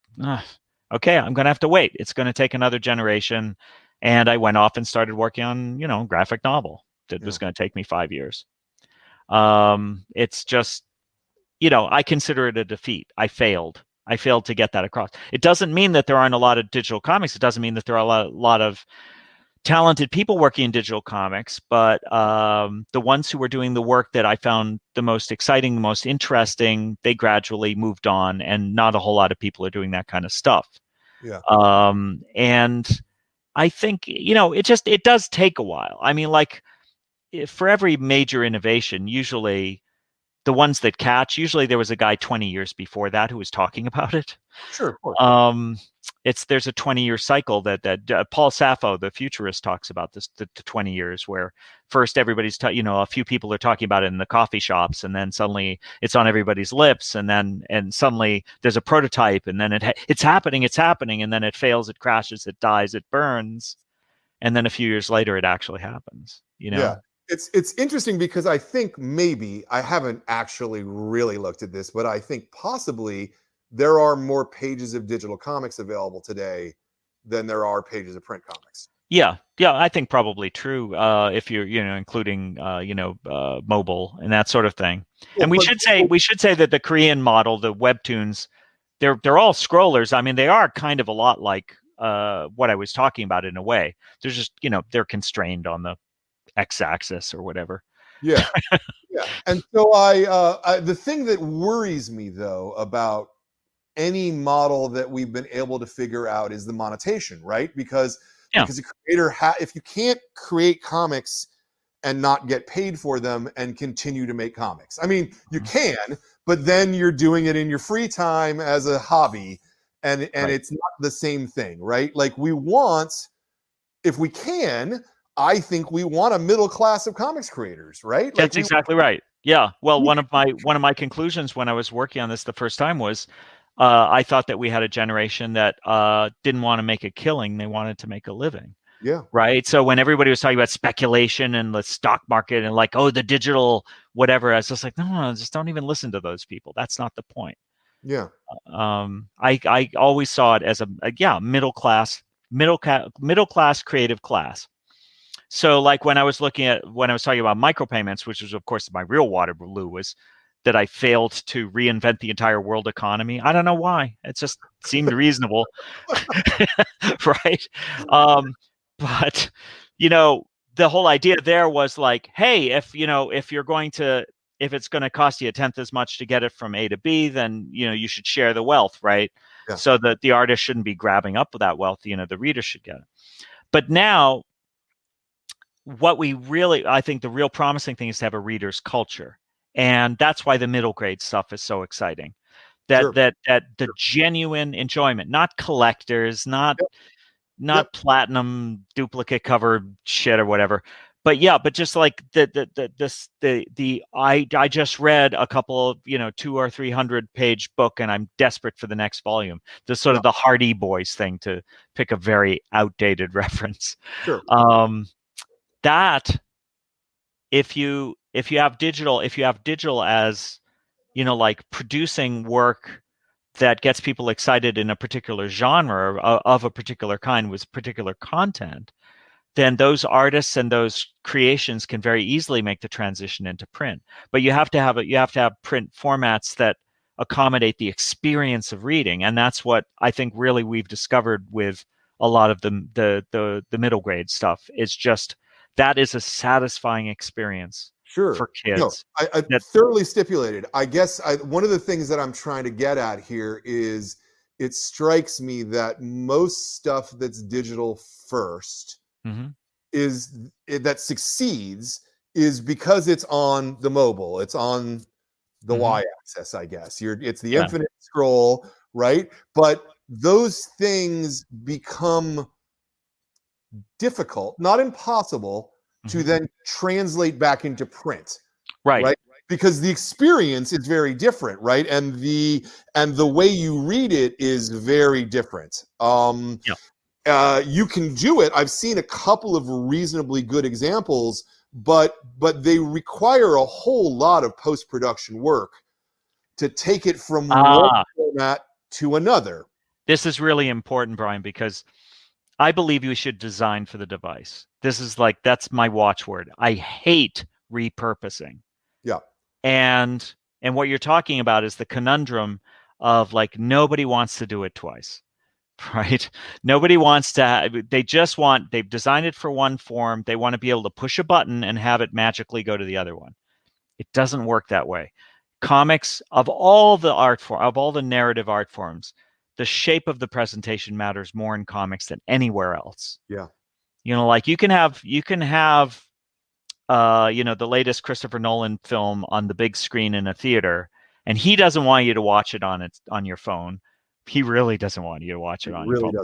okay, I'm going to have to wait. It's going to take another generation. And I went off and started working on, graphic novel. That was going to take me 5 years. It's just, I consider it a defeat. I failed to get that across. It doesn't mean that there aren't a lot of digital comics. It doesn't mean that there are a lot of talented people working in digital comics, but the ones who were doing the work that I found the most exciting, the most interesting, they gradually moved on, and not a whole lot of people are doing that kind of stuff. Yeah. And I think, it does take a while. I mean, like, for every major innovation, usually the ones that catch, usually there was a guy 20 years before that who was talking about it. Sure, of course. There's a 20-year cycle that Paul Sappho, the futurist, talks about this, the 20 years, where first everybody's a few people are talking about it in the coffee shops, and then suddenly it's on everybody's lips, and suddenly there's a prototype, and then it's happening, and then it fails, it crashes, it dies, it burns, and then a few years later it actually happens. Yeah. It's interesting because I think maybe I haven't actually really looked at this, but I think possibly there are more pages of digital comics available today than there are pages of print comics. Yeah, I think probably true. If you're, including, mobile and that sort of thing. Well, And we should say that the Korean model, the webtoons, they're all scrollers. I mean, they are kind of a lot like what I was talking about in a way. They're just, they're constrained on the x-axis or whatever. Yeah, yeah. And so the thing that worries me though about any model that we've been able to figure out is the monetization, right? Because a creator, if you can't create comics and not get paid for them and continue to make comics, I mean, you can, but then you're doing it in your free time as a hobby, and it's not the same thing, right? Like we want, if we can, I think we want a middle class of comics creators, right? That's exactly right. Yeah. Well, one of my conclusions when I was working on this the first time was, I thought that we had a generation that didn't want to make a killing; they wanted to make a living. Yeah. Right. So when everybody was talking about speculation and the stock market and like, oh, the digital whatever, I was just like, no, just don't even listen to those people. That's not the point. Yeah. I always saw it as a middle class creative class. So like when I was talking about micropayments, which was of course my real Waterloo, was that I failed to reinvent the entire world economy. I don't know why. It just seemed reasonable. Right. But the whole idea there was like, hey, if it's going to cost you a tenth as much to get it from A to B, then you should share the wealth, right? Yeah. So that the artist shouldn't be grabbing up that wealth, the reader should get it. But now I think the real promising thing is to have a reader's culture. And that's why the middle grade stuff is so exciting. That the genuine enjoyment, not collectors, not platinum duplicate cover shit or whatever, but just like I just read a couple of 200 or 300 page book and I'm desperate for the next volume. The sort of the Hardy Boys thing, to pick a very outdated reference. Sure. That if you have digital as like producing work that gets people excited in a particular genre of a particular kind with particular content, then those artists and those creations can very easily make the transition into print. But you have to have print formats that accommodate the experience of reading, and that's what I think really we've discovered with a lot of the middle grade stuff. Is just that is a satisfying experience. Sure. For kids. No, I thoroughly stipulated. I guess one of the things that I'm trying to get at here is it strikes me that most stuff that's digital first that succeeds is because it's on the mobile. It's on the y-axis, I guess. It's the infinite scroll, right? But those things become difficult, not impossible, to then translate back into print, right? Because the experience is very different, right? And the way you read it is very different. You can do it. I've seen a couple of reasonably good examples, but they require a whole lot of post-production work to take it from one format to another. This is really important, Brian, because I believe you should design for the device. That's my watchword. I hate repurposing. Yeah. And what you're talking about is the conundrum of like, nobody wants to do it twice, right? Nobody wants to, they've designed it for one form. They want to be able to push a button and have it magically go to the other one. It doesn't work that way. Comics, of all the narrative art forms, the shape of the presentation matters more in comics than anywhere else. Yeah. Like you can have the latest Christopher Nolan film on the big screen in a theater, and he doesn't want you to watch it on your phone. He really doesn't want you to watch it on your phone.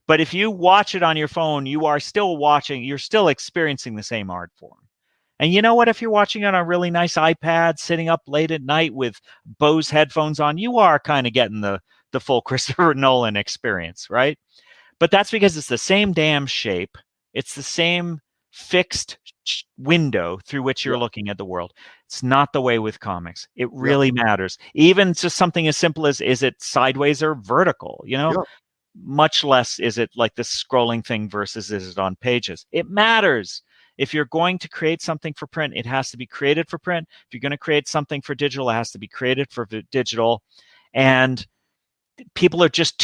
But if you watch it on your phone, you're still experiencing the same art form. And you know what? If you're watching it on a really nice iPad, sitting up late at night with Bose headphones on, you are kind of getting the full Christopher Nolan experience, right? But that's because it's the same damn shape. It's the same fixed window through which you're looking at the world. It's not the way with comics. It really matters. Even just something as simple as, is it sideways or vertical? You know, much less is it like this scrolling thing versus is it on pages. It matters. If you're going to create something for print, it has to be created for print. If you're going to create something for digital, it has to be created for digital. And people are just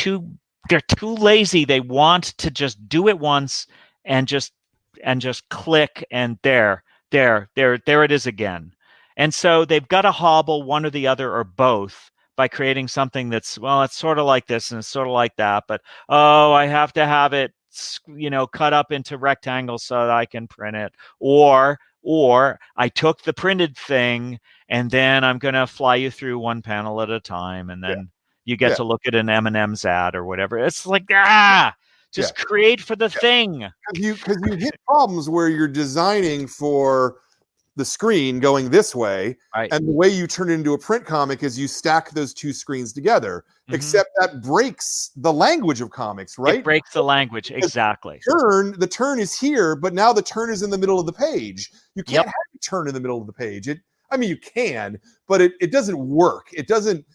they're too lazy. They want to just do it once and just click, and there it is again. And so they've got to hobble one or the other or both by creating something that's, well, it's sort of like this and it's sort of like that, but oh, I have to have it, you know, cut up into rectangles so that I can print it, or I took the printed thing and then I'm going to fly you through one panel at a time, and then you get to look at an M&M's ad or whatever. It's like, just create for the thing. Because you hit problems where you're designing for the screen going this way, and the way you turn it into a print comic is you stack those two screens together. Except that breaks the language of comics, right? It breaks the language, exactly. The turn is here, but now the turn is in the middle of the page. You can't have a turn in the middle of the page. I mean, you can, but it doesn't work. It doesn't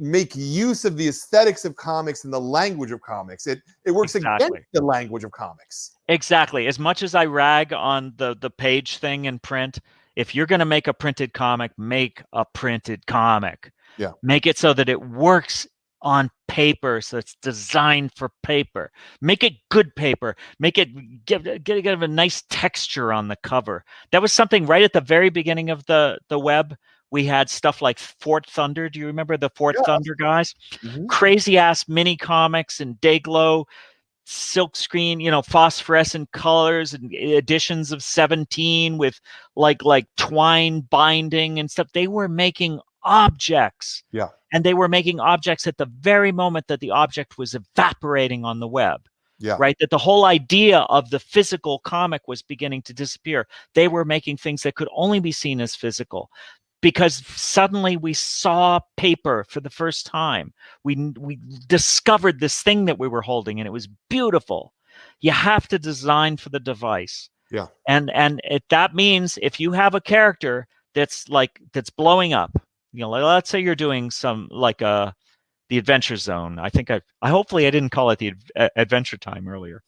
make use of the aesthetics of comics and the language of comics. It works against the language of comics. Exactly. As much as I rag on the page thing in print, if you're going to make a printed comic, make a printed comic. Yeah. Make it so that it works on paper, so it's designed for paper. Make it good paper. Make it give a nice texture on the cover. That was something right at the very beginning of the web. We had stuff like Fort Thunder. Do you remember the Fort Thunder guys? Crazy ass mini comics and Dayglow silk screen, you know, phosphorescent colors and editions of 17 with like twine binding and stuff. They were making objects. Yeah. And they were making objects at the very moment that the object was evaporating on the web. Yeah. Right. That the whole idea of the physical comic was beginning to disappear. They were making things that could only be seen as physical, because suddenly we saw paper for the first time. We discovered this thing that we were holding, and it was beautiful. You have to design for the device. Yeah. And that means if you have a character that's blowing up, you know, let's say you're doing some like the Adventure Zone. I think I hopefully I didn't call it the Adventure Time earlier.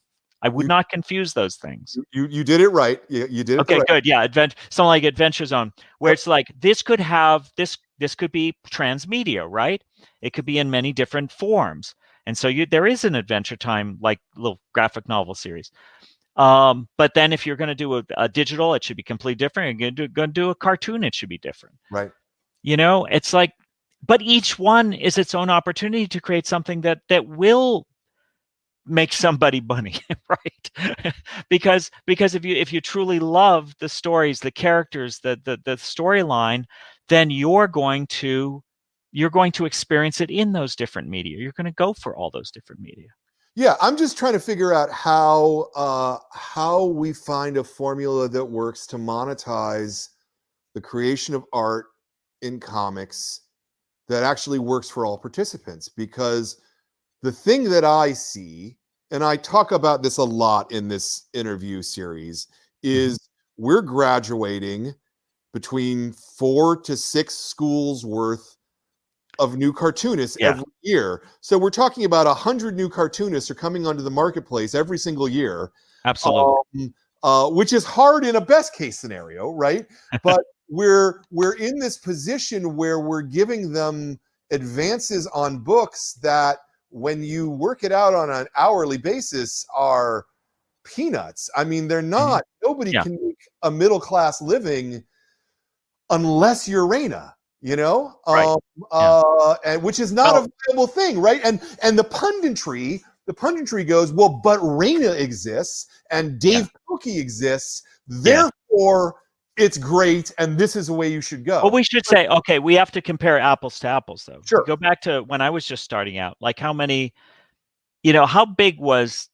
I would not confuse those things. You did it right. You did it okay, right. Good. Yeah, something like Adventure Zone, where it's like this could have this could be transmedia, right? It could be in many different forms, and so there is an Adventure Time like little graphic novel series. But then if you're going to do a digital, it should be completely different. You're going to do a cartoon, it should be different. Right. You know, it's like, but each one is its own opportunity to create something that will make somebody money, right? because if you truly love the stories, the characters, the storyline, then you're going to experience it in those different media. You're going to go for all those different media. Yeah, I'm just trying to figure out how we find a formula that works to monetize the creation of art in comics that actually works for all participants. Because the thing that I see, and I talk about this a lot in this interview series, is we're graduating between 4 to 6 schools worth of new cartoonists every year. So we're talking about 100 new cartoonists are coming onto the marketplace every single year. Absolutely. Which is hard in a best case scenario, right? But we're in this position where we're giving them advances on books that, when you work it out on an hourly basis, are peanuts. I mean, they're not. Nobody can make a middle class living unless you're Raina, you know, and which is not a viable thing, right? And the punditry goes, well, but Raina exists and Dave Pilkey exists, therefore it's great, and this is the way you should go. Well, we should say, okay, we have to compare apples to apples, though. Sure. Go back to when I was just starting out. Like, how many, you know, how big was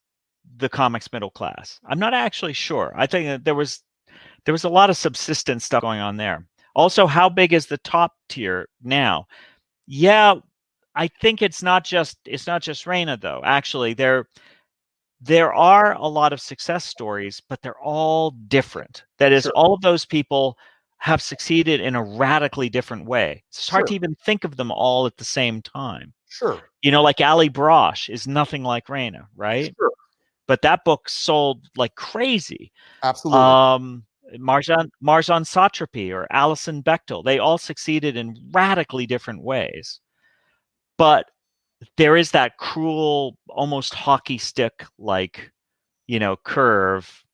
the comics middle class? I'm not actually sure. I think that there was a lot of subsistence stuff going on there. Also, how big is the top tier now? Yeah, I think it's not just Raina, though. Actually, there are a lot of success stories, but they're all different. That is, Sure. all of those people have succeeded in a radically different way. It's hard Sure. to even think of them all at the same time. Sure. You know, like Ali Brosh is nothing like Raina, right? Sure. But that book sold like crazy. Absolutely. Marjan Satrapi or Alison Bechtel, they all succeeded in radically different ways. But there is that cruel, almost hockey stick like, you know, curve,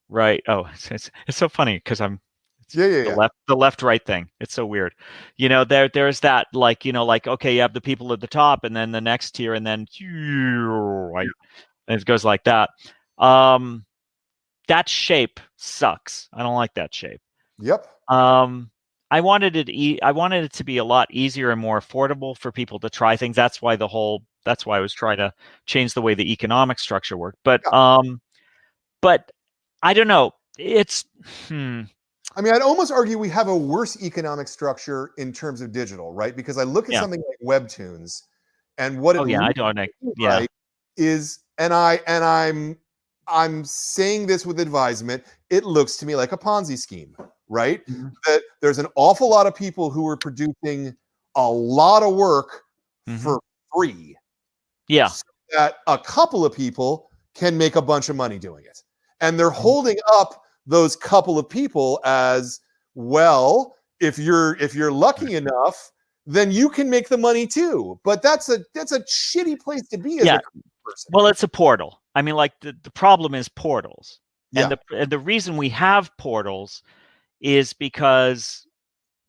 right? Oh, it's so funny because the left right thing. It's so weird. You know, there's that like, you know, like, okay, you have the people at the top and then the next tier and then right, and it goes like that. That shape sucks. I don't like that shape. Yep. I wanted it to be a lot easier and more affordable for people to try things. That's why I was trying to change the way the economic structure worked. But I don't know. It's I mean, I'd almost argue we have a worse economic structure in terms of digital, right? Because I look at something like Webtoons, and what it is, and I'm saying this with advisement. It looks to me like a Ponzi scheme, right? Mm-hmm. That there's an awful lot of people who are producing a lot of work for free. Yeah. So that a couple of people can make a bunch of money doing it. And they're holding up those couple of people as, well, if you're lucky enough, then you can make the money too. But that's a shitty place to be as a person. Well, it's a portal. I mean, like the problem is portals. And the reason we have portals is because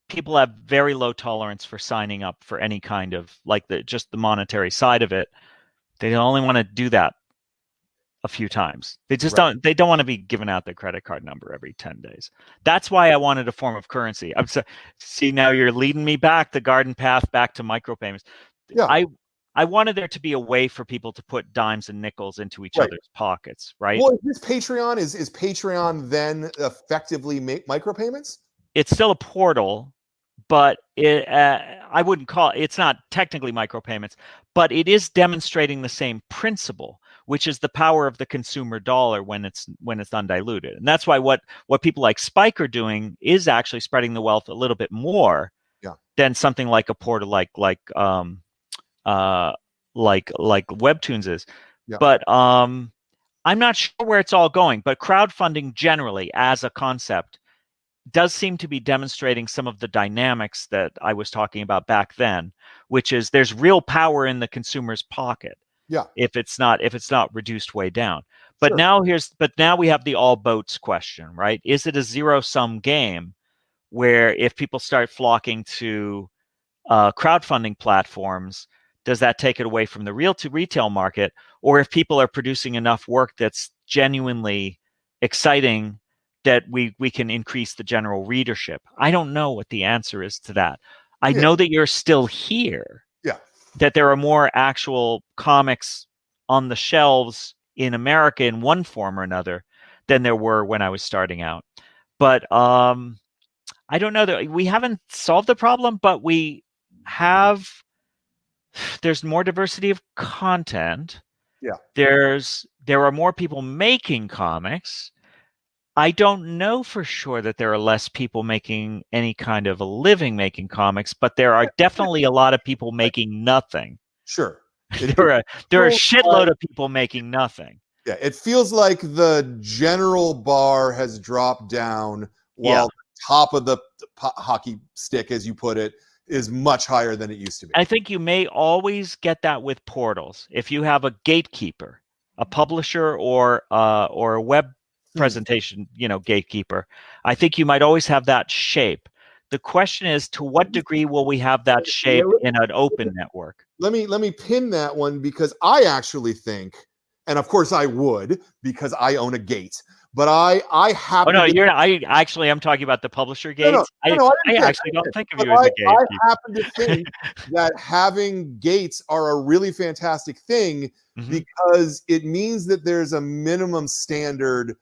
people have very low tolerance for signing up for any kind of like just the monetary side of it. They only want to do that a few times. They just don't want to be giving out their credit card number every 10 days. That's why I wanted a form of currency. See, now you're leading me back the garden path back to micropayments. Yeah. I wanted there to be a way for people to put dimes and nickels into each other's pockets, right? Well, is this Patreon? Is Patreon then effectively micropayments? It's still a portal, but I wouldn't it's not technically micropayments, but it is demonstrating the same principle, which is the power of the consumer dollar when it's undiluted. And that's why what people like Spike are doing is actually spreading the wealth a little bit more than something like a portal like Webtoons is. But I'm not sure where it's all going, but crowdfunding generally as a concept does seem to be demonstrating some of the dynamics that I was talking about back then, which is there's real power in the consumer's pocket. Yeah. If it's not reduced way down. But now we have the all boats question, right? Is it a zero-sum game where if people start flocking to crowdfunding platforms, does that take it away from the retail market? Or if people are producing enough work that's genuinely exciting that we can increase the general readership? I don't know what the answer is to that. I know that you're still here. Yeah. That there are more actual comics on the shelves in America in one form or another than there were when I was starting out. But I don't know that we haven't solved the problem, but there's more diversity of content. Yeah. There are more people making comics. I don't know for sure that there are less people making any kind of a living making comics, but there are definitely a lot of people making nothing. Sure. There are a shitload of people making nothing. Yeah, it feels like the general bar has dropped down while the top of the hockey stick, as you put it, is much higher than it used to be. I think you may always get that with portals. If you have a gatekeeper, a publisher or a web presentation, gatekeeper, I think you might always have that shape. The question is, to what degree will we have that shape in an open network? Let me pin that one, because I actually think, and of course I would, because I own a gate, but I have. Oh no, you're not. I'm talking about the publisher gates. I actually don't think of you as a gatekeeper. I happen to think that having gates are a really fantastic thing, because it means that there's a minimum standard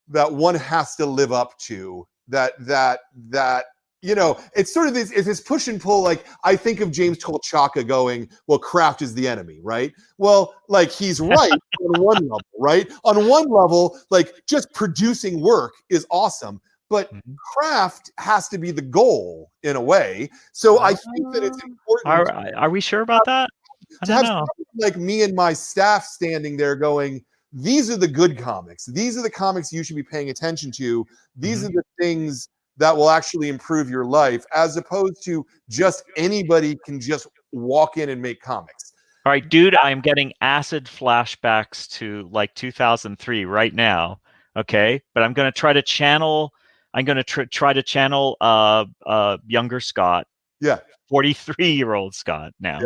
that one has to live up to, that you know, it's sort of this push and pull. Like, I think of James Kolchaka going, well, craft is the enemy, right? Well, like, he's right on one level, right? On one level, like, just producing work is awesome, but craft has to be the goal in a way. So I think that it's important. Are we sure about that? I To don't have know. like me and my staff standing there going, these are the good comics. These are the comics you should be paying attention to. These are the things that will actually improve your life, as opposed to just anybody can just walk in and make comics. All right, dude, I'm getting acid flashbacks to like 2003 right now. Okay, but I'm going to try to channel. I'm going to try to channel younger Scott. Yeah. 43-year-old Scott now,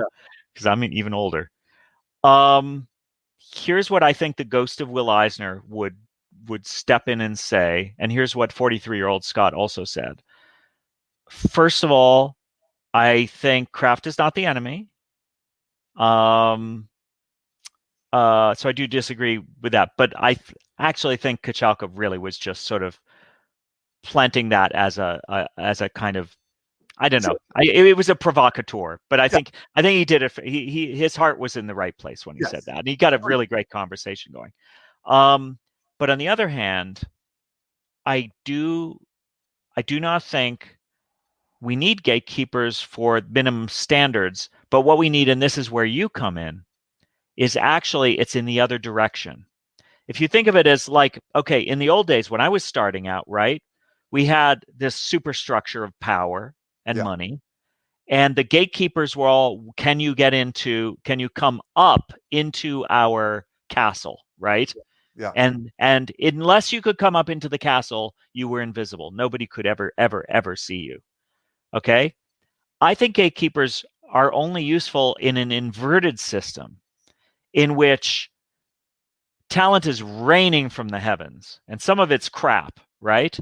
because I'm even older. Here's what I think the ghost of Will Eisner would step in and say, and here's what 43-year-old Scott also said. First of all, I think craft is not the enemy. So I do disagree with that, but I actually think Kochalka really was just sort of planting that as a kind of, I don't know. It was a provocateur, but I think he did it. His heart was in the right place when he said that, and he got a really great conversation going. But on the other hand, I do not think we need gatekeepers for minimum standards. But what we need, and this is where you come in, is actually it's in the other direction. If you think of it as like, okay, in the old days when I was starting out, right, we had this superstructure of power and money, and the gatekeepers were all, can you come up into our castle, right? Yeah. And unless you could come up into the castle, you were invisible. Nobody could ever see you. Okay? I think gatekeepers are only useful in an inverted system in which talent is raining from the heavens, and some of it's crap, right?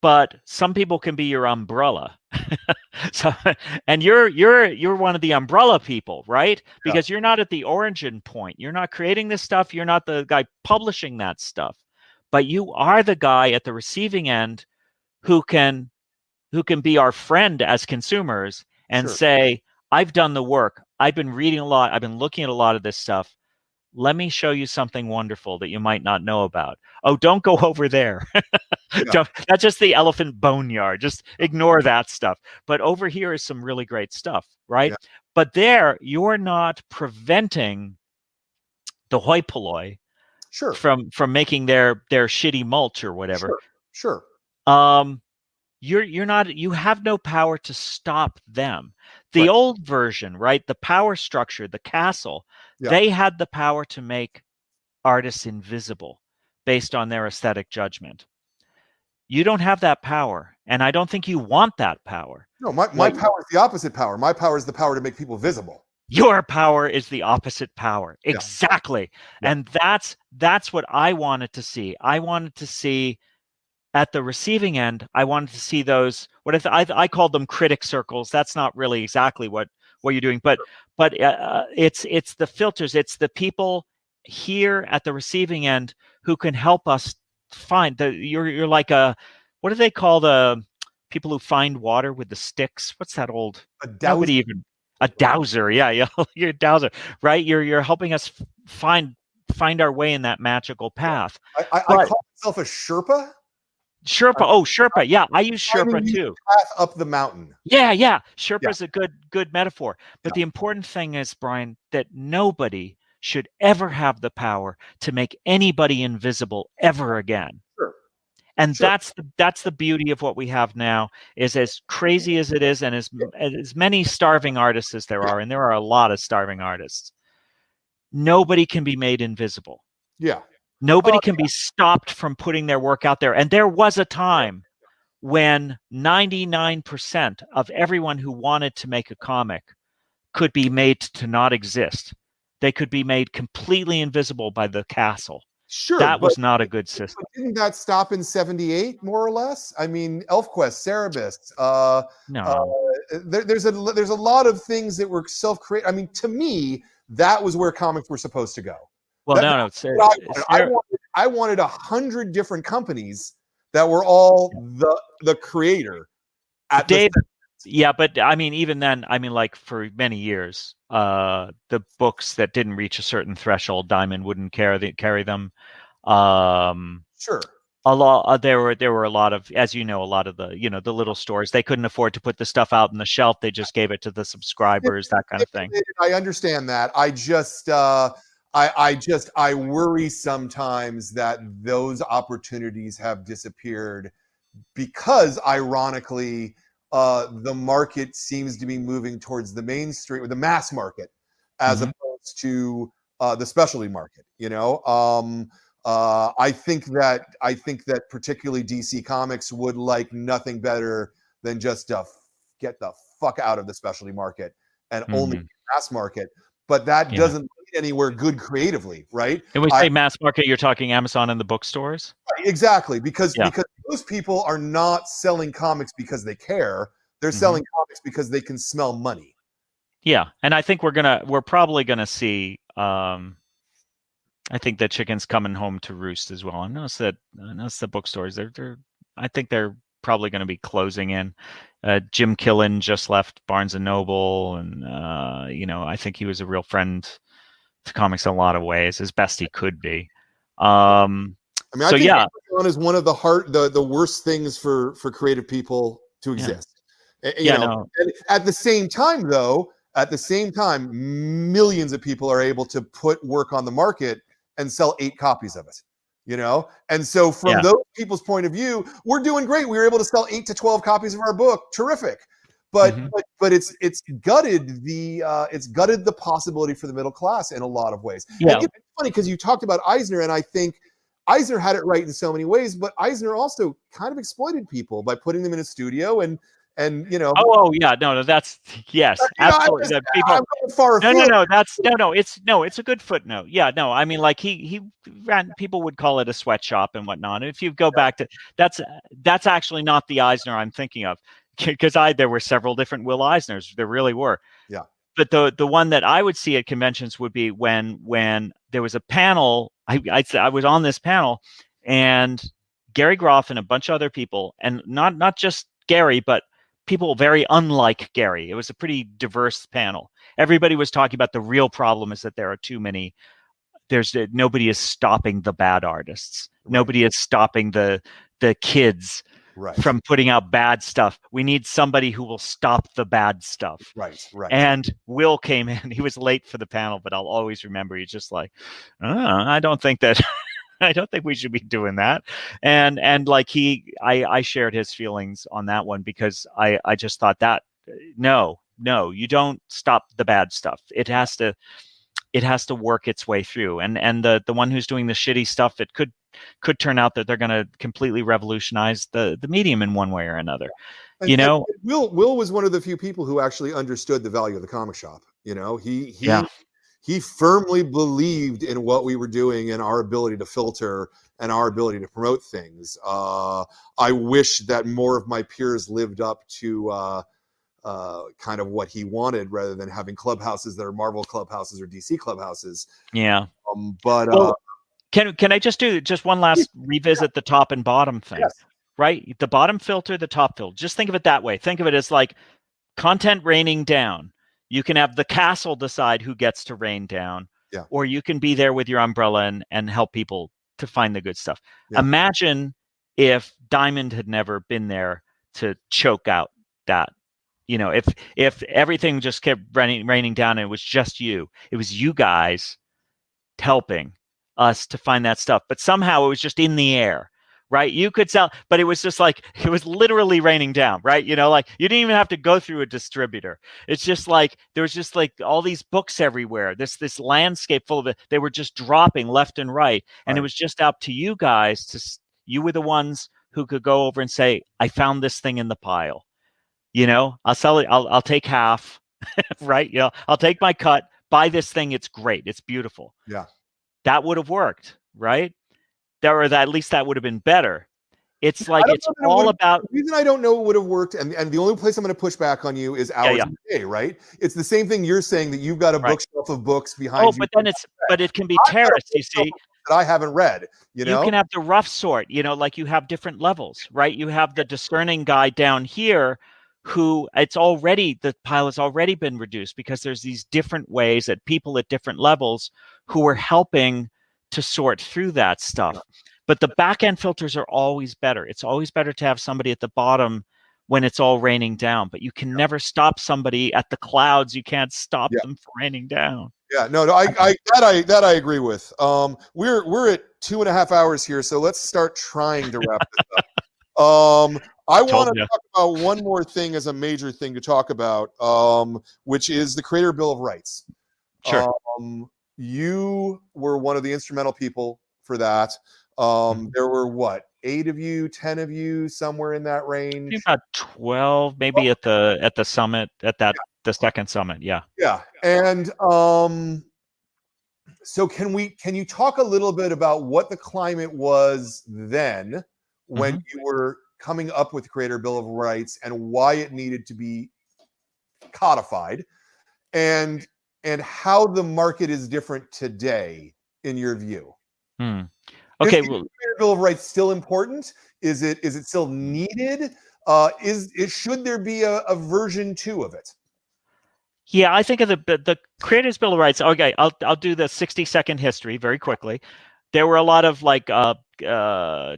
But some people can be your umbrella. So, and you're one of the umbrella people, right? Because you're not at the origin point. You're not creating this stuff. You're not the guy publishing that stuff, but you are the guy at the receiving end who can be our friend as consumers and say, I've done the work. I've been reading a lot. I've been looking at a lot of this stuff. Let me show you something wonderful that you might not know about. Oh, don't go over there. That's just the elephant boneyard. Just ignore that stuff. But over here is some really great stuff, right? Yeah. But there, you're not preventing the hoi polloi from making their shitty mulch or whatever. Sure. You're not, you have no power to stop them. The old version, right? The power structure, the castle, they had the power to make artists invisible based on their aesthetic judgment. You don't have that power, and I don't think you want that power. No, my power is the opposite power. My power is the power to make people visible. Your power is the opposite power. Exactly. Yeah. And that's what I wanted to see. I wanted to see at the receiving end, I wanted to see those, what I called them critic circles. That's not really exactly what you're doing, but it's the filters. It's the people here at the receiving end who can help us find you're like what do they call the people who find water with the sticks? What's that old? A dowser. A dowser. Yeah, you're a dowser, right? You're helping us find our way in that magical path. I call myself a Sherpa. Sherpa. Yeah, I use Sherpa too. Path up the mountain. Yeah. Sherpa is a good metaphor. But the important thing is, Brian, that nobody should ever have the power to make anybody invisible ever again. Sure. And that's the beauty of what we have now. Is as crazy as it is, and as many starving artists as there are, and there are a lot of starving artists. Nobody can be made invisible. Yeah. Nobody can be stopped from putting their work out there. And there was a time when 99% of everyone who wanted to make a comic could be made to not exist. They could be made completely invisible by the castle. Sure. That was not a good system. Didn't that stop in 78, more or less? I mean, ElfQuest, Cerebus. No. There's a lot of things that were self-created. I mean, to me, that was where comics were supposed to go. Well, I wanted 100 different companies that were all the creator, at Dave, the yeah, but I mean, even then, I mean, like for many years, the books that didn't reach a certain threshold, Diamond wouldn't carry them. Sure. A lot there were a lot of, as you know, a lot of the, you know, the little stores, they couldn't afford to put the stuff out on the shelf. They just gave it to the subscribers, that kind of thing. I understand that. I worry sometimes that those opportunities have disappeared because, ironically, the market seems to be moving towards the mainstream or the mass market as opposed to the specialty market. You know, I think that particularly DC Comics would like nothing better than just to get the fuck out of the specialty market and only mass market. But that doesn't lead anywhere good creatively, right? And we say mass market, you're talking Amazon and the bookstores? Right, exactly, because those people are not selling comics because they care. They're selling comics because they can smell money. Yeah, and I think we're probably gonna see. I think the chicken's coming home to roost as well. I notice the bookstores. I think they're probably going to be closing in. Jim Killen just left Barnes and Noble, and you know, I think he was a real friend to comics in a lot of ways, as best he could be. I mean, I think Amazon is one of the worst things for creative people to exist. You know, and at the same time, though, millions of people are able to put work on the market and sell 8 copies of it. You know, and so from those people's point of view, we're doing great. We were able to sell 8 to 12 copies of our book. Terrific. But it's gutted the possibility for the middle class in a lot of ways. Yeah. And it's funny because you talked about Eisner, and I think Eisner had it right in so many ways, but Eisner also kind of exploited people by putting them in a studio and you know. Oh yeah, no, that's yes, absolutely. It's a good footnote. Yeah, no, I mean, like he ran. People would call it a sweatshop and whatnot. If you go back to that's actually not the Eisner I'm thinking of, because there were several different Will Eisners. There really were. Yeah. But the one that I would see at conventions would be when there was a panel. I was on this panel, and Gary Groff and a bunch of other people, and not just Gary, but people very unlike Gary. It was a pretty diverse panel. Everybody was talking about the real problem is that there are too many. Nobody is stopping the bad artists. Right. Nobody is stopping the kids from putting out bad stuff. We need somebody who will stop the bad stuff. Right. And Will came in. He was late for the panel, but I'll always remember he's just like, I don't think that. I don't think we should be doing that. And like I shared his feelings on that one, because I just thought that no, you don't stop the bad stuff. It has to work its way through. And the one who's doing the shitty stuff, it could turn out that they're going to completely revolutionize the medium in one way or another. And, you know, Will was one of the few people who actually understood the value of the comic shop. You know, he firmly believed in what we were doing and our ability to filter and our ability to promote things. I wish that more of my peers lived up to kind of what he wanted, rather than having clubhouses that are Marvel clubhouses or DC clubhouses. Yeah. Can I just do one last revisit the top and bottom thing? Yes. Right? The bottom filter, the top filter. Just think of it that way. Think of it as like content raining down. You can have the castle decide who gets to rain down, or you can be there with your umbrella and help people to find the good stuff. Yeah. Imagine if Diamond had never been there to choke out that. You know, if everything just kept raining down and it was just you, it was you guys helping us to find that stuff, but somehow it was just in the air. Right. You could sell, but it was just like, it was literally raining down. Right. You know, like you didn't even have to go through a distributor. It's just like, there was just like all these books everywhere. This landscape full of it. They were just dropping left and right. And it was just up to you guys you were the ones who could go over and say, I found this thing in the pile. You know, I'll sell it. I'll take half. Right. You know, I'll take my cut, buy this thing. It's great. It's beautiful. Yeah. That would have worked. Right. At least that would have been better. It's like it's all about. The reason I don't know it would have worked, and the only place I'm going to push back on you is Hours of the Day, right? It's the same thing you're saying, that you've got a bookshelf of books behind you. But it can be terraced, you see. That I haven't read. You know, you can have the rough sort. You know, like you have different levels, right? You have the discerning guy down here who the pile has already been reduced because there's these different ways that people at different levels who are helping to sort through that stuff. But the back end filters are always better. It's always better to have somebody at the bottom when it's all raining down, but you can never stop somebody at the clouds. You can't stop them from raining down. Yeah, no, that I agree with. We're at 2.5 hours here, so let's start trying to wrap this up. I want to talk about one more thing as a major thing to talk about, which is the Creator Bill of Rights. Sure. You were one of the instrumental people for that. There were what, 8 of you, 10 of you, somewhere in that range? About 12, maybe at the summit, the second summit. Yeah. Yeah. And so can you talk a little bit about what the climate was then when you were coming up with the Creator Bill of Rights and why it needed to be codified, and how the market is different today in your view? Okay. Is the Creator Bill of Rights still important? Is it still needed? Should there be a version 2 of it? Yeah, I think of the Creators Bill of Rights. Okay, I'll do the 60-second history very quickly. There were a lot of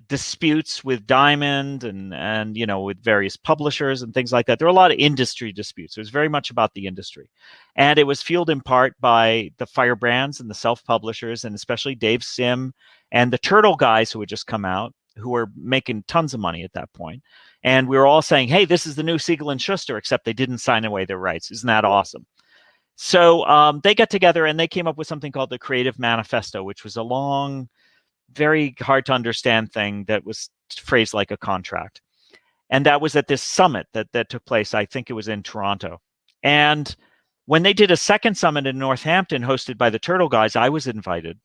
disputes with Diamond and with various publishers and things like that. There were a lot of industry disputes. It was very much about the industry, and it was fueled in part by the firebrands and the self-publishers, and especially Dave Sim and the Turtle guys who had just come out, who were making tons of money at that point. And we were all saying, hey, this is the new Siegel and Schuster, except they didn't sign away their rights. Isn't that awesome? So they got together and they came up with something called the Creative Manifesto, which was a long, very hard to understand thing that was phrased like a contract. And that was at this summit that took place. I think it was in Toronto. And when they did a second summit in Northampton hosted by the Turtle guys, I was invited.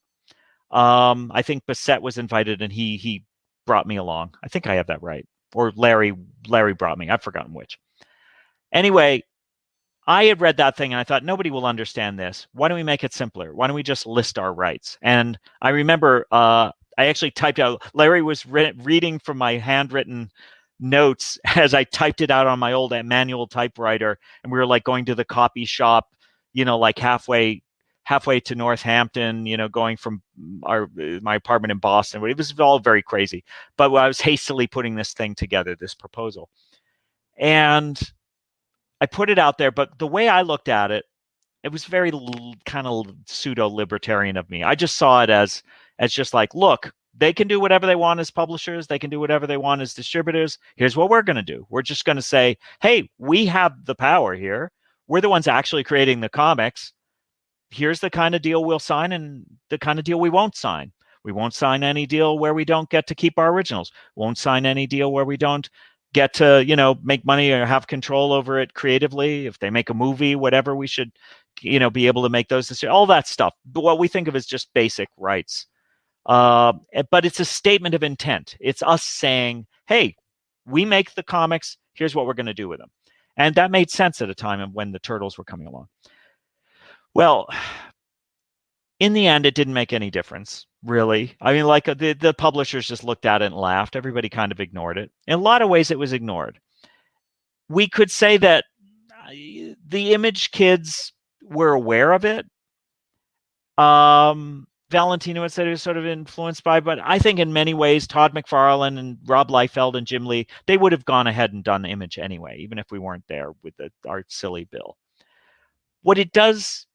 I think Bassett was invited and he brought me along. I think I have that right. Or Larry brought me. I've forgotten which. Anyway, I had read that thing and I thought, nobody will understand this. Why don't we make it simpler? Why don't we just list our rights? And I remember I actually typed out, Larry was reading from my handwritten notes as I typed it out on my old manual typewriter. And we were going to the copy shop, halfway to Northampton, going from my apartment in Boston. It was all very crazy. But I was hastily putting this thing together, this proposal. And I put it out there, but the way I looked at it, it was very kind of pseudo-libertarian of me. I just saw it as just look, they can do whatever they want as publishers. They can do whatever they want as distributors. Here's what we're going to do. We're just going to say, hey, we have the power here. We're the ones actually creating the comics. Here's the kind of deal we'll sign and the kind of deal we won't sign. We won't sign any deal where we don't get to keep our originals. Won't sign any deal where we don't get to, make money or have control over it creatively. If they make a movie, whatever, we should, be able to make those decisions, all that stuff. But what we think of as just basic rights. But it's a statement of intent. It's us saying, hey, we make the comics. Here's what we're going to do with them. And that made sense at a time when the Turtles were coming along. Well, in the end, it didn't make any difference, really. I mean, the publishers just looked at it and laughed. Everybody kind of ignored it. In a lot of ways, it was ignored. We could say that the Image kids were aware of it. Valentino had said it was sort of influenced by, but I think in many ways, Todd McFarlane and Rob Liefeld and Jim Lee, they would have gone ahead and done Image anyway, even if we weren't there with our silly bill. What it does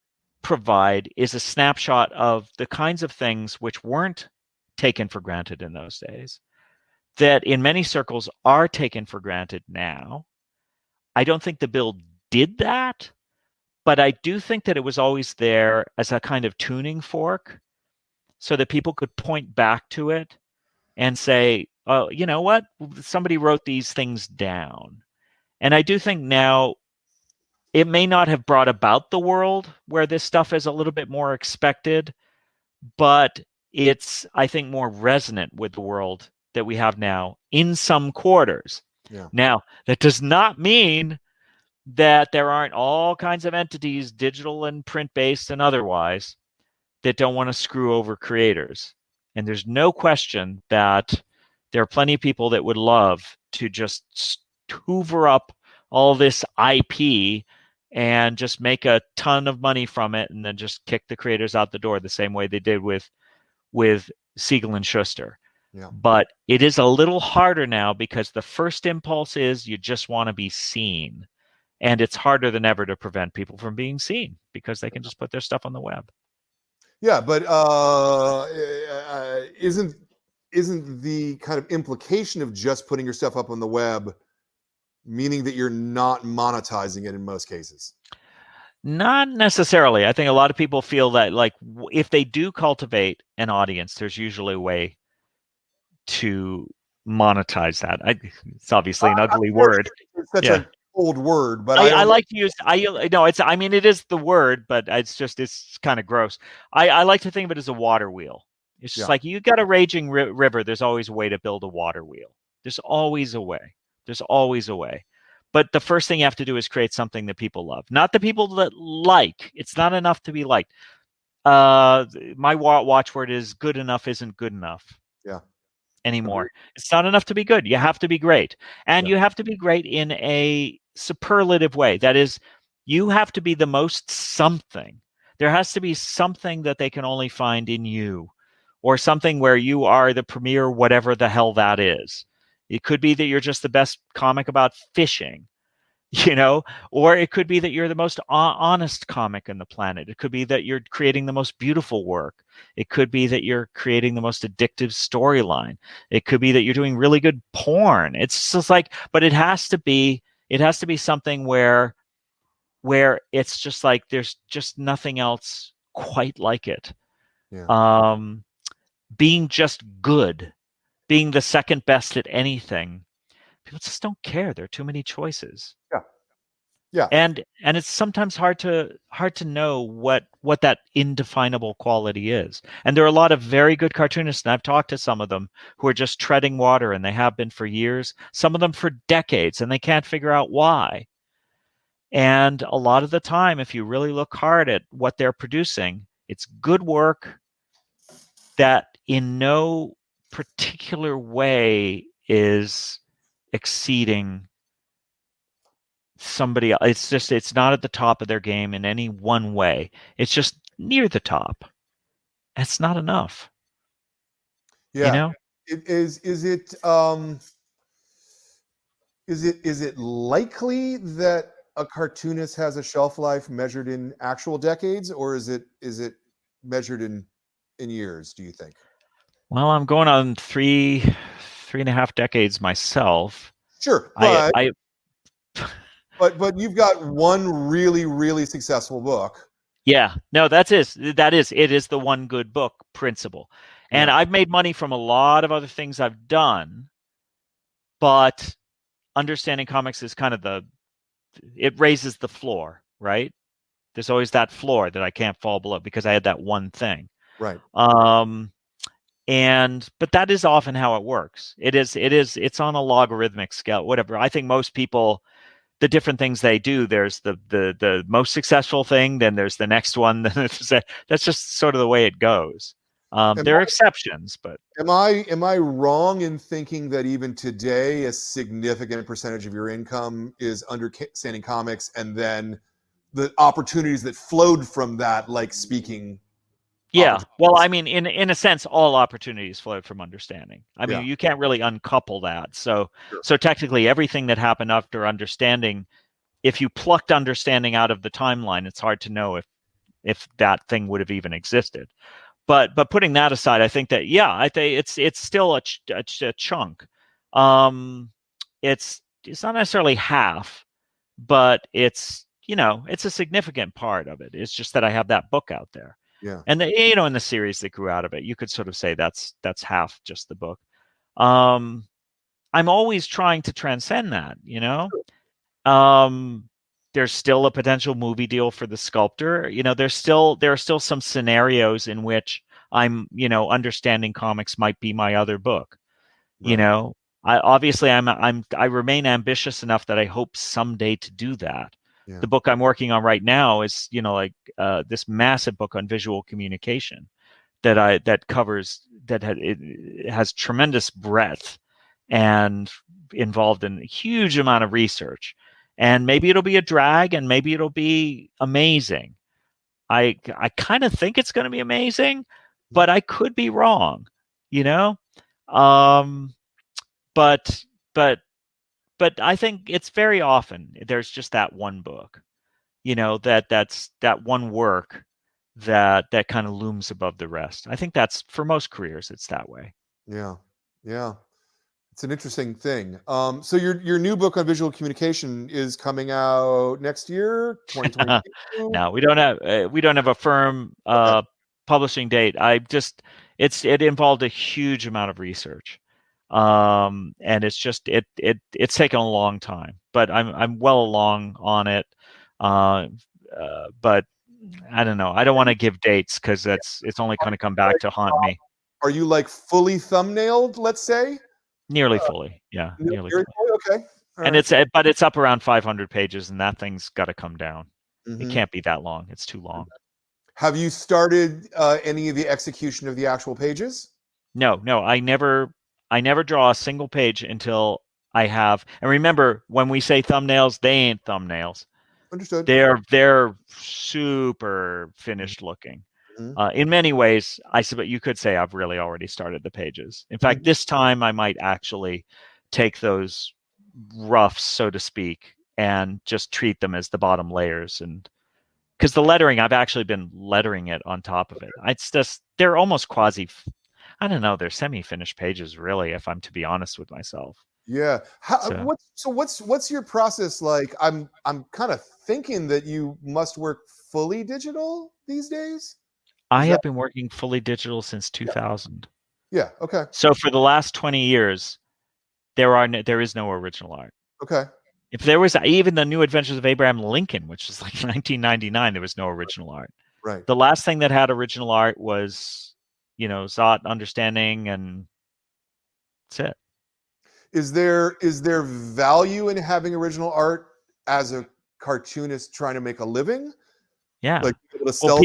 provide is a snapshot of the kinds of things which weren't taken for granted in those days, that in many circles are taken for granted now. I don't think the bill did that, but I do think that it was always there as a kind of tuning fork so that people could point back to it and say, oh, you know what? Somebody wrote these things down. And I do think now it may not have brought about the world where this stuff is a little bit more expected, but it's, I think, more resonant with the world that we have now in some quarters. Yeah. Now, that does not mean that there aren't all kinds of entities, digital and print-based and otherwise, that don't want to screw over creators. And there's no question that there are plenty of people that would love to just hoover up all this IP and just make a ton of money from it and then just kick the creators out the door the same way they did with Siegel and Schuster. Yeah. But it is a little harder now because the first impulse is you just want to be seen. And it's harder than ever to prevent people from being seen because they can just put their stuff on the web. Yeah, but isn't the kind of implication of just putting your stuff up on the web meaning that you're not monetizing it in most cases? Not necessarily. I think a lot of people feel that, like, if they do cultivate an audience, there's usually a way to monetize that. It's obviously an ugly word. It's such an old word, but I like to use. I mean, it is the word, but it's kind of gross. I like to think of it as a water wheel. It's just like you got a raging river. There's always a way to build a water wheel. There's always a way. There's always a way. But the first thing you have to do is create something that people love, not the people that like. It's not enough to be liked. My watchword is good enough isn't good enough. Yeah. Anymore. It's not enough to be good. You have to be great. And you have to be great in a superlative way. That is, you have to be the most something. There has to be something that they can only find in you, or something where you are the premier, whatever the hell that is. It could be that you're just the best comic about fishing, or it could be that you're the most honest comic on the planet. It could be that you're creating the most beautiful work. It could be that you're creating the most addictive storyline. It could be that you're doing really good porn. It's just like, but it has to be something where it's just like there's just nothing else quite like it. Yeah. Being just good, being the second best at anything. People just don't care. There are too many choices. Yeah. And it's sometimes hard to know what that indefinable quality is. And there are a lot of very good cartoonists, and I've talked to some of them who are just treading water, and they have been for years, some of them for decades, and they can't figure out why. And a lot of the time, if you really look hard at what they're producing, it's good work that in no particular way is exceeding somebody else. It's not at the top of their game in any one way. It's just near the top. That's not enough. Yeah. Is it likely that a cartoonist has a shelf life measured in actual decades, or is it measured in years, do you think? Well, I'm going on three and a half decades myself. Sure, but but you've got one really, really successful book. Yeah, no, it is the one good book principle. And I've made money from a lot of other things I've done, but understanding comics is kind of it raises the floor, right? There's always that floor that I can't fall below because I had that one thing. Right. But that is often how it works. It's on a logarithmic scale, whatever. I think most people, the different things they do, there's the most successful thing, then there's the next one. That's just sort of the way it goes. There are exceptions, but am I wrong in thinking that even today a significant percentage of your income is understanding comics, and then the opportunities that flowed from that, like speaking? Yeah, well, I mean, in a sense, all opportunities flowed from understanding. I mean, you can't really uncouple that. So technically, everything that happened after understanding, if you plucked understanding out of the timeline, it's hard to know if that thing would have even existed. But putting that aside, I think that I think it's still a chunk. It's not necessarily half, but it's it's a significant part of it. It's just that I have that book out there. Yeah. And in the series that grew out of it, you could sort of say that's half just the book. I'm always trying to transcend that, There's still a potential movie deal for The Sculptor. There are still some scenarios in which I'm, understanding comics might be my other book. Right. I remain ambitious enough that I hope someday to do that. Yeah. The book I'm working on right now is, this massive book on visual communication that it has tremendous breadth and involved in a huge amount of research. and maybe it'll be a drag, and maybe it'll be amazing. I kind of think it's going to be amazing, but I could be wrong, you know. Um, but but but I think it's very often there's just that one book, that's that one work that kind of looms above the rest. I think that's for most careers, it's that way. Yeah. Yeah. It's an interesting thing. So your new book on visual communication is coming out next year, 2022. No, we don't have a firm Okay. publishing date. It involved a huge amount of research, and it's taken a long time. But I'm well along on it. But I don't know. I don't want to give dates because it's only going to come back to haunt me. Are you like fully thumbnailed, let's say? Nearly fully, yeah, nearly fully. Okay. And but it's up around 500 pages, and that thing's got to come down. It can't be that long. It's too long. Have you started any of the execution of the actual pages? No. I never draw a single page until I have. And remember, when we say thumbnails, they ain't thumbnails. Understood. They're super finished looking. In many ways, I suppose you could say I've really already started the pages. In fact, this time I might actually take those roughs, so to speak, and just treat them as the bottom layers. And because the lettering, I've actually been lettering it on top of it. It's just, they're almost quasi, I don't know, they're semi-finished pages, really, if I'm to be honest with myself. Yeah. What's your process like? I'm kind of thinking that you must work fully digital these days. I have been working fully digital since 2000. Yeah. Okay. So for the last 20 years, there is no original art. Okay. If there was even the New Adventures of Abraham Lincoln, which is like 1999, there was no original art. Right. The last thing that had original art was, Zot Understanding, and that's it. Is there value in having original art as a cartoonist trying to make a living? Yeah. Like able to sell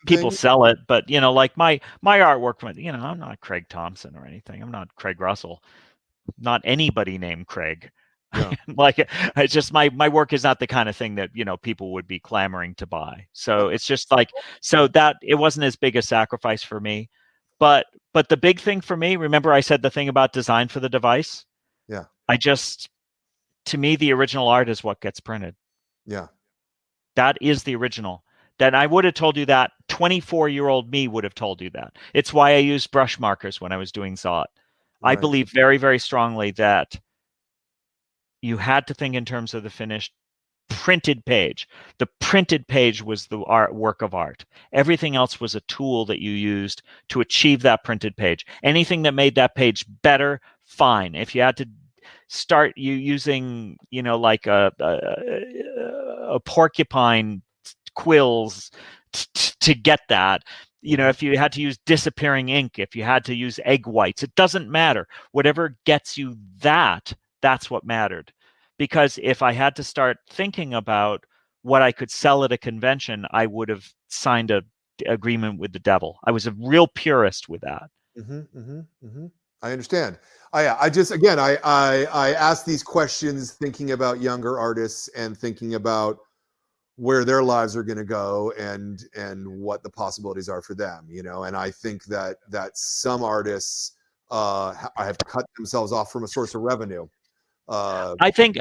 people sell it, but like my artwork, I'm not Craig Thompson or anything. I'm not Craig Russell. Not anybody named Craig. Yeah. Like, it's just my work is not the kind of thing that people would be clamoring to buy. So it's just like, so that it wasn't as big a sacrifice for me. But the big thing for me, remember I said the thing about design for the device? Yeah. To me, the original art is what gets printed. Yeah. That is the original. Then I would have told you that. 24-year-old me would have told you that. It's why I used brush markers when I was doing Zot. Right. I believe very, very strongly that you had to think in terms of the finished printed page. The printed page was the work of art. Everything else was a tool that you used to achieve that printed page. Anything that made that page better, fine. If you had to start using, like a porcupine quills to get that, if you had to use disappearing ink, if you had to use egg whites, it doesn't matter. Whatever gets you that's what mattered. Because if I had to start thinking about what I could sell at a convention, I would have signed an agreement with the devil. I was a real purist with that. I understand. I just, again, I ask these questions thinking about younger artists and thinking about where their lives are going to go and what the possibilities are for them, and I think that some artists have cut themselves off from a source of revenue. I think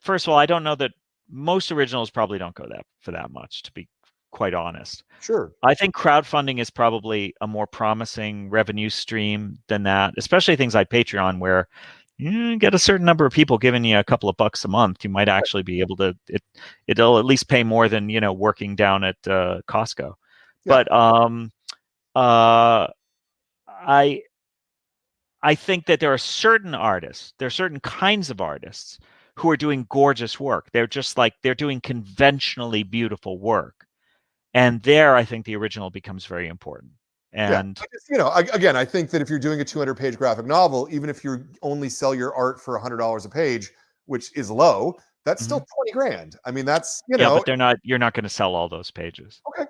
first of all, I don't know that most originals probably don't go for that much, to be quite honest. Sure. I think crowdfunding is probably a more promising revenue stream than that, especially things like Patreon, where you get a certain number of people giving you a couple of bucks a month. You might actually be able to, it'll at least pay more than, working down at Costco. Yeah. But I think that there are certain artists, there are certain kinds of artists who are doing gorgeous work. They're just like, they're doing conventionally beautiful work. And there, I think the original becomes very important. And, again, I think that if you're doing a 200-page graphic novel, even if you only sell your art for $100 a page, which is low, that's still $20,000. I mean, that's, Yeah, but you're not going to sell all those pages. Okay.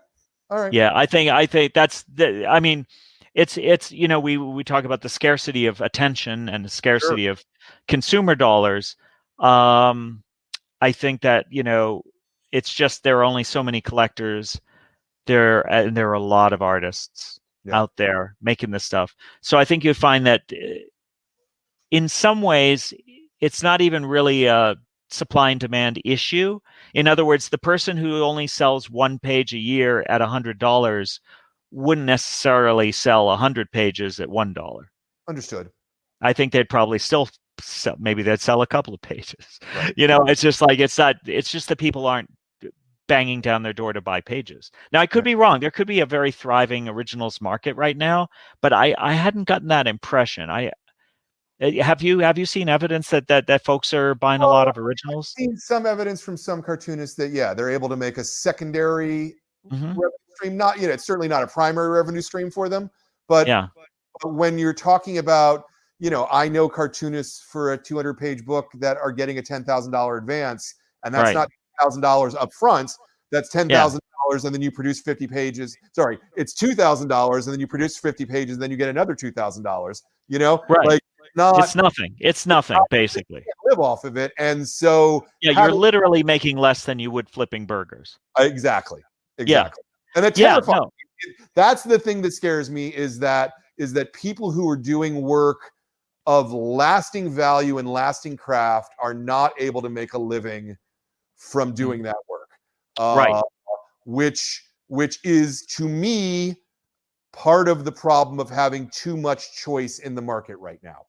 All right. Yeah, I think that's it's we talk about the scarcity of attention and the scarcity of consumer dollars. I think that, it's just there are only so many collectors. There are a lot of artists out there making this stuff. So I think you'd find that in some ways, it's not even really a supply and demand issue. In other words, the person who only sells one page a year at $100 wouldn't necessarily sell 100 pages at $1. Understood. I think they'd probably still sell, maybe they'd sell a couple of pages. Right. It's just like it's just that people aren't banging down their door to buy pages. Now, I could be wrong. There could be a very thriving originals market right now, but I hadn't gotten that impression. Have you seen evidence that folks are buying a lot of originals? I've seen some evidence from some cartoonists that they're able to make a secondary revenue stream. Not it's certainly not a primary revenue stream for them, but when you're talking about I know cartoonists for a 200-page book that are getting a $10,000 advance, and that's not $1,000 up front. That's $10,000, and then you produce 50 pages. Sorry, it's $2,000, and then you produce 50 pages, and then you get another $2,000. Right. It's nothing. It's nothing, basically. Live off of it, and so you're literally making less than you would flipping burgers. Exactly. And that's terrifying. No. That's the thing that scares me is that people who are doing work of lasting value and lasting craft are not able to make a living from doing that work. Right. Which is, to me, part of the problem of having too much choice in the market right now.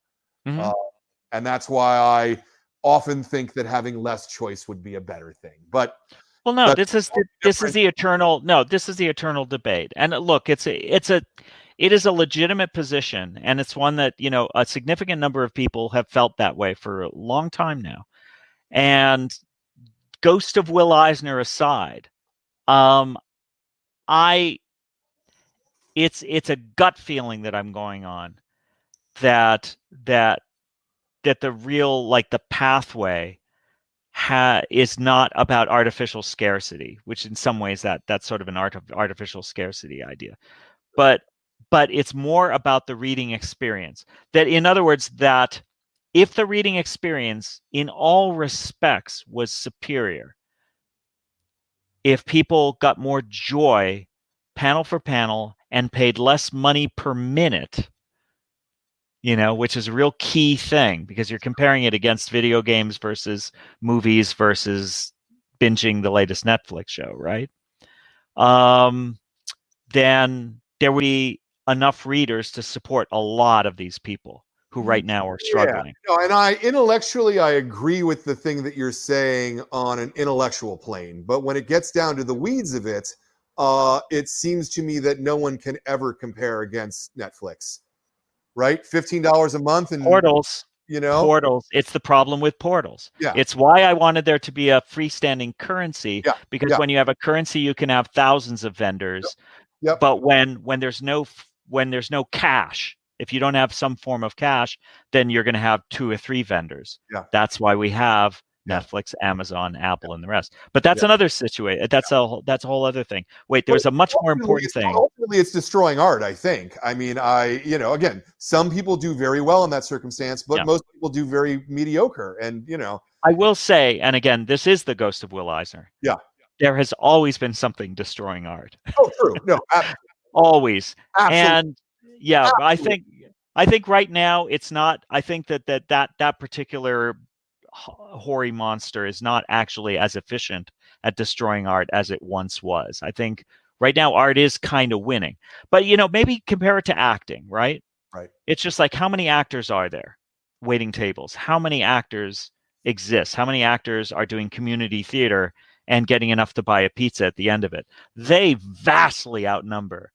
And that's why I often think that having less choice would be a better thing. But this is the eternal debate. And look, it is a legitimate position, and it's one that a significant number of people have felt that way for a long time now. And Ghost of Will Eisner aside, it's a gut feeling that I'm going on that the real, the pathway is not about artificial scarcity, which in some ways that's sort of an artificial scarcity idea, but it's more about the reading experience. That, in other words, that if the reading experience in all respects was superior, if people got more joy panel for panel and paid less money per minute, which is a real key thing, because you're comparing it against video games versus movies versus binging the latest Netflix show, right? Then there would be enough readers to support a lot of these people who right now are struggling. And I agree with the thing that you're saying on an intellectual plane, but when it gets down to the weeds of it, it seems to me that no one can ever compare against Netflix. Right? $15 a month and portals. Portals. It's the problem with portals. Yeah. It's why I wanted there to be a freestanding currency, because when you have a currency, you can have thousands of vendors. But when there's no cash, if you don't have some form of cash, then you're going to have 2 or 3 vendors. That's why we have Netflix, Amazon, Apple, and the rest. But that's another situation. That's a whole other thing. Wait, there's a much more important thing. Ultimately, it's destroying art, I think. I mean, again, some people do very well in that circumstance, but most people do very mediocre. And, I will say, and again, this is the Ghost of Will Eisner. Yeah. There has always been something destroying art. Oh, true. No, always. Absolutely. And absolutely. I think right now it's not. I think that particular hoary monster is not actually as efficient at destroying art as it once was. I think right now art is kind of winning. But maybe compare it to acting, right? Right. It's just like, how many actors are there waiting tables? How many actors exist? How many actors are doing community theater and getting enough to buy a pizza at the end of it? They vastly outnumber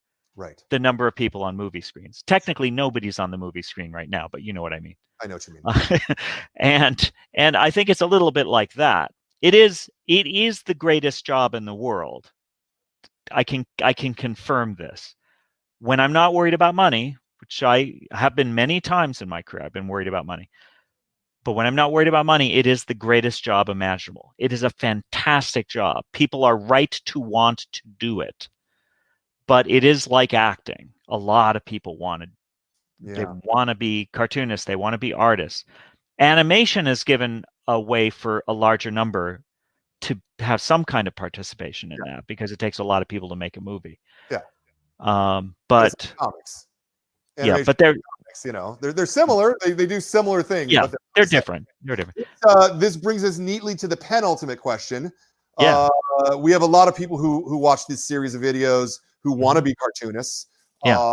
the number of people on movie screens. Technically, nobody's on the movie screen right now, but you know what I mean. I know what you mean. And I think it's a little bit like that. It is the greatest job in the world. I can confirm this. When I'm not worried about money, which I have been many times in my career, I've been worried about money. But when I'm not worried about money, it is the greatest job imaginable. It is a fantastic job. People are right to want to do it. But it is like acting. A lot of people they want to be cartoonists. They want to be artists. Animation has given a way for a larger number to have some kind of participation in that, because it takes a lot of people to make a movie. Yeah. But comics. yeah, Animation but they're comics, they're similar. They do similar things. Yeah, but they're different. They're different. This brings us neatly to the penultimate question. Yeah. We have a lot of people who watch this series of videos who want to be cartoonists. Yeah.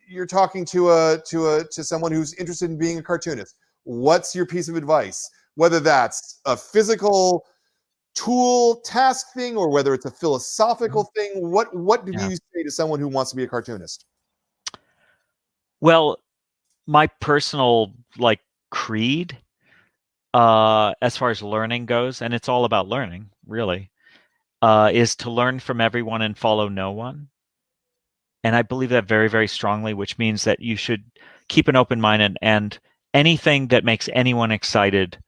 You're talking to someone who's interested in being a cartoonist. What's your piece of advice? Whether that's a physical tool task thing or whether it's a philosophical thing, what do you say to someone who wants to be a cartoonist? Well, my personal creed, as far as learning goes, and it's all about learning, really, is to learn from everyone and follow no one. And I believe that very, very strongly, which means that you should keep an open mind, and anything that makes anyone excited,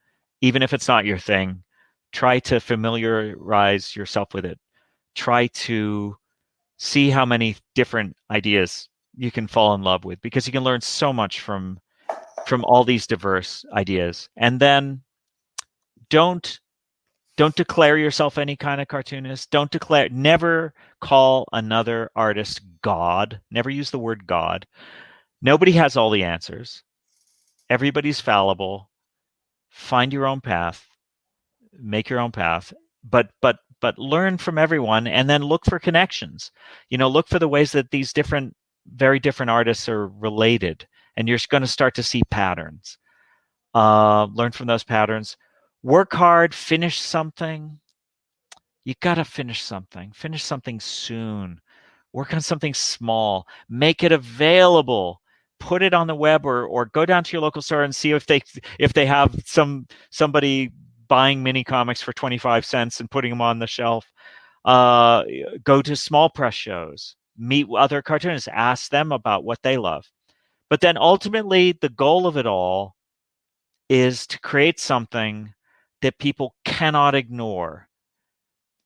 even if it's not your thing, try to familiarize yourself with it. Try to see how many different ideas you can fall in love with, because you can learn so much from all these diverse ideas. And then don't declare yourself any kind of cartoonist. Never call another artist God. Never use the word God. Nobody has all the answers. Everybody's fallible. Find your own path. Make your own path. But learn from everyone, and then look for connections. Look for the ways that these very different artists are related, and you're going to start to see patterns. Learn from those patterns. Work hard, finish something. You got to finish something. Finish something soon. Work on something small. Make it available. Put it on the web, or go down to your local store and see if they have somebody buying mini comics for 25 cents and putting them on the shelf. Go to small press shows. Meet other cartoonists. Ask them about what they love. But then ultimately, the goal of it all is to create something that people cannot ignore.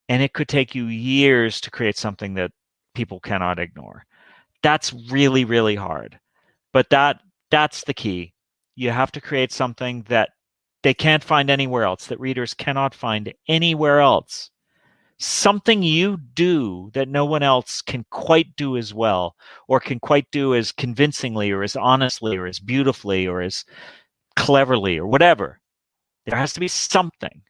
And it could take you years to create something that people cannot ignore. That's really, really hard. But that's the key. You have to create something that they can't find anywhere else, that readers cannot find anywhere else. Something you do that no one else can quite do as well, or can quite do as convincingly, or as honestly, or as beautifully, or as cleverly, or whatever. There has to be something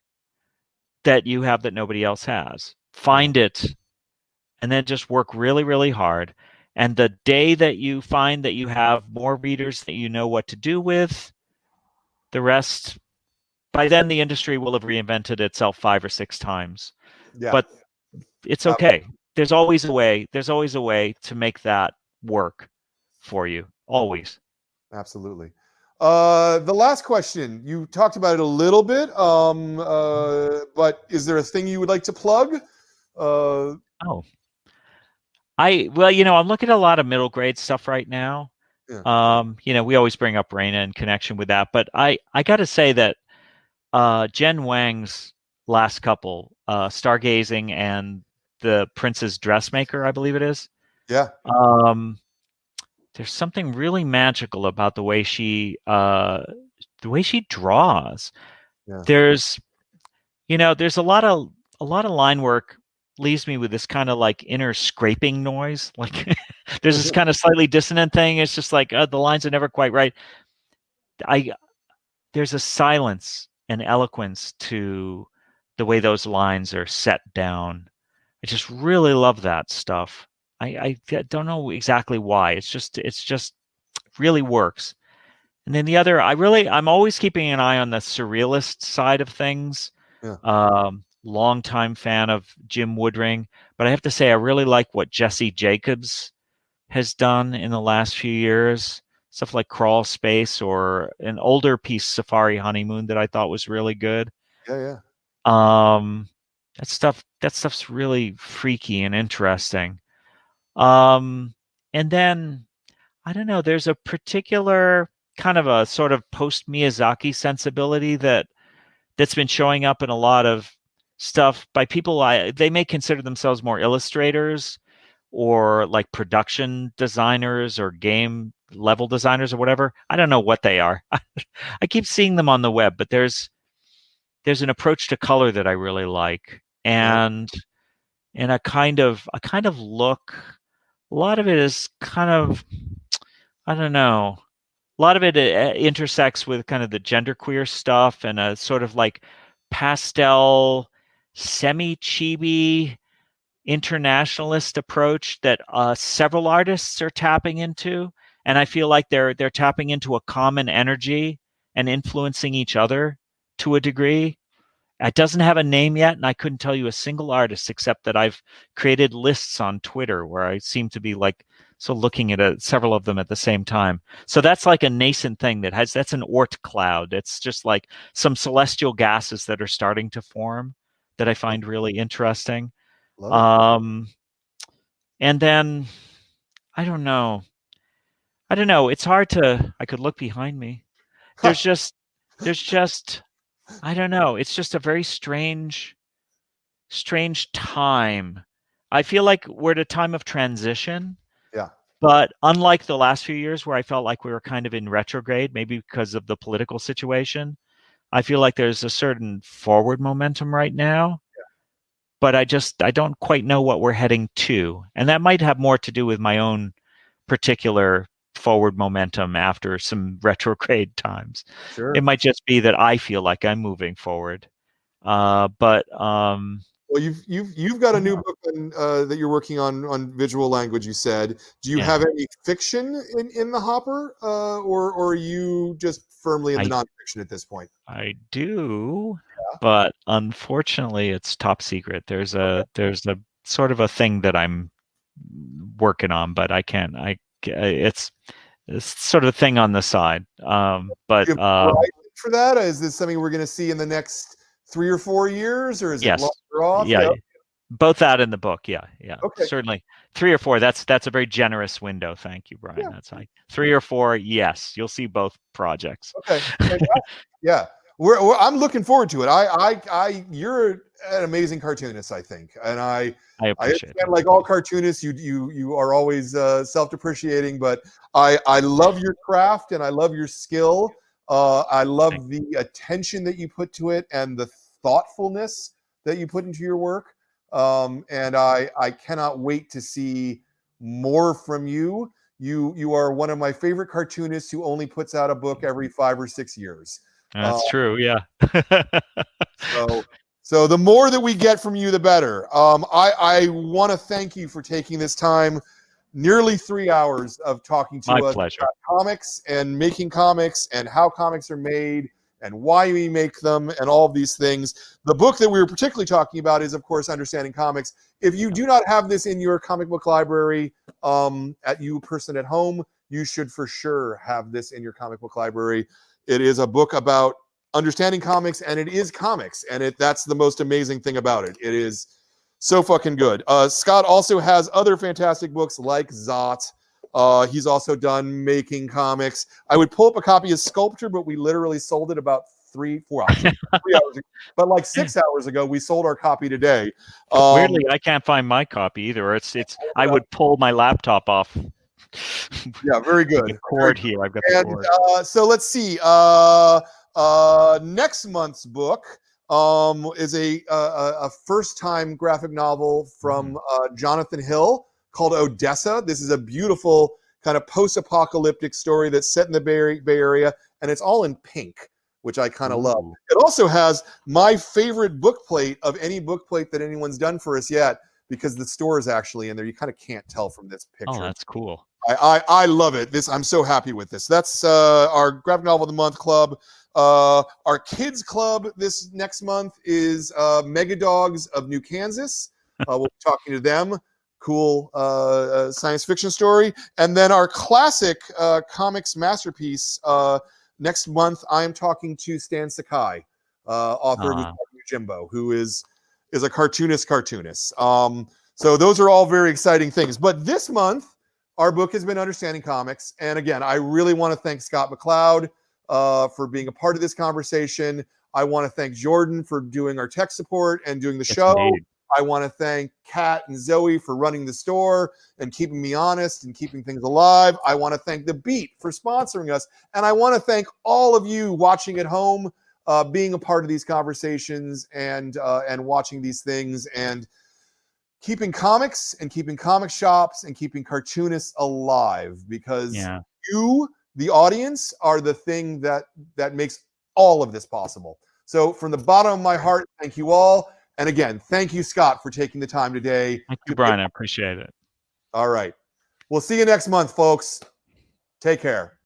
that you have that nobody else has. Find it, and then just work really, really hard. And the day that you find that you have more readers that you know what to do with, the rest, by then the industry will have reinvented itself 5 or 6 times. Yeah. But it's okay. There's always a way. There's always a way to make that work for you. Always. Absolutely. The last question, you talked about it a little bit, but is there a thing you would like to plug? I'm looking at a lot of middle grade stuff right now. Yeah. We always bring up Raina in connection with that, but I got to say that Jen Wang's last couple, Stargazing and The Prince's Dressmaker, I believe it is. Yeah. There's something really magical about the way she draws. Yeah. There's a lot of line work leaves me with this kind of inner scraping noise. Like there's this kind of slightly dissonant thing. It's just like the lines are never quite right. There's a silence and eloquence to the way those lines are set down. I just really love that stuff. I don't know exactly why. It's just really works. And then the other, I'm always keeping an eye on the surrealist side of things. Yeah. Longtime fan of Jim Woodring, but I have to say I really like what Jesse Jacobs has done in the last few years. Stuff like Crawl Space, or an older piece, Safari Honeymoon, that I thought was really good. Yeah. That stuff's really freaky and interesting. And then I don't know, there's a particular kind of a sort of post Miyazaki sensibility that's been showing up in a lot of stuff by people they may consider themselves more illustrators or like production designers or game level designers or whatever. I don't know what they are. I keep seeing them on the web, but there's an approach to color that I really like, and a kind of look. A lot of it is kind of, I don't know. A lot of it intersects with kind of the genderqueer stuff and a sort of like pastel, semi-chibi internationalist approach that several artists are tapping into, and I feel like they're tapping into a common energy and influencing each other to a degree. It doesn't have a name yet, and I couldn't tell you a single artist except that I've created lists on Twitter where I seem to be like looking at several of them at the same time. So that's like a nascent thing that's an Oort cloud. It's just like some celestial gases that are starting to form that I find really interesting. And then I don't know. It's hard to. I could look behind me. There's just. I don't know. It's just a very strange time. I feel like we're at a time of transition. Yeah. But unlike the last few years where I felt like we were kind of in retrograde, maybe because of the political situation, I feel like there's a certain forward momentum right now. Yeah. But I don't quite know what we're heading to. And that might have more to do with my own particular forward momentum after some retrograde times. Sure. It might just be that I feel like I'm moving forward. Well, you've got a new book that you're working on visual language. You said, do you have any fiction in the hopper, or are you just firmly in the nonfiction at this point? I do, but unfortunately, it's top secret. There's a sort of a thing that I'm working on, but I can't. It's sort of a thing on the side. But for that, is this something we're going to see in the next 3 or 4 years, or is it longer off? Yeah, both out in the book. Yeah, okay. Certainly 3 or 4. That's a very generous window. Thank you, Brian. That's like 3 or 4. Yes, you'll see both projects. Okay. Yeah, I'm looking forward to it. You're an amazing cartoonist, I think, and I appreciate it. Like all cartoonists, you are always self-depreciating, but I love your craft and I love your skill. I love the attention that you put to it and the thoughtfulness that you put into your work. And I cannot wait to see more from you. You are one of my favorite cartoonists who only puts out a book every 5 or 6 years. That's true. Yeah. So the more that we get from you, the better. I want to thank you for taking this time, nearly 3 hours of talking to us about comics and making comics and how comics are made and why we make them and all of these things. The book that we were particularly talking about is, of course, Understanding Comics. If you do not have this in your comic book library, person at home, you should for sure have this in your comic book library. It is a book about understanding comics, and it is comics, and that's the most amazing thing about it. It is so fucking good. Scott also has other fantastic books like Zot. He's also done Making Comics. I would pull up a copy of Sculpture, but we literally sold it about 3 hours ago. But like 6 hours ago, we sold our copy today. Weirdly, I can't find my copy either. It's I would pull my laptop off. Yeah, very good. The cord here. I've got the cord. So let's see. Next month's book is a first-time graphic novel from Jonathan Hill called Odessa. This is a beautiful kind of post-apocalyptic story that's set in the Bay Area, and it's all in pink, which I kind of love. It also has my favorite book plate of any book plate that anyone's done for us yet, because the store is actually in there. You kind of can't tell from this picture. Oh, that's cool. I love it. I'm so happy with this. That's our Graphic Novel of the Month Club. Our kids club this next month is Mega Dogs of New Kansas. We'll be talking to them. Cool science fiction story. And then our classic comics masterpiece next month, I am talking to Stan Sakai, author of Jimbo, who is a cartoonist. So those are all very exciting things. But this month, our book has been Understanding Comics. And again, I really want to thank Scott McCloud for being a part of this conversation. I want to thank Jordan for doing our tech support and doing the show. Indeed. I want to thank KATT and Zoe for running the store and keeping me honest and keeping things alive. I want to thank The Beat for sponsoring us. And I want to thank all of you watching at home, being a part of these conversations and watching these things and keeping comics and keeping comic shops and keeping cartoonists alive, because you, the audience, are the thing that makes all of this possible. So from the bottom of my heart, thank you all. And again, thank you, Scott, for taking the time today. Thank you, Brian. I appreciate it. All right. We'll see you next month, folks. Take care.